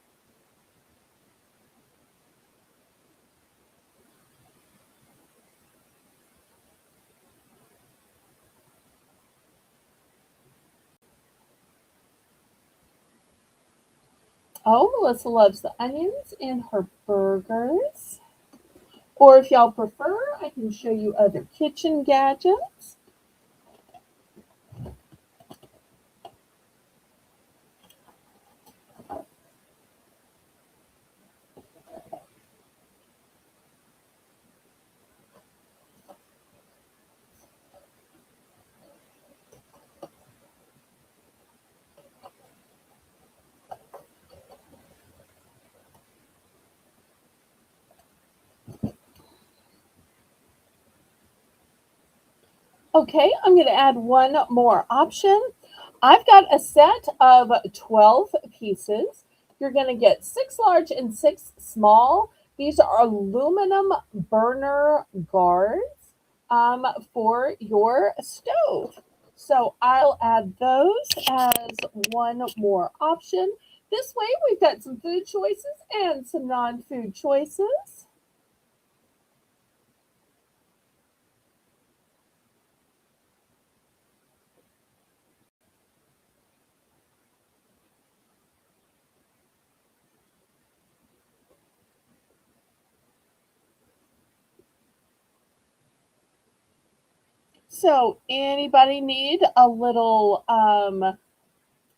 Speaker 1: Oh, Melissa loves the onions in her burgers. Or if y'all prefer, I can show you other kitchen gadgets. Okay, I'm going to add one more option. I've got a set of 12 pieces. You're going to get 6 large and 6 small. These are aluminum burner guards for your stove. So I'll add those as one more option. This way, we've got some food choices and some non food choices. So, anybody need a little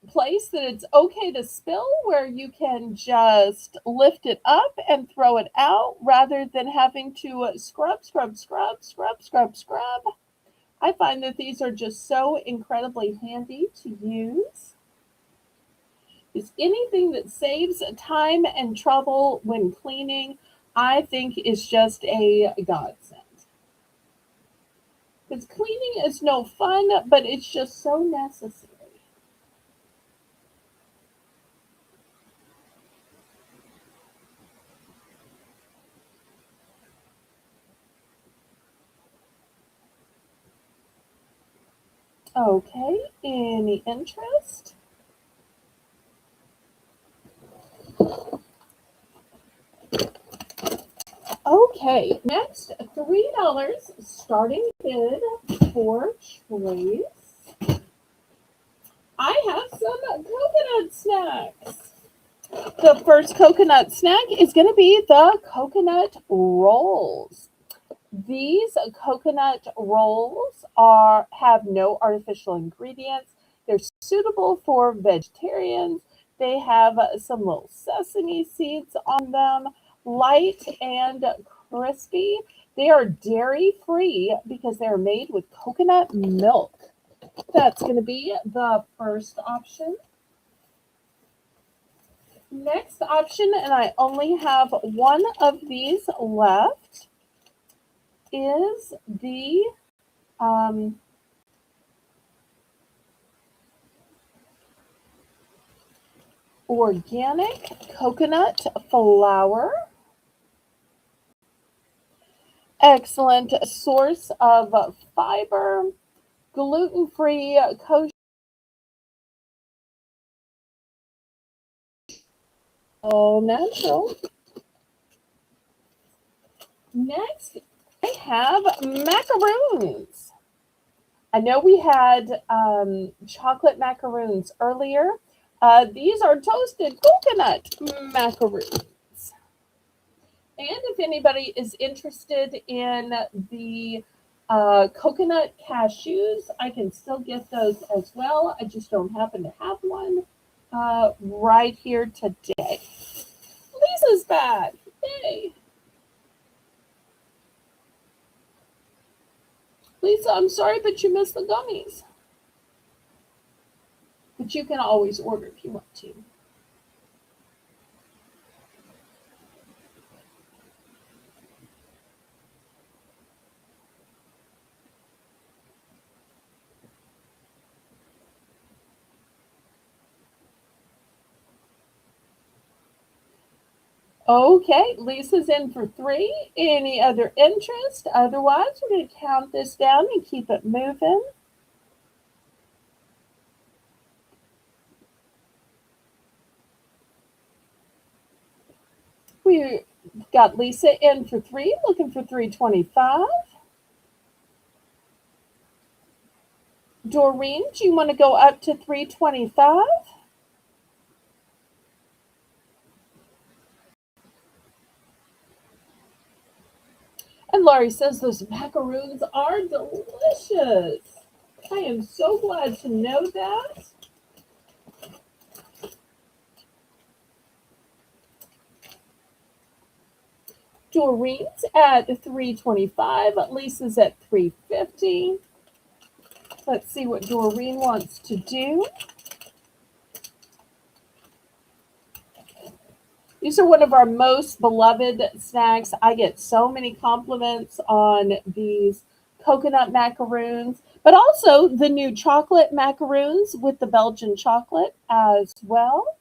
Speaker 1: place that it's okay to spill where you can just lift it up and throw it out rather than having to scrub, scrub, scrub, scrub, scrub, scrub? I find that these are just so incredibly handy to use. Is anything that saves time and trouble when cleaning, I think is just a godsend. Because cleaning is no fun, but it's just so necessary. Okay, any interest? Okay, Okay, next $3 starting bid for choice. I have some coconut snacks. The first coconut snack is going to be the coconut rolls. These coconut rolls have no artificial ingredients. They're suitable for vegetarians. They have some little sesame seeds on them, light and crispy. They are dairy free because they're made with coconut milk. That's going to be the first option. Next option, and I only have one of these left, is the organic coconut flour. Excellent source of fiber, gluten-free, kosher, all natural. Next, I have macaroons. I know we had chocolate macaroons earlier. These are toasted coconut macaroons. And if anybody is interested in the coconut cashews, I can still get those as well. I just don't happen to have one right here today. Lisa's back. Yay. Lisa, I'm sorry, but you missed the gummies. But you can always order if you want to. Okay, Lisa's in for 3. Any other interest? Otherwise, we're going to count this down and keep it moving. We got Lisa in for 3, looking for 325. Doreen, do you want to go up to 325? And Laurie says those macaroons are delicious. I am so glad to know that. Doreen's at 325. Lisa's at 350. Let's see what Doreen wants to do. These are one of our most beloved snacks. I get so many compliments on these coconut macaroons, but also the new chocolate macaroons with the Belgian chocolate as well.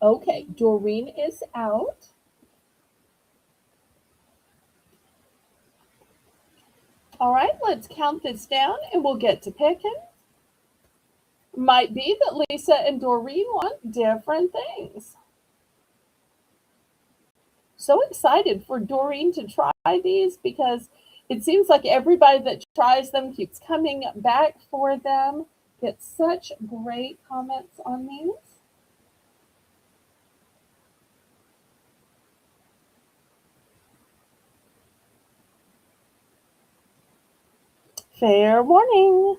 Speaker 1: Okay, Doreen is out. All right, let's count this down and we'll get to picking. Might be that Lisa and Doreen want different things. So excited for Doreen to try these because it seems like everybody that tries them keeps coming back for them. Get such great comments on these. Fair warning.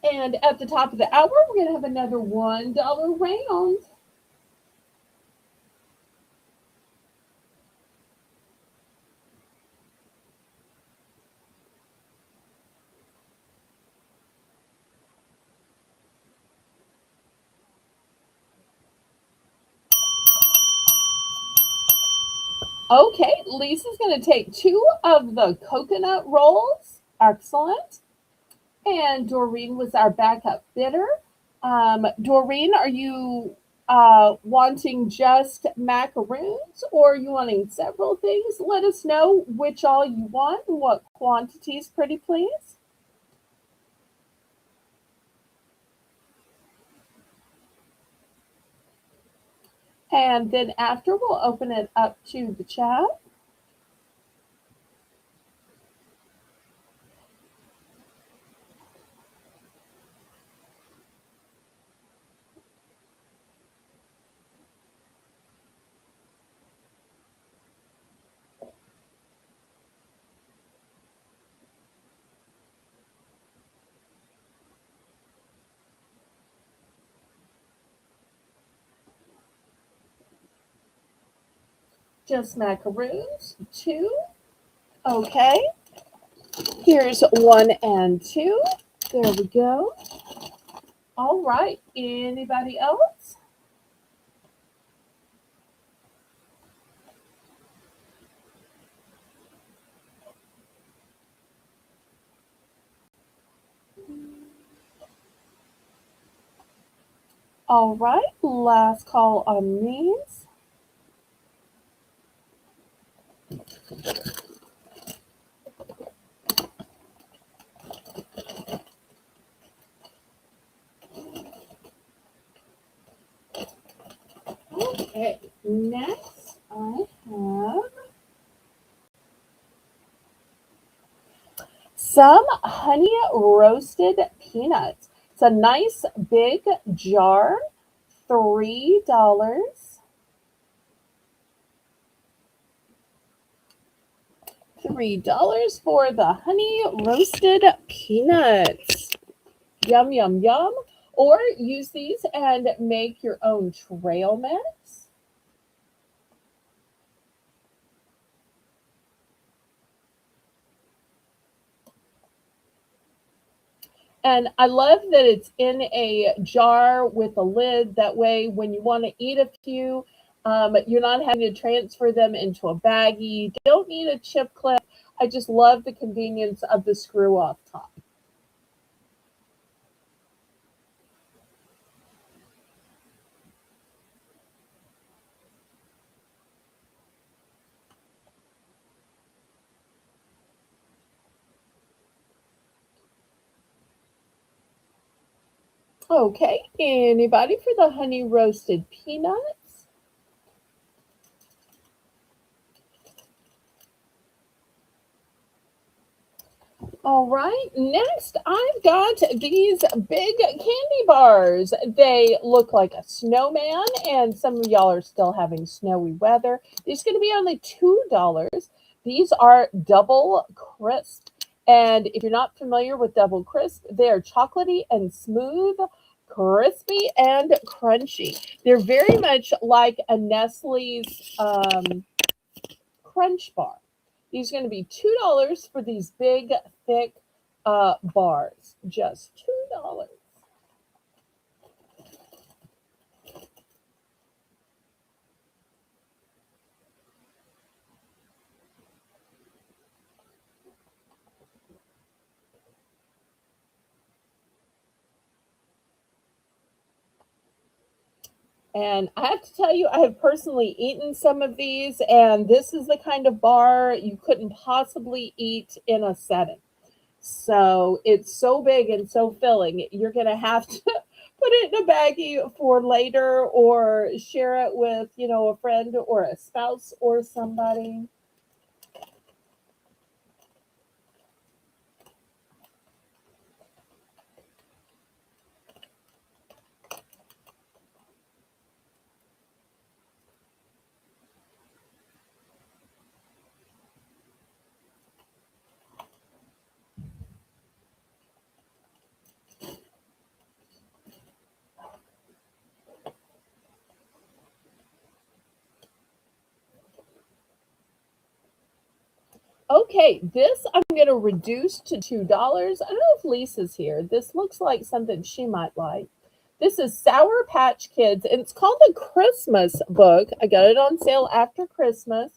Speaker 1: And at the top of the hour, we're going to have another $1 round. Okay, Lisa's going to take 2 of the coconut rolls. Excellent. And Doreen was our backup bidder. Doreen, are you wanting just macaroons or are you wanting several things? Let us know which all you want and what quantities, pretty please. And then after, we'll open it up to the chat. Just macaroons, two. Okay. Here's one and two. There we go. All right. Anybody else? All right. Last call on these. Okay. Next, I have some honey roasted peanuts. It's a nice big jar, $3. $3 for the honey roasted peanuts. Yum, yum, yum. Or use these and make your own trail mix. And I love that it's in a jar with a lid. That way, when you want to eat a few, you're not having to transfer them into a baggie. You don't need a chip clip. I just love the convenience of the screw off top. Okay, anybody for the honey roasted peanuts? All right, next I've got these big candy bars. They look like a snowman, and some of y'all are still having snowy weather. These are going to be only $2. These are double crisp. And if you're not familiar with double crisp, they are chocolatey and smooth, crispy and crunchy. They're very much like a Nestle's Crunch Bar. These are going to be $2 for these big, thick bars. Just $2. And I have to tell you, I have personally eaten some of these, and this is the kind of bar you couldn't possibly eat in a setting. So it's so big and so filling, you're going to have to put it in a baggie for later or share it with, a friend or a spouse or somebody. Okay, this I'm going to reduce to $2. I don't know if Lisa's here. This looks like something she might like. This is Sour Patch Kids, and it's called the Christmas book. I got it on sale after Christmas.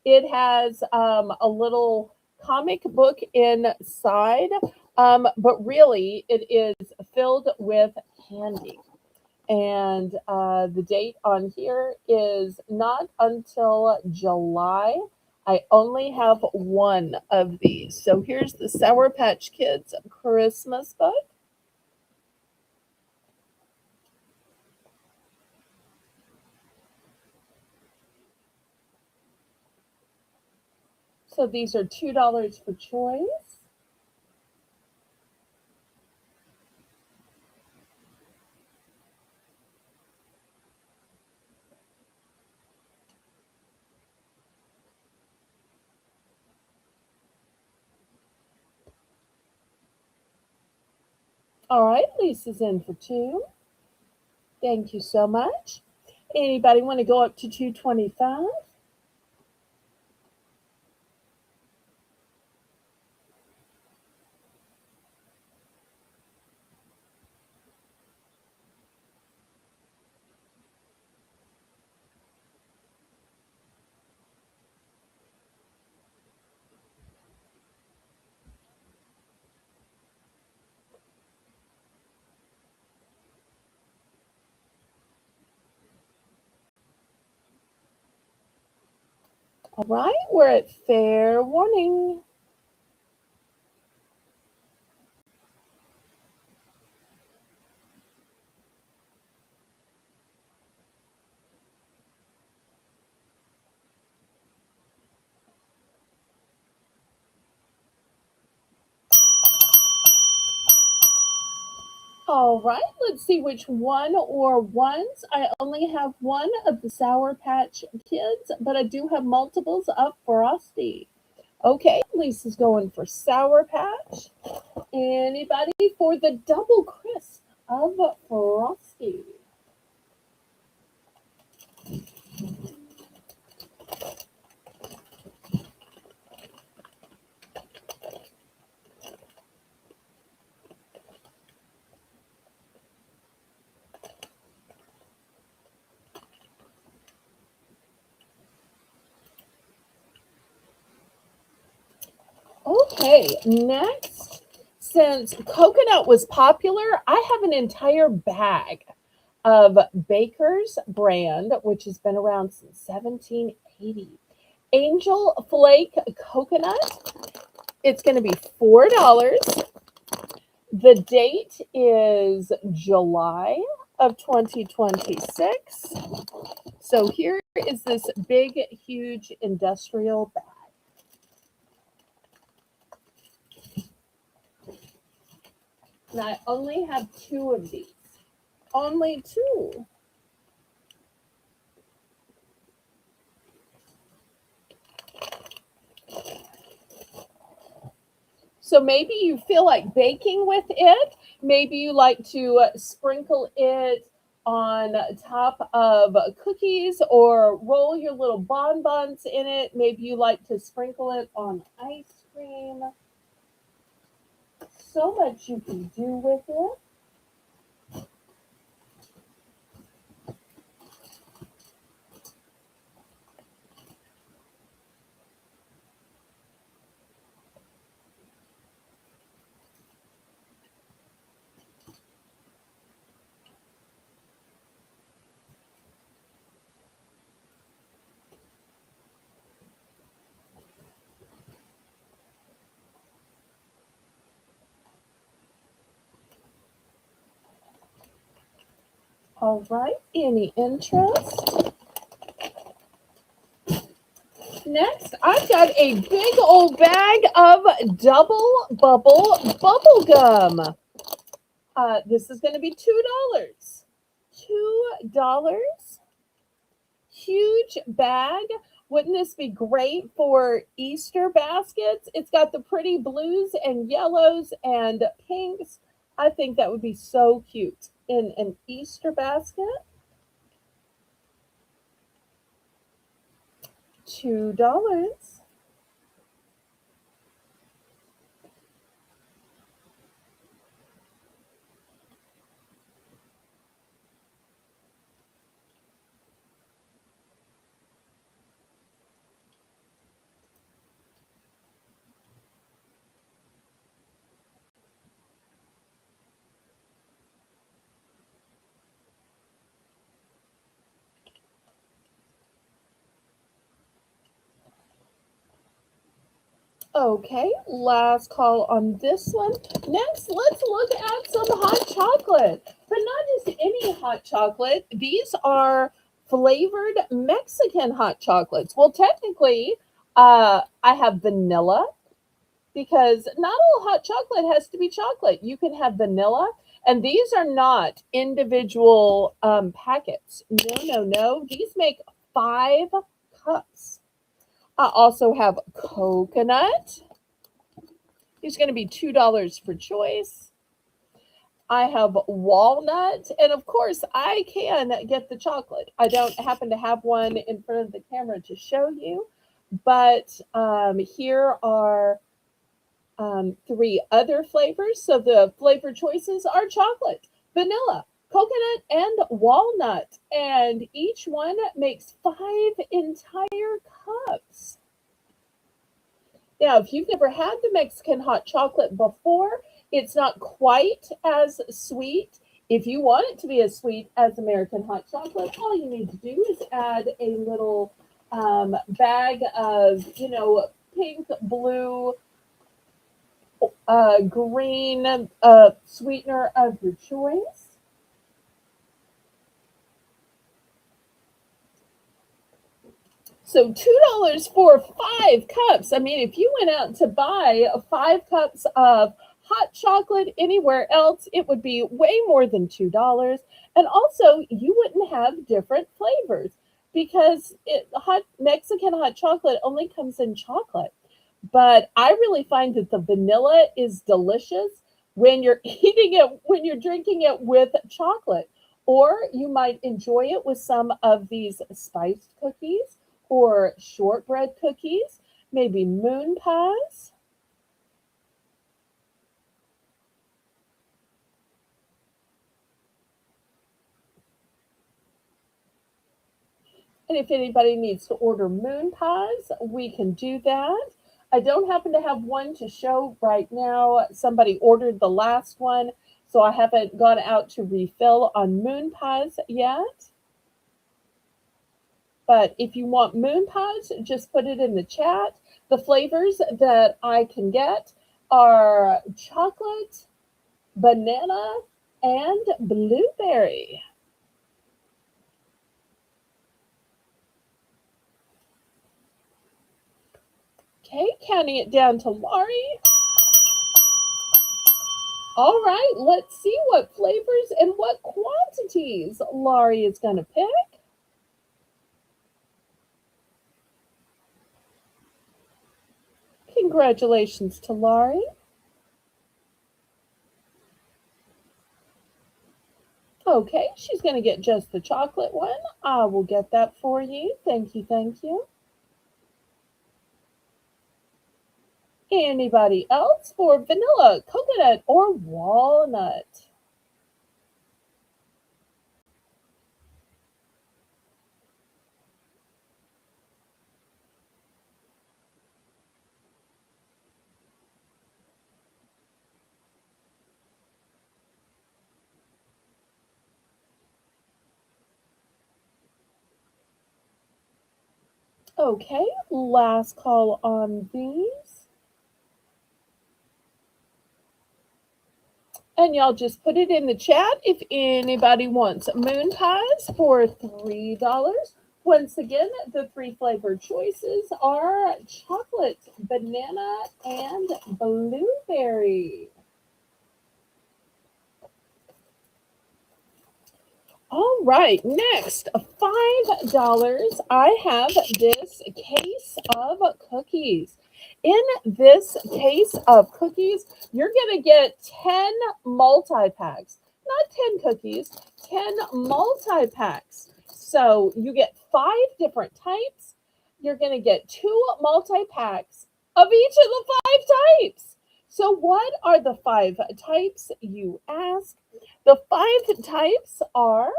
Speaker 1: It has a little comic book inside, but really it is filled with candy. And the date on here is not until July. I only have one of these. So here's the Sour Patch Kids Christmas book. So these are $2 for choice. All right, Lisa's in for 2. Thank you so much. Anybody want to go up to 225? All right, we're at fair warning. All right, let's see which one or ones. I only have one of the Sour Patch Kids, but I do have multiples of Frosty. Okay, Lisa's going for Sour Patch. Anybody for the double crisp of Frosty? Okay, next, since coconut was popular, I have an entire bag of Baker's brand, which has been around since 1780. Angel Flake Coconut. It's going to be $4. The date is July of 2026. So here is this big, huge industrial bag. And I only have 2 of these. Only 2. So maybe you feel like baking with it. Maybe you like to sprinkle it on top of cookies or roll your little bonbons in it. Maybe you like to sprinkle it on ice cream. So much you can do with it. All right, any interest? Next, I've got a big old bag of double bubble gum. This is going to be $2. $2. Huge bag. Wouldn't this be great for Easter baskets? It's got the pretty blues and yellows and pinks. I think that would be so cute in an Easter basket. $2. Okay, last call on this one. Next, let's look at some hot chocolate, but not just any hot chocolate. These are flavored Mexican hot chocolates. Well, technically, I have vanilla because not all hot chocolate has to be chocolate. You can have vanilla, and these are not individual packets. No, no, no. These make 5 cups. I also have coconut. He's going to be $2 for choice. I have walnut, and of course, I can get the chocolate. I don't happen to have one in front of the camera to show you, but here are 3 other flavors. So the flavor choices are chocolate, vanilla, coconut, and walnut, and each one makes 5 entire cups. Now, if you've never had the Mexican hot chocolate before, it's not quite as sweet. If you want it to be as sweet as American hot chocolate, all you need to do is add a little bag of, pink, blue, green sweetener of your choice. So $2 for 5 cups. I mean, if you went out to buy 5 cups of hot chocolate anywhere else, it would be way more than $2. And also, you wouldn't have different flavors because Mexican hot chocolate only comes in chocolate. But I really find that the vanilla is delicious when you're eating it, when you're drinking it with chocolate. Or you might enjoy it with some of these spiced cookies or shortbread cookies, maybe moon pies. And if anybody needs to order moon pies, we can do that. I don't happen to have one to show right now. Somebody ordered the last one, so I haven't gone out to refill on moon pies yet. But if you want moon pies, just put it in the chat. The flavors that I can get are chocolate, banana, and blueberry. Okay, counting it down to Laurie. All right, let's see what flavors and what quantities Laurie is going to pick. Congratulations to Laurie. Okay, she's going to get just the chocolate one. I will get that for you. Thank you, thank you. Anybody else for vanilla, coconut, or walnut? Okay, last call on these. And y'all just put it in the chat if anybody wants moon pies for $3. Once again, the 3 flavor choices are chocolate, banana, and blueberry. All right, next, $5. I have this case of cookies. In this case of cookies, you're going to get 10 multi packs, not 10 cookies, 10 multi packs. So you get 5 different types. You're going to get 2 multi packs of each of the 5 types. So, what are the 5 types, you ask? The 5 types are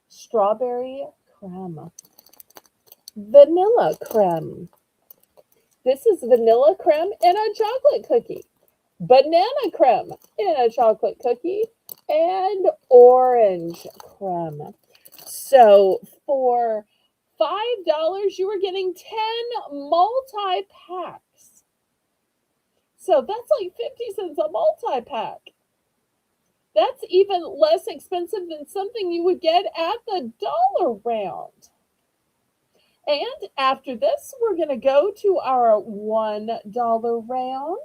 Speaker 1: strawberry creme, vanilla creme. This is vanilla creme in a chocolate cookie, banana creme in a chocolate cookie, and orange creme. So for $5, you are getting 10 multi packs. So that's like 50 cents a multi pack. That's even less expensive than something you would get at the dollar round. And after this, we're going to go to our $1 round.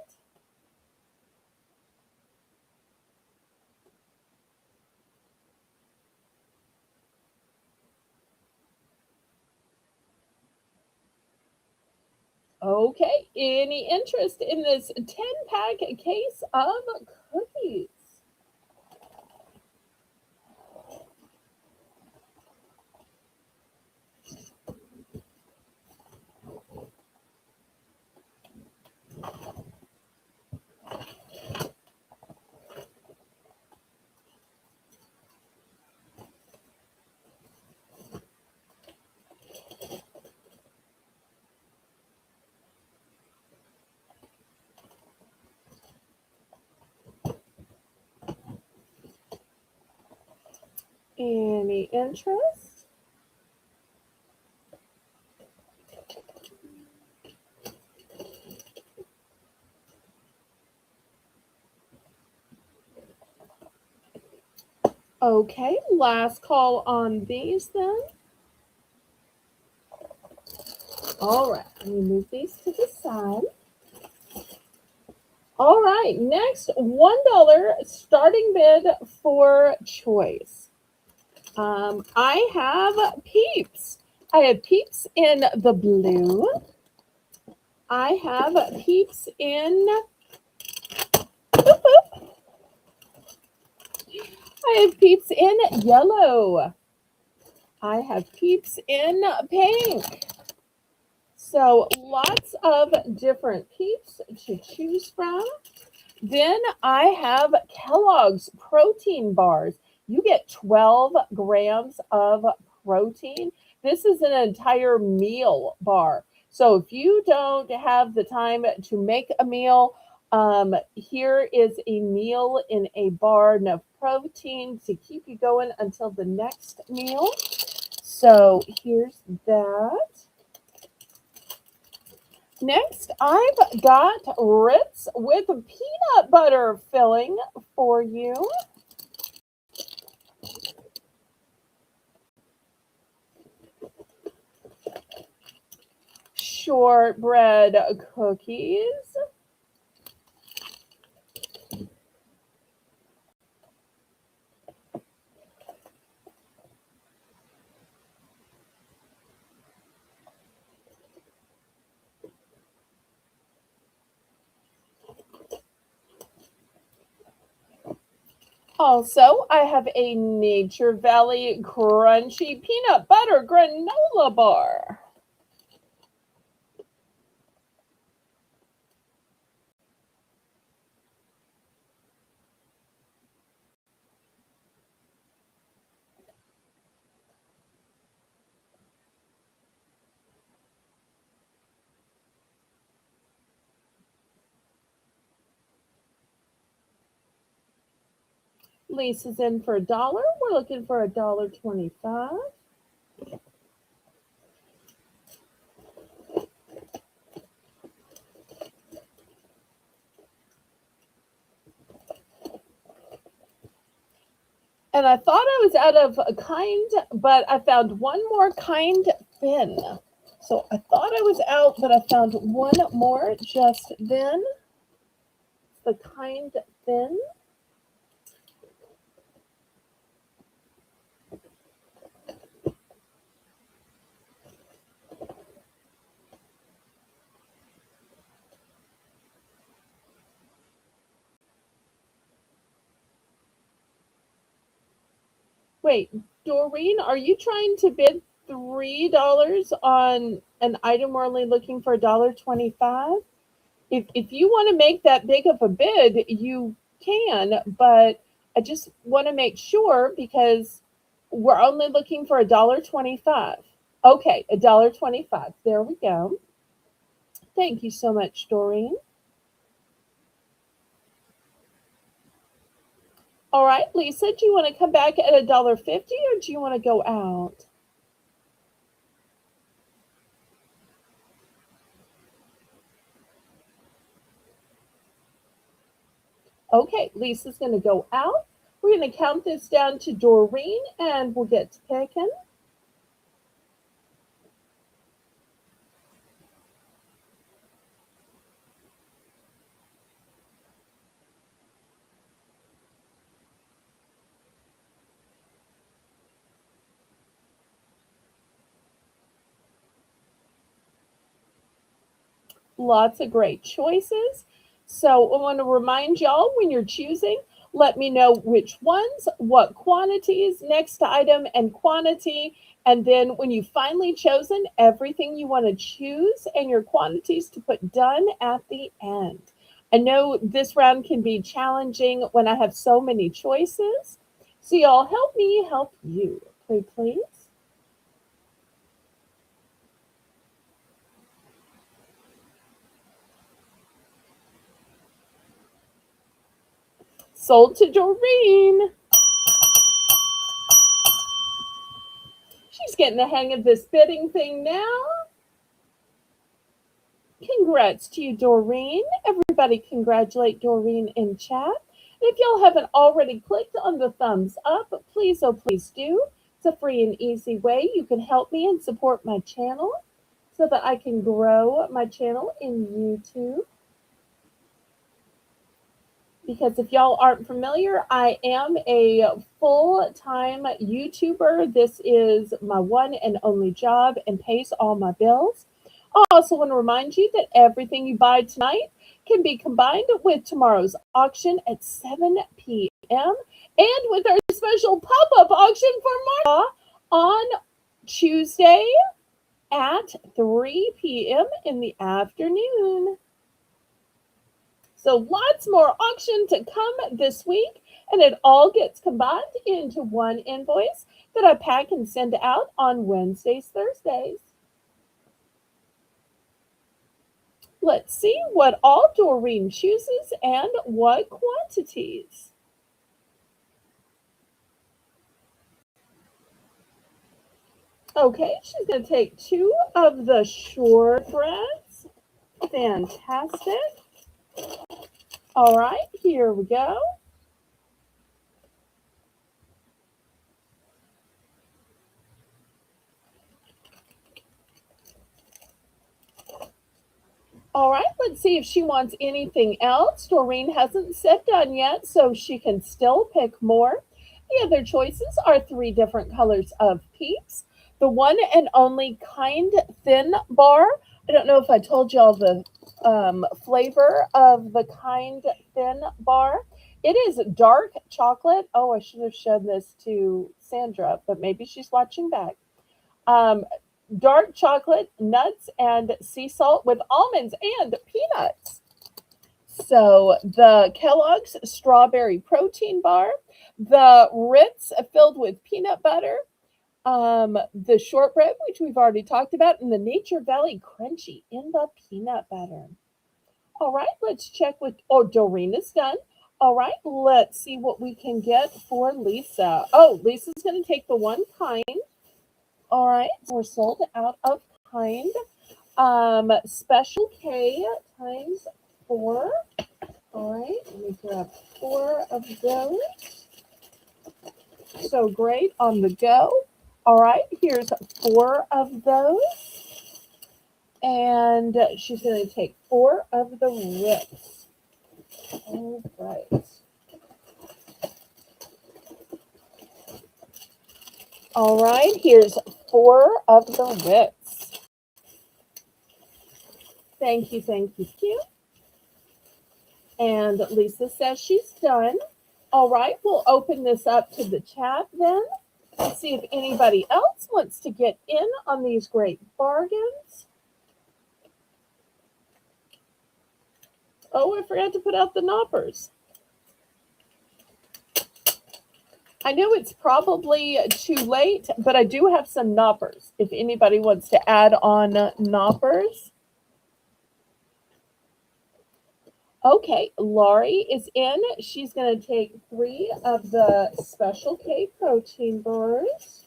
Speaker 1: Okay, any interest in this 10-pack case of cookies? Any interest? Okay, last call on these then. All right, let me move these to the side. All right, next $1 starting bid for choice. I have Peeps. I have Peeps in the blue. I have Peeps in, I have Peeps in yellow. I have Peeps in pink. So lots of different Peeps to choose from. Then I have Kellogg's protein bars. You get 12 grams of protein. This is an entire meal bar. So if you don't have the time to make a meal, here is a meal in a bar, enough protein to keep you going until the next meal. So here's that. Next, I've got Ritz with peanut butter filling for you. Shortbread cookies. Also, I have a Nature Valley crunchy peanut butter granola bar. Lisa's in for $1. We're looking for $1.25. And I thought I was out of a kind, but I found one more kind thin. So I thought I was out, but I found one more just then. The kind thin. Wait, Doreen, are you trying to bid $3 on an item we're only looking for $1.25? If you want to make that big of a bid, you can, but I just want to make sure because we're only looking for $1.25. Okay, $1.25. There we go. Thank you so much, Doreen. All right, Lisa, do you want to come back at $1.50 or do you want to go out? Okay, Lisa's going to go out. We're going to count this down to Doreen and we'll get to picking. Lots of great choices. So I want to remind y'all when you're choosing, let me know which ones, what quantities, next item and quantity. And then when you've finally chosen everything you want to choose and your quantities to put done at the end. I know this round can be challenging when I have so many choices. So y'all help me help you. Please, please. Sold to Doreen. She's getting the hang of this bidding thing now. Congrats to you, Doreen. Everybody congratulate Doreen in chat. And if y'all haven't already clicked on the thumbs up, please, oh, please do. It's a free and easy way you can help me and support my channel so that I can grow my channel in YouTube. Because if y'all aren't familiar, I am a full-time YouTuber. This is my one and only job and pays all my bills. I also want to remind you that everything you buy tonight can be combined with tomorrow's auction at 7 p.m. and with our special pop-up auction for March on Tuesday at 3 p.m. in the afternoon. So lots more auction to come this week, and it all gets combined into one invoice that I pack and send out on Wednesdays, Thursdays. Let's see what all Doreen chooses and what quantities. Okay, she's going to take 2 of the short threads. Fantastic. All right, here we go. All right, let's see if she wants anything else. Doreen hasn't said done yet, so she can still pick more. The other choices are 3 different colors of peeps. The one and only kind thin bar. I don't know if I told y'all the flavor of the kind thin bar. It is dark chocolate. Oh, I should have shown this to Sandra, but maybe she's watching back. Um, Dark chocolate, nuts, and sea salt with almonds and peanuts. So the Kellogg's strawberry protein bar, the Ritz filled with peanut butter, the shortbread, which we've already talked about, and the Nature Valley crunchy in the peanut butter. All right, let's check with, oh, Doreen is done. All right, let's see what we can get for Lisa. Oh, Lisa's going to take the one kind. All right, we're sold out of kind. Special K times 4. All right, let me grab 4 of those. So great on the go. All right, here's 4 of those. And she's going to take 4 of the rips. All right. All right, here's 4 of the rips. Thank you, thank you, thank you. And Lisa says she's done. All right, we'll open this up to the chat then. Let's see if anybody else wants to get in on these great bargains. Oh, I forgot to put out the knoppers. I know it's probably too late, but I do have some knoppers. If anybody wants to add on knoppers. Okay, Laurie is in. She's going to take 3 of the Special K protein bars.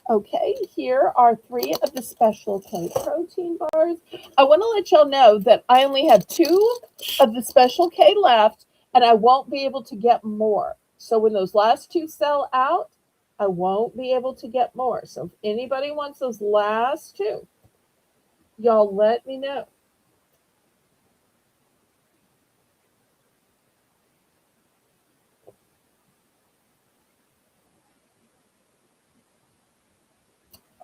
Speaker 1: Okay, here are 3 of the Special K protein bars. I want to let y'all know that I only have 2 of the Special K left, and I won't be able to get more. So when those last 2 sell out, I won't be able to get more. So if anybody wants those last 2, y'all let me know.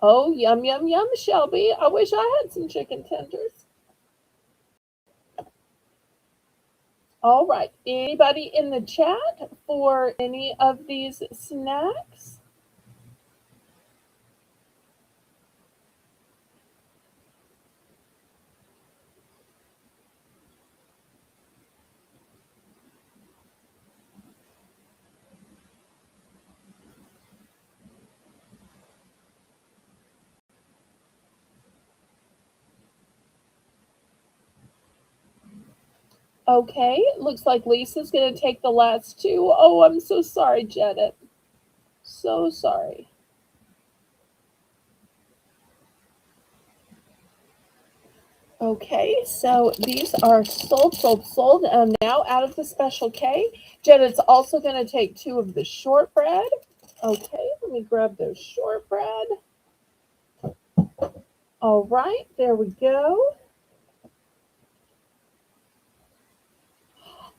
Speaker 1: Oh, yum, yum, yum, Shelby. I wish I had some chicken tenders. All right. Anybody in the chat for any of these snacks? Okay, looks like Lisa's going to take the last two. Oh, I'm so sorry, Janet. So sorry. Okay, so these are sold, sold, sold. Now out of the special K. Janet's also going to take two of the shortbread. Okay, let me grab those shortbread. All right, there we go.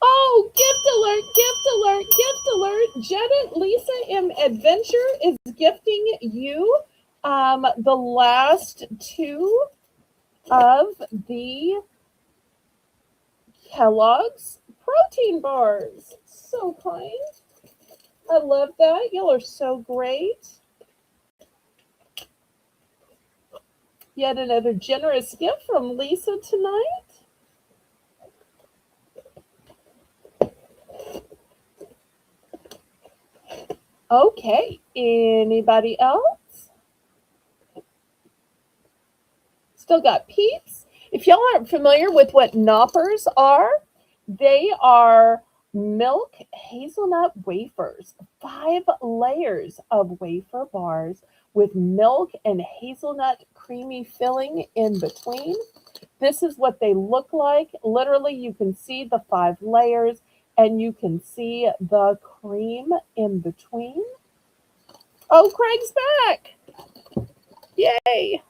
Speaker 1: Oh, gift alert, gift alert. Janet, Lisa in Adventure is gifting you the last two of the Kellogg's protein bars. So kind. I love that. Y'all are so great. Yet another generous gift from Lisa tonight. Okay, anybody else? Still got Peeps. If y'all aren't familiar with what Knoppers are, they are milk hazelnut wafers, 5 layers of wafer bars with milk and hazelnut creamy filling in between. This is what they look like. Literally, you can see the 5 layers and you can see the cream in between. Oh, Craig's back. Yay.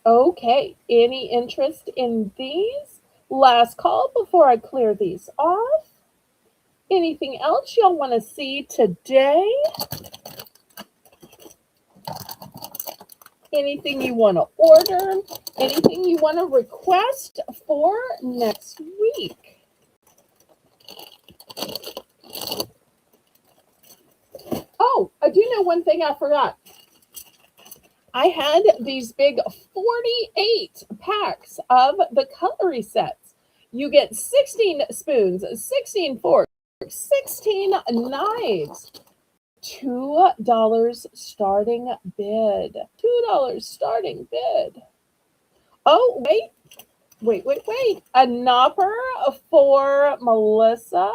Speaker 1: Okay, any interest in these? Last call before I clear these off. Anything else y'all want to see today? Anything you want to order? Anything you want to request for next week? Oh, I do know one thing I forgot. I had these big 48 packs of the cutlery sets. You get 16 spoons, 16 forks, 16 knives. $2 starting bid. $2 starting bid. Oh, wait. A knopper for Melissa.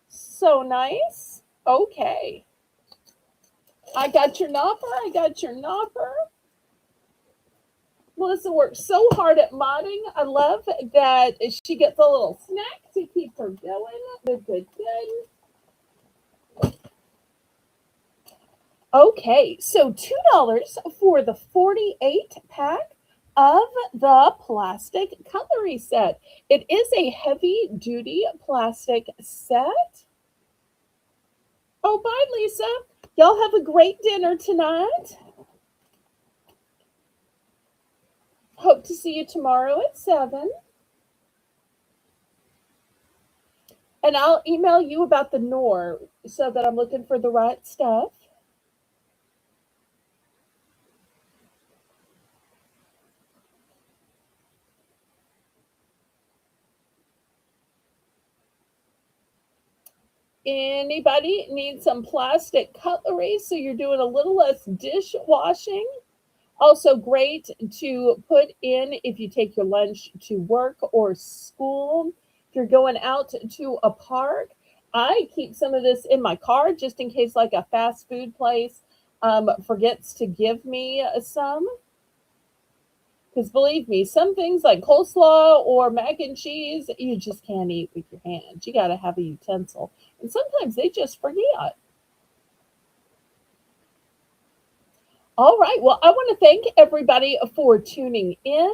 Speaker 1: So nice. Okay. I got your knopper. Melissa works so hard at modding. I love that she gets a little snack to keep her going. Good. Okay, so $2 for the 48 pack of the plastic cutlery set. It is a heavy duty plastic set. Oh, bye, Lisa. Y'all have a great dinner tonight. Hope to see you tomorrow at 7. And I'll email you about the Knorr so that I'm looking for the right stuff. Anybody need some plastic cutlery so you're doing a little less dishwashing? Also great to put in if you take your lunch to work or school. If you're going out to a park, I keep some of this in my car just in case like a fast food place forgets to give me some. Because believe me, some things like coleslaw or mac and cheese, you just can't eat with your hands. You got to have a utensil. And sometimes they just forget. All right. Well, I want to thank everybody for tuning in.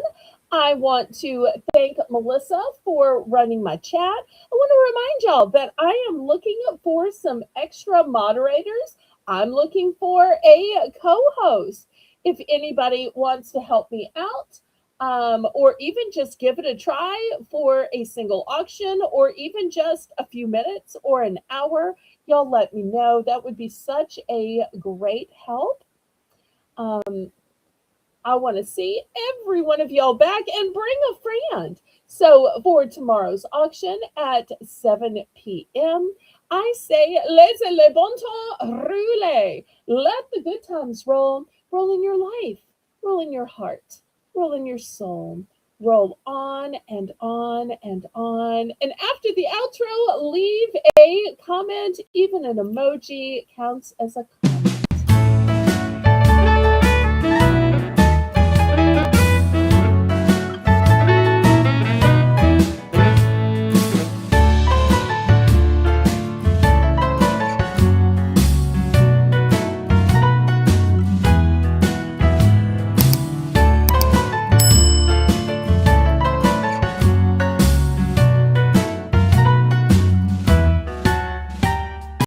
Speaker 1: I want to thank Melissa for running my chat. I want to remind y'all that I am looking for some extra moderators. I'm looking for a co host. If anybody wants to help me out, or even just give it a try for a single auction, or even just a few minutes or an hour, y'all let me know. That would be such a great help. Um, I want to see every one of y'all back and bring a friend. So for tomorrow's auction at 7 p.m., I say, laissez le bon temps rouler. Let the good times roll. Roll in your life, roll in your heart, roll in your soul. Roll on and on and on. And after the outro, leave a comment. Even an emoji counts as a